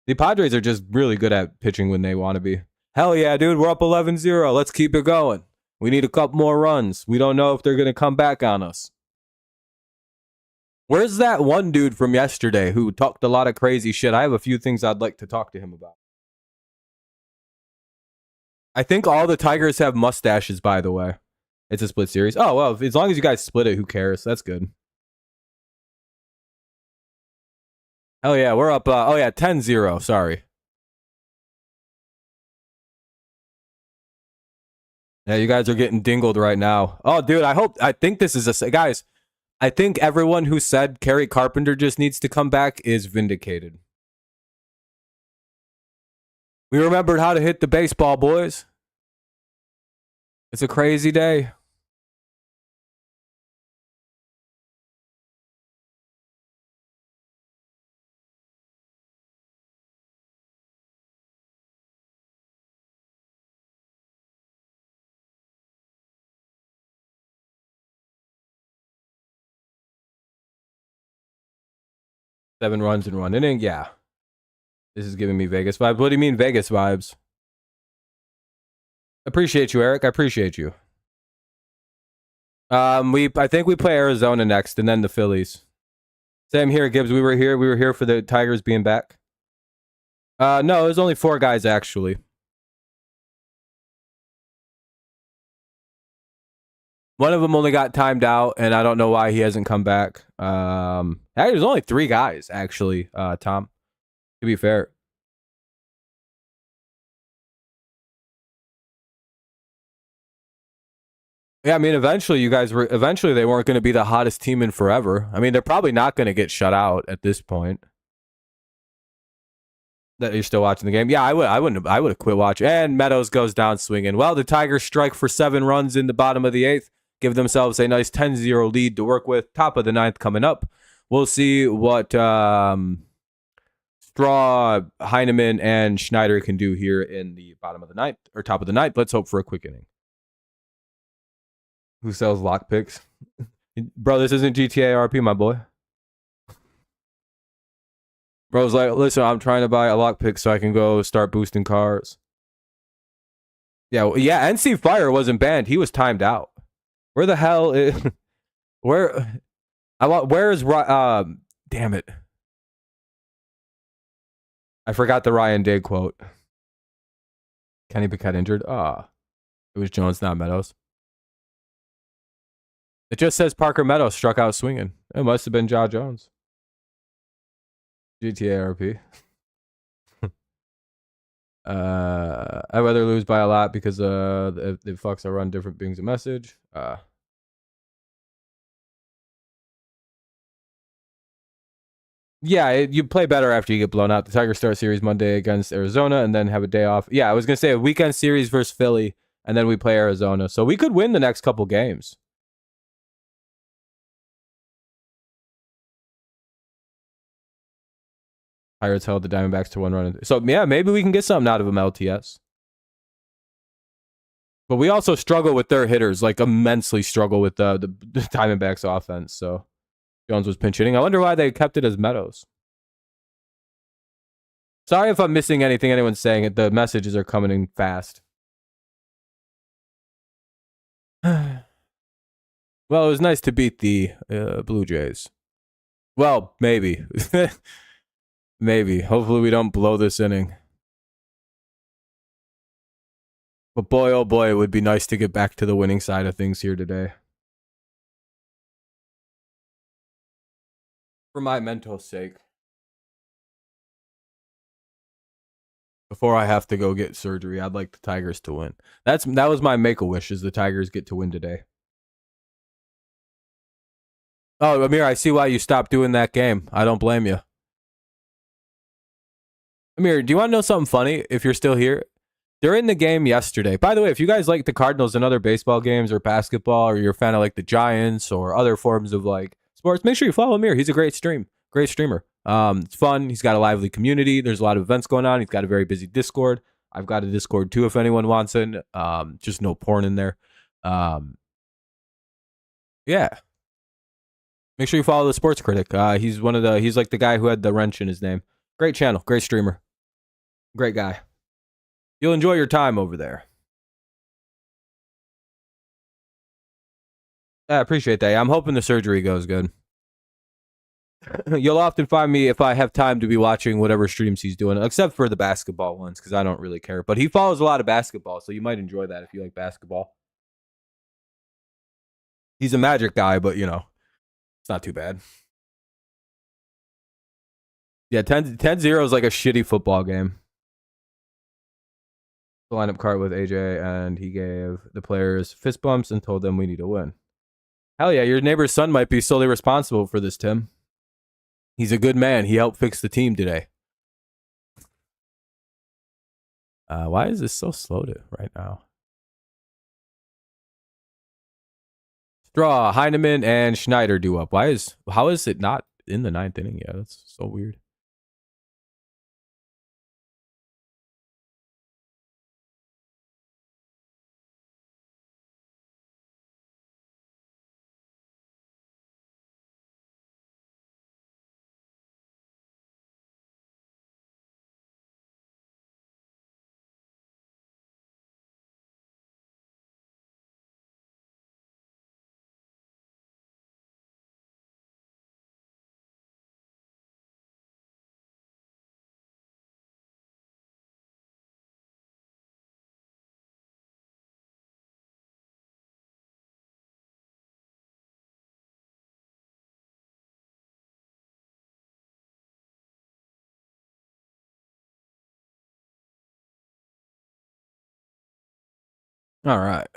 The Padres are just really good at pitching when they want to be. Hell yeah, dude. We're up 11-0. Let's keep it going. We need a couple more runs. We don't know if they're going to come back on us. Where's that one dude from yesterday who talked a lot of crazy shit? I have a few things I'd like to talk to him about. I think all the Tigers have mustaches, by the way. It's a split series. Oh, well, as long as you guys split it, who cares? That's good. Hell yeah, we're up. 10-0. Sorry. Yeah, you guys are getting dingled right now. Oh, dude, I think this is guys, I think everyone who said Kerry Carpenter just needs to come back is vindicated. We remembered how to hit the baseball, boys. It's a crazy day. 7 runs in 1 inning. Yeah. This is giving me Vegas vibes. What do you mean Vegas vibes? Appreciate you, Eric. I appreciate you. I think we play Arizona next and then the Phillies. Same here, Gibbs. We were here for the Tigers being back. No, it was only 4 guys actually. One of them only got timed out, and I don't know why he hasn't come back. There's only 3 guys actually. Tom, to be fair. Yeah, I mean, eventually they weren't going to be the hottest team in forever. I mean, they're probably not going to get shut out at this point. That you're still watching the game. Yeah, I would have quit watching. And Meadows goes down swinging. Well, the Tigers strike for 7 runs in the bottom of the 8th. Give themselves a nice 10-0 lead to work with. Top of the 9th coming up. We'll see what Straw, Heineman, and Schneider can do here in the bottom of the 9th or top of the 9th. Let's hope for a quick inning. Who sells lock picks? Bro, this isn't GTA RP, my boy. Bro's like, listen, I'm trying to buy a lockpick so I can go start boosting cars. Yeah, NC Fire wasn't banned. He was timed out. Where the hell is... Where is... damn it. I forgot the Ryan Day quote. Kenny Piquette injured? It was Jones, not Meadows. It just says Parker Meadows struck out swinging. It must have been Ja Jones. GTA RP. I'd rather lose by a lot because the fucks I run different beings a message. Yeah, you play better after you get blown out. The Tigers start series Monday against Arizona and then have a day off. Yeah, I was gonna say a weekend series versus Philly, and then we play Arizona. So we could win the next couple games. Pirates held the Diamondbacks to 1 run. So yeah, maybe we can get something out of them, LTS. But we also struggle with their hitters, like immensely struggle with the Diamondbacks offense. So Jones was pinch hitting. I wonder why they kept it as Meadows. Sorry if I'm missing anything anyone's saying. The messages are coming in fast. Well, it was nice to beat the Blue Jays. Well, maybe. Maybe. Hopefully we don't blow this inning. But boy, oh boy, it would be nice to get back to the winning side of things here today. For my mental sake. Before I have to go get surgery, I'd like the Tigers to win. That was my make-a-wish, is the Tigers get to win today. Oh, Amir, I see why you stopped doing that game. I don't blame you. Amir, do you want to know something funny if you're still here? During the game yesterday, by the way, if you guys like the Cardinals and other baseball games or basketball, or you're a fan of like the Giants or other forms of like sports, make sure you follow Amir. He's a great streamer. It's fun. He's got a lively community. There's a lot of events going on. He's got a very busy Discord. I've got a Discord too if anyone wants it. Just no porn in there. Yeah. Make sure you follow the Sports Critic. He's like the guy who had the wrench in his name. Great channel, great streamer. Great guy. You'll enjoy your time over there. I appreciate that. I'm hoping the surgery goes good. You'll often find me, if I have time, to be watching whatever streams he's doing, except for the basketball ones, because I don't really care. But he follows a lot of basketball, so you might enjoy that if you like basketball. He's a Magic guy, but, you know, it's not too bad. Yeah, 10-0 is like a shitty football game. The lineup card with AJ, and he gave the players fist bumps and told them we need to win. Hell yeah, your neighbor's son might be solely responsible for this, Tim. He's a good man. He helped fix the team today. Why is this so slow right now? Straw, Heineman, and Schneider do up. How is it not in the 9th inning yet? That's so weird. All right.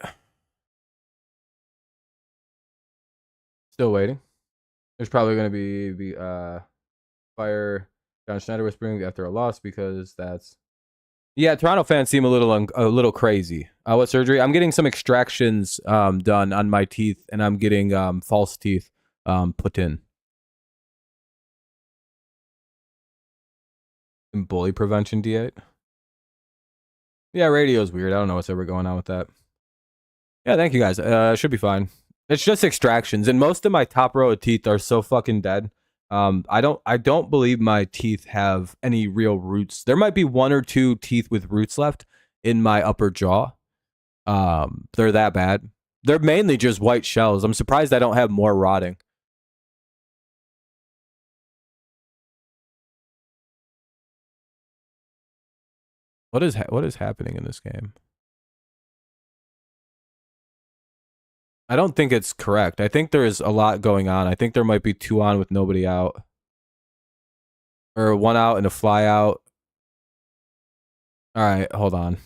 Still waiting. There's probably going to be fire John Schneider whispering after a loss because that's yeah. Toronto fans seem a little crazy. What surgery? I'm getting some extractions done on my teeth, and I'm getting false teeth put in. And bully prevention D8. Yeah, radio's weird. I don't know what's ever going on with that. Yeah, thank you guys. Should be fine. It's just extractions, and most of my top row of teeth are so fucking dead. I don't believe my teeth have any real roots. There might be one or two teeth with roots left in my upper jaw. They're that bad. They're mainly just white shells. I'm surprised I don't have more rotting. What is happening in this game? I don't think it's correct. I think there is a lot going on. I think there might be 2 on with nobody out. Or 1 out and a fly out. All right, hold on.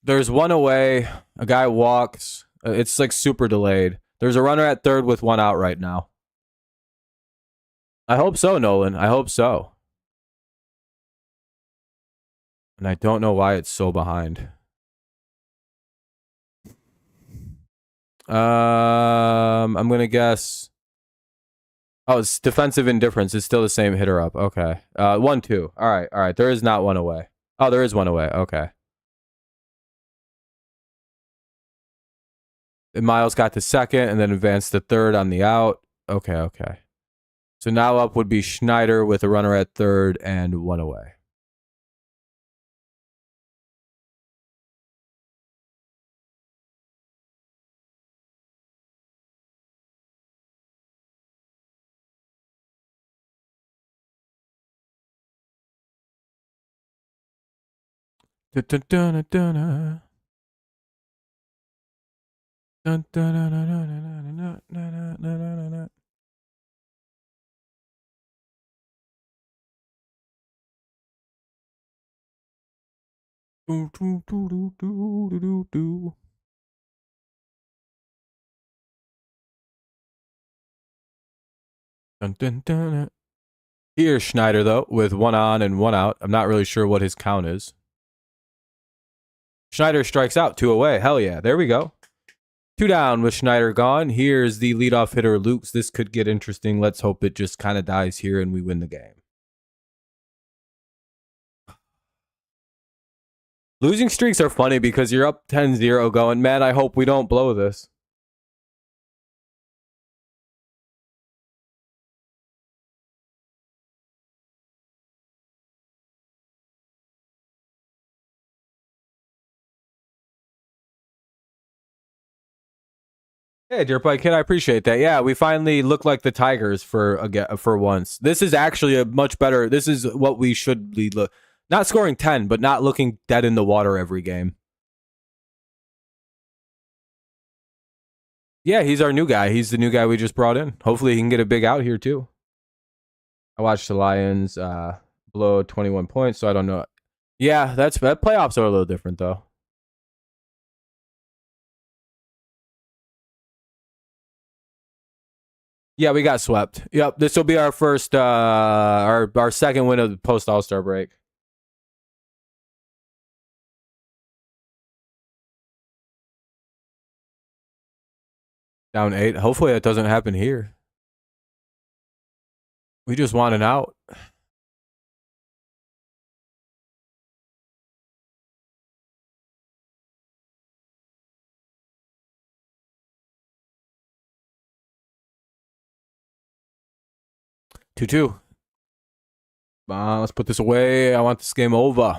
There's 1 away. A guy walks. It's like super delayed. There's a runner at third with 1 out right now. I hope so, Nolan. I hope so. And I don't know why it's so behind. I'm gonna guess. Oh, it's defensive indifference. It's still the same hitter up. Okay. 1-2. All right. There is not 1 away. Oh, there is 1 away. Okay. And Miles got to second and then advanced to third on the out. Okay. So now up would be Schneider with a runner at third and 1 away. Here's Schneider, though, with 1 on and 1 out. I'm not really sure what his count is. Schneider strikes out, 2 away. Hell yeah. There we go. 2 down with Schneider gone. Here's the leadoff hitter, Lukes. This could get interesting. Let's hope it just kind of dies here and we win the game. Losing streaks are funny because you're up 10-0 going, man, I hope we don't blow this. Hey, Dirtbike Kid, I appreciate that. Yeah, we finally look like the Tigers for once. This is actually a much better. This is what we should be not scoring 10, but not looking dead in the water every game. Yeah, he's our new guy. He's the new guy we just brought in. Hopefully, he can get a big out here too. I watched the Lions blow 21 points, so I don't know. Yeah, that playoffs are a little different though. Yeah, we got swept. Yep, this will be our first, our second win of the post All-Star break. Down 8. Hopefully that doesn't happen here. We just want an out. Two. Let's put this away. I want this game over.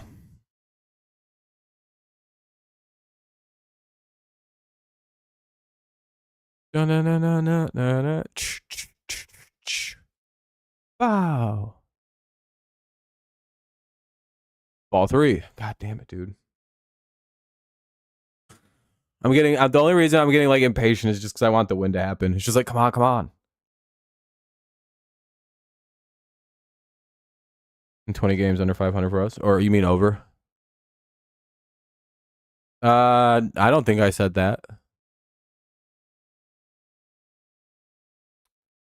Wow. Ball 3. God damn it, dude. The only reason I'm getting like impatient is just because I want the win to happen. It's just like, come on. In 20 games under 500 for us? Or you mean over? I don't think I said that.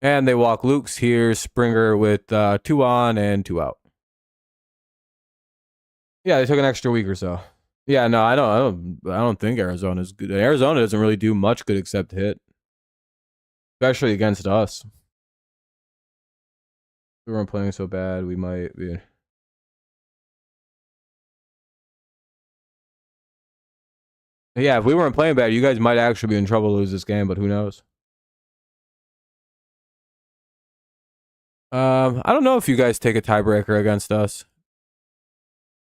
And they walk Luke's here, Springer with 2 on and 2 out. Yeah, they took an extra week or so. Yeah, no, I don't think Arizona's good. Arizona doesn't really do much good except hit, especially against us. If we weren't playing so bad, we might be. Yeah, if we weren't playing bad, you guys might actually be in trouble to lose this game, but who knows? I don't know if you guys take a tiebreaker against us.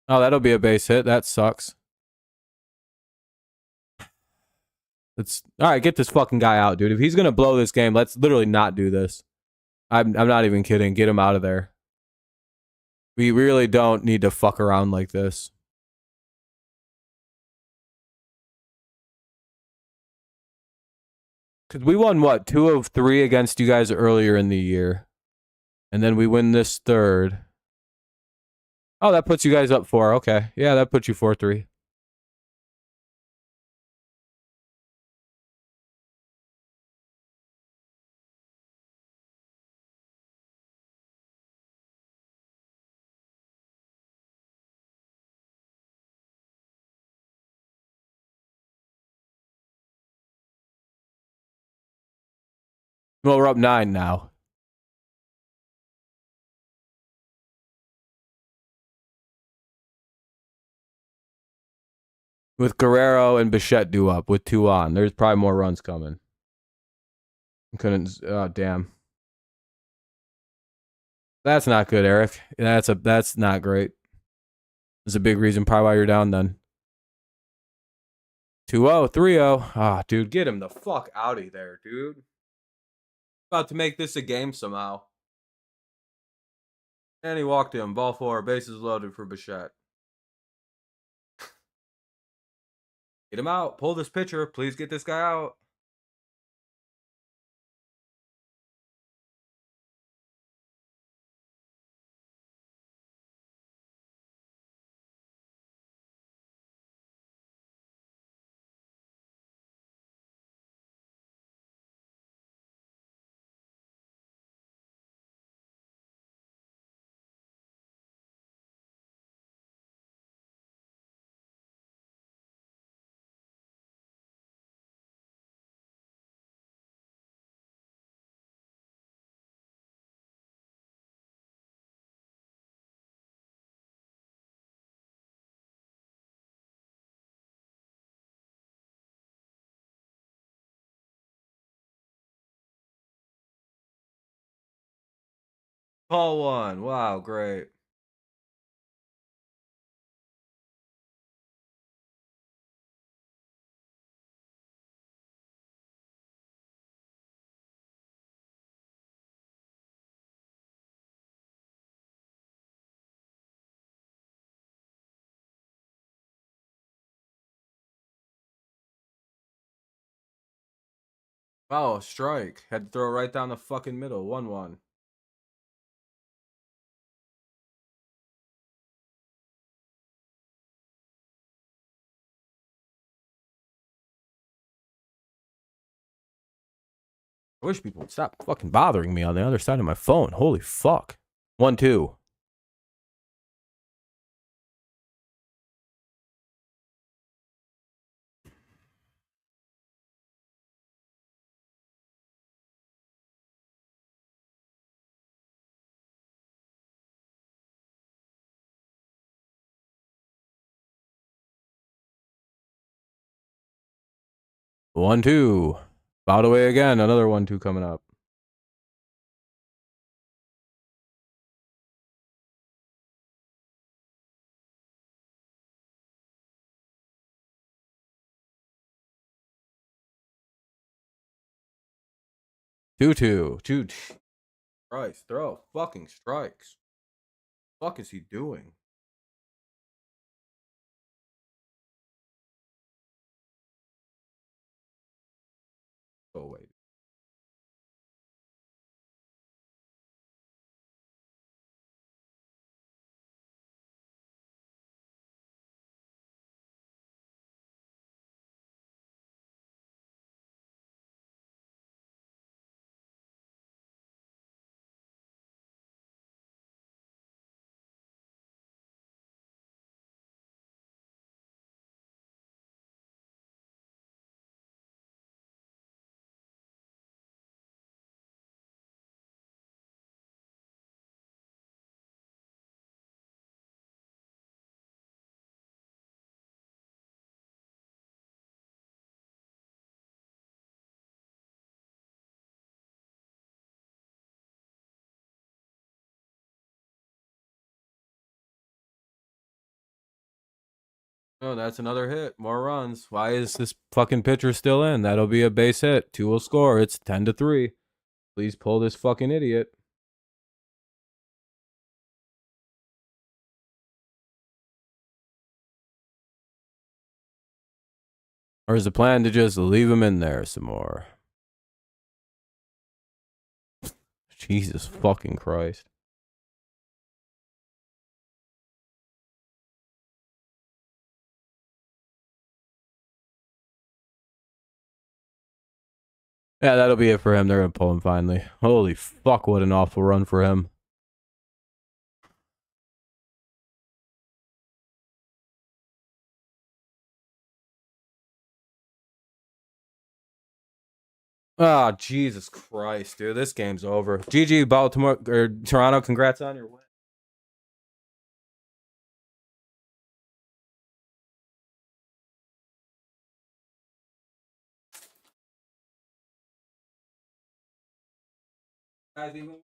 Oh, that'll be a base hit. That sucks. It's all right. Get this fucking guy out, dude. If he's gonna blow this game, let's literally not do this. I'm not even kidding. Get him out of there. We really don't need to fuck around like this. Because we won what 2 of 3 against you guys earlier in the year, and then we win this third. Oh, that puts you guys up 4. Okay, yeah, that puts you 4-3. Well, we're up 9 now. With Guerrero and Bichette due up with 2 on. There's probably more runs coming. Couldn't. Oh, damn. That's not good, Eric. That's not great. That's a big reason probably why you're down then. 2-0, 3-0. Ah, dude, get him the fuck out of there, dude. About to make this a game somehow. And he walked him. Ball 4. Bases loaded for Bichette. Get him out. Pull this pitcher. Please get this guy out. Call 1. Wow, great. Oh, strike. Had to throw right down the fucking middle. 1-1. I wish people would stop fucking bothering me on the other side of my phone. Holy fuck. 1-2. One, two. Fouled away again. Another 1-2 coming up. Two. Christ, throw fucking strikes. Fuck is he doing? Oh wait. Oh, that's another hit. More runs. Why is this fucking pitcher still in? That'll be a base hit. Two will score. It's 10-3. Please pull this fucking idiot. Or is the plan to just leave him in there some more? Jesus fucking Christ. Yeah, that'll be it for him. They're going to pull him finally. Holy fuck, what an awful run for him. Ah, oh, Jesus Christ, dude. This game's over. GG, Baltimore or Toronto. Congrats on your win. Guys, even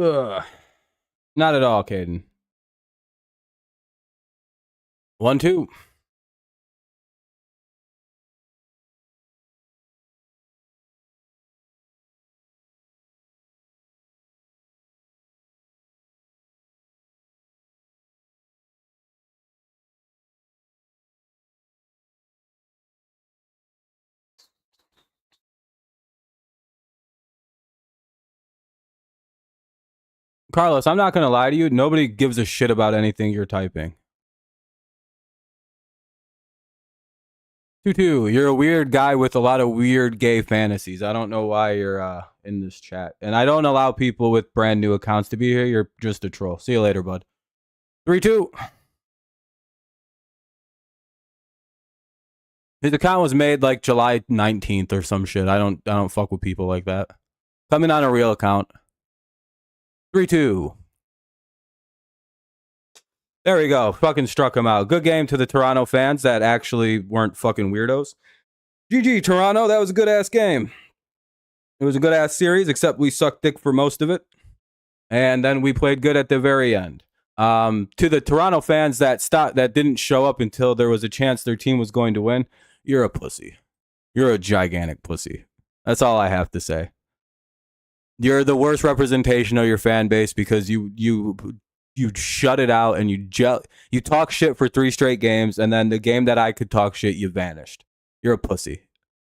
Ugh. Not at all, Caden. 1-2. Carlos, I'm not going to lie to you. Nobody gives a shit about anything you're typing. 2-2. You're a weird guy with a lot of weird gay fantasies. I don't know why you're in this chat. And I don't allow people with brand new accounts to be here. You're just a troll. See you later, bud. 3-2. His account was made like July 19th or some shit. I don't fuck with people like that. Coming on a real account. 3-2. There we go. Fucking struck him out. Good game to the Toronto fans that actually weren't fucking weirdos. GG, Toronto. That was a good ass game. It was a good ass series, except we sucked dick for most of it. And then we played good at the very end. To the Toronto fans that didn't show up until there was a chance their team was going to win, you're a pussy. You're a gigantic pussy. That's all I have to say. You're the worst representation of your fan base because you shut it out and you talk shit for 3 straight games, and then the game that I could talk shit, you vanished. You're a pussy.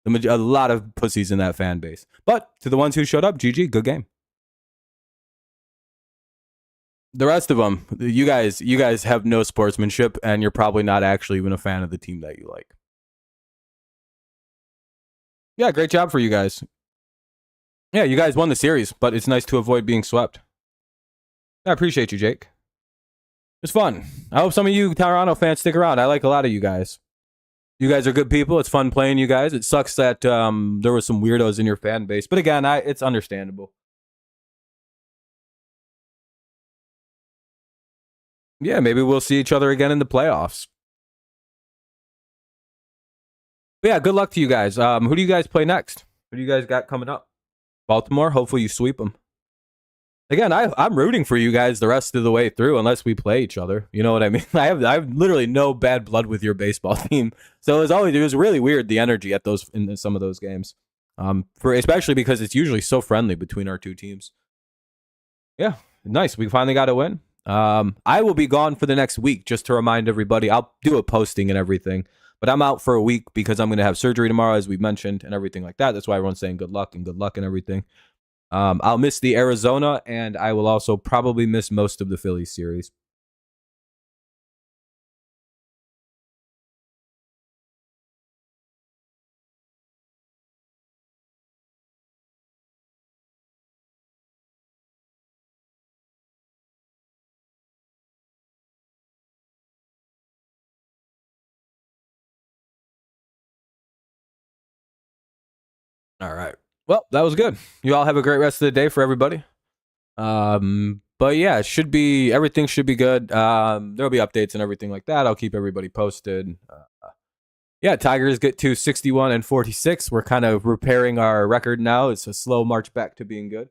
A lot of pussies in that fan base. But to the ones who showed up, GG, good game. The rest of them, you guys have no sportsmanship, and you're probably not actually even a fan of the team that you like. Yeah, great job for you guys. Yeah, you guys won the series, but it's nice to avoid being swept. I appreciate you, Jake. It's fun. I hope some of you Toronto fans stick around. I like a lot of you guys. You guys are good people. It's fun playing you guys. It sucks that there were some weirdos in your fan base, but again, it's understandable. Yeah, maybe we'll see each other again in the playoffs. But yeah, good luck to you guys. Who do you guys play next? Who do you guys got coming up? Baltimore. Hopefully you sweep them. Again, I'm rooting for you guys the rest of the way through, unless we play each other. You know what I mean? I have literally no bad blood with your baseball team. So it was really weird, the energy at in some of those games. Especially because it's usually so friendly between our two teams. Yeah, nice. We finally got a win. I will be gone for the next week, just to remind everybody. I'll do a posting and everything, but I'm out for a week because I'm going to have surgery tomorrow, as we mentioned, and everything like that. That's why everyone's saying good luck and everything. I'll miss the Arizona, and I will also probably miss most of the Phillies series. All right. Well, that was good. You all have a great rest of the day for everybody. But yeah, everything should be good. There'll be updates and everything like that. I'll keep everybody posted. Yeah, Tigers get to 61-46. We're kind of repairing our record now. It's a slow march back to being good.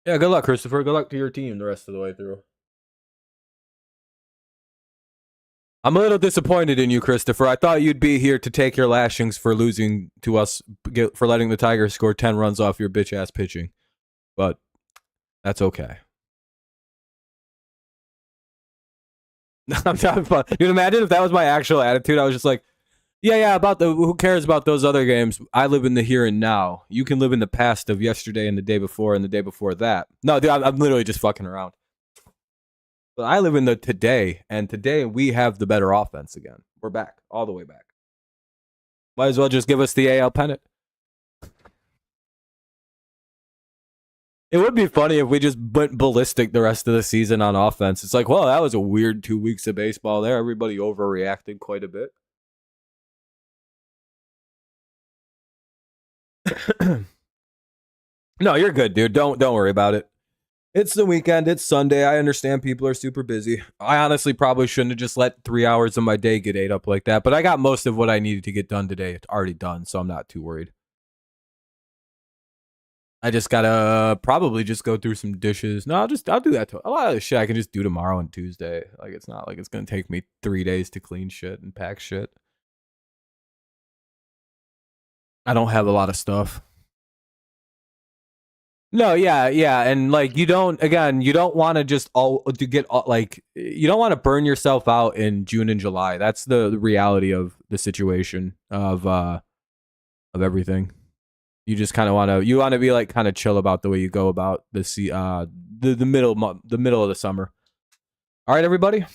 Yeah, good luck, Christopher. Good luck to your team the rest of the way through. I'm a little disappointed in you, Christopher. I thought you'd be here to take your lashings for losing to us, for letting the Tigers score 10 runs off your bitch-ass pitching. But that's okay. I'm talking about, you can imagine if that was my actual attitude. I was just like, yeah, who cares about those other games? I live in the here and now. You can live in the past of yesterday and the day before and the day before that. No, dude, I'm literally just fucking around. But I live in the today, and today we have the better offense again. We're back, all the way back. Might as well just give us the AL pennant. It would be funny if we just went ballistic the rest of the season on offense. It's like, well, that was a weird 2 weeks of baseball there. Everybody overreacted quite a bit. No, you're good, dude. Don't worry about it. It's the weekend. It's Sunday. I understand people are super busy. I honestly probably shouldn't have just let 3 hours of my day get ate up like that. But I got most of what I needed to get done today already done, so I'm not too worried. I just gotta probably just go through some dishes. No, I'll do that. A lot of the shit I can just do tomorrow and Tuesday. Like it's not like it's gonna take me 3 days to clean shit and pack shit. I don't have a lot of stuff. No, yeah, and like you don't want to just you don't want to burn yourself out in June and July. That's the reality of the situation of everything. You just kind of want to be like kind of chill about the way you go about the middle of the summer. All right, everybody.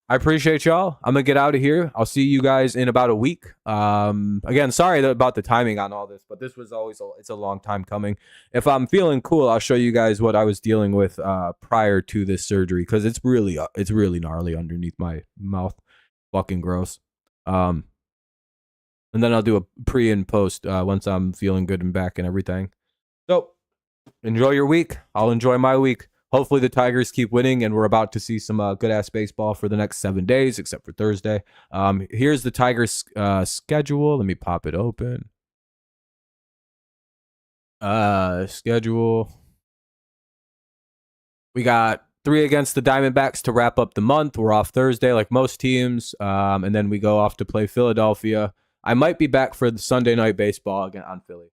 I appreciate y'all. I'm gonna get out of here. I'll see you guys in about a week. Again, sorry about the timing on all this, but this was it's a long time coming. If I'm feeling cool, I'll show you guys what I was dealing with prior to this surgery because it's really gnarly underneath my mouth. Fucking gross. And then I'll do a pre and post once I'm feeling good and back and everything. So enjoy your week. I'll enjoy my week. Hopefully the Tigers keep winning, and we're about to see some good-ass baseball for the next 7 days, except for Thursday. Here's the Tigers' schedule. Let me pop it open. Schedule. We got 3 against the Diamondbacks to wrap up the month. We're off Thursday like most teams, and then we go off to play Philadelphia. I might be back for the Sunday night baseball again on Philly.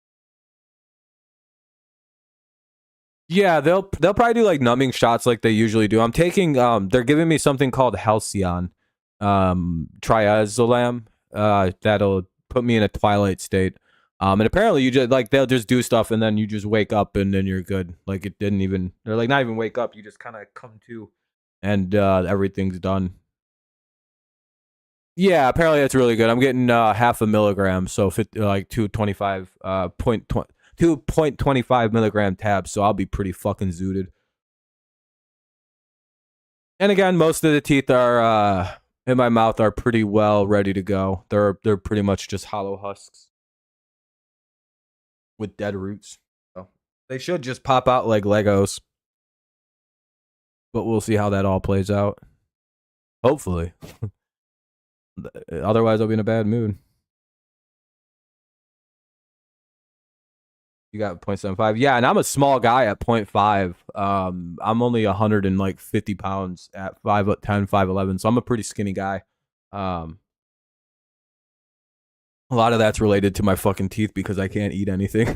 Yeah, they'll probably do like numbing shots like they usually do. I'm taking they're giving me something called Halcyon triazolam that'll put me in a twilight state. And apparently you just like they'll just do stuff and then you just wake up and then you're good. Like it didn't even they're like not even wake up, you just kind of come to and everything's done. Yeah, apparently that's really good. I'm getting half a milligram, so like 2.25 milligram tabs, so I'll be pretty fucking zooted. And again, most of the teeth are in my mouth are pretty well ready to go. They're pretty much just hollow husks with dead roots. So they should just pop out like Legos. But we'll see how that all plays out. Hopefully. Otherwise, I'll be in a bad mood. You got 0.75. Yeah, and I'm a small guy at 0.5. I'm only 150 pounds at 5'10", 5'11", so I'm a pretty skinny guy. A lot of that's related to my fucking teeth because I can't eat anything.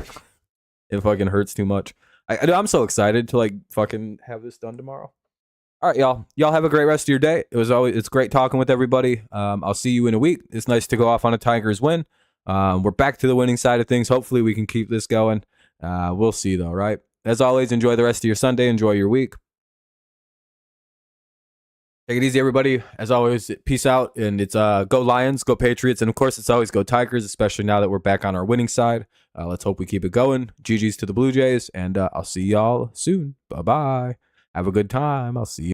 It fucking hurts too much. I'm so excited to like fucking have this done tomorrow. All right, y'all. Y'all have a great rest of your day. It's great talking with everybody. I'll see you in a week. It's nice to go off on a Tigers win. We're back to the winning side of things. Hopefully we can keep this going. We'll see though, right? As always, enjoy the rest of your Sunday. Enjoy your week. Take it easy, everybody. As always, peace out. And it's go Lions, go Patriots. And of course, it's always go Tigers, especially now that we're back on our winning side. Let's hope we keep it going. GG's to the Blue Jays. And I'll see y'all soon. Bye-bye. Have a good time. I'll see you.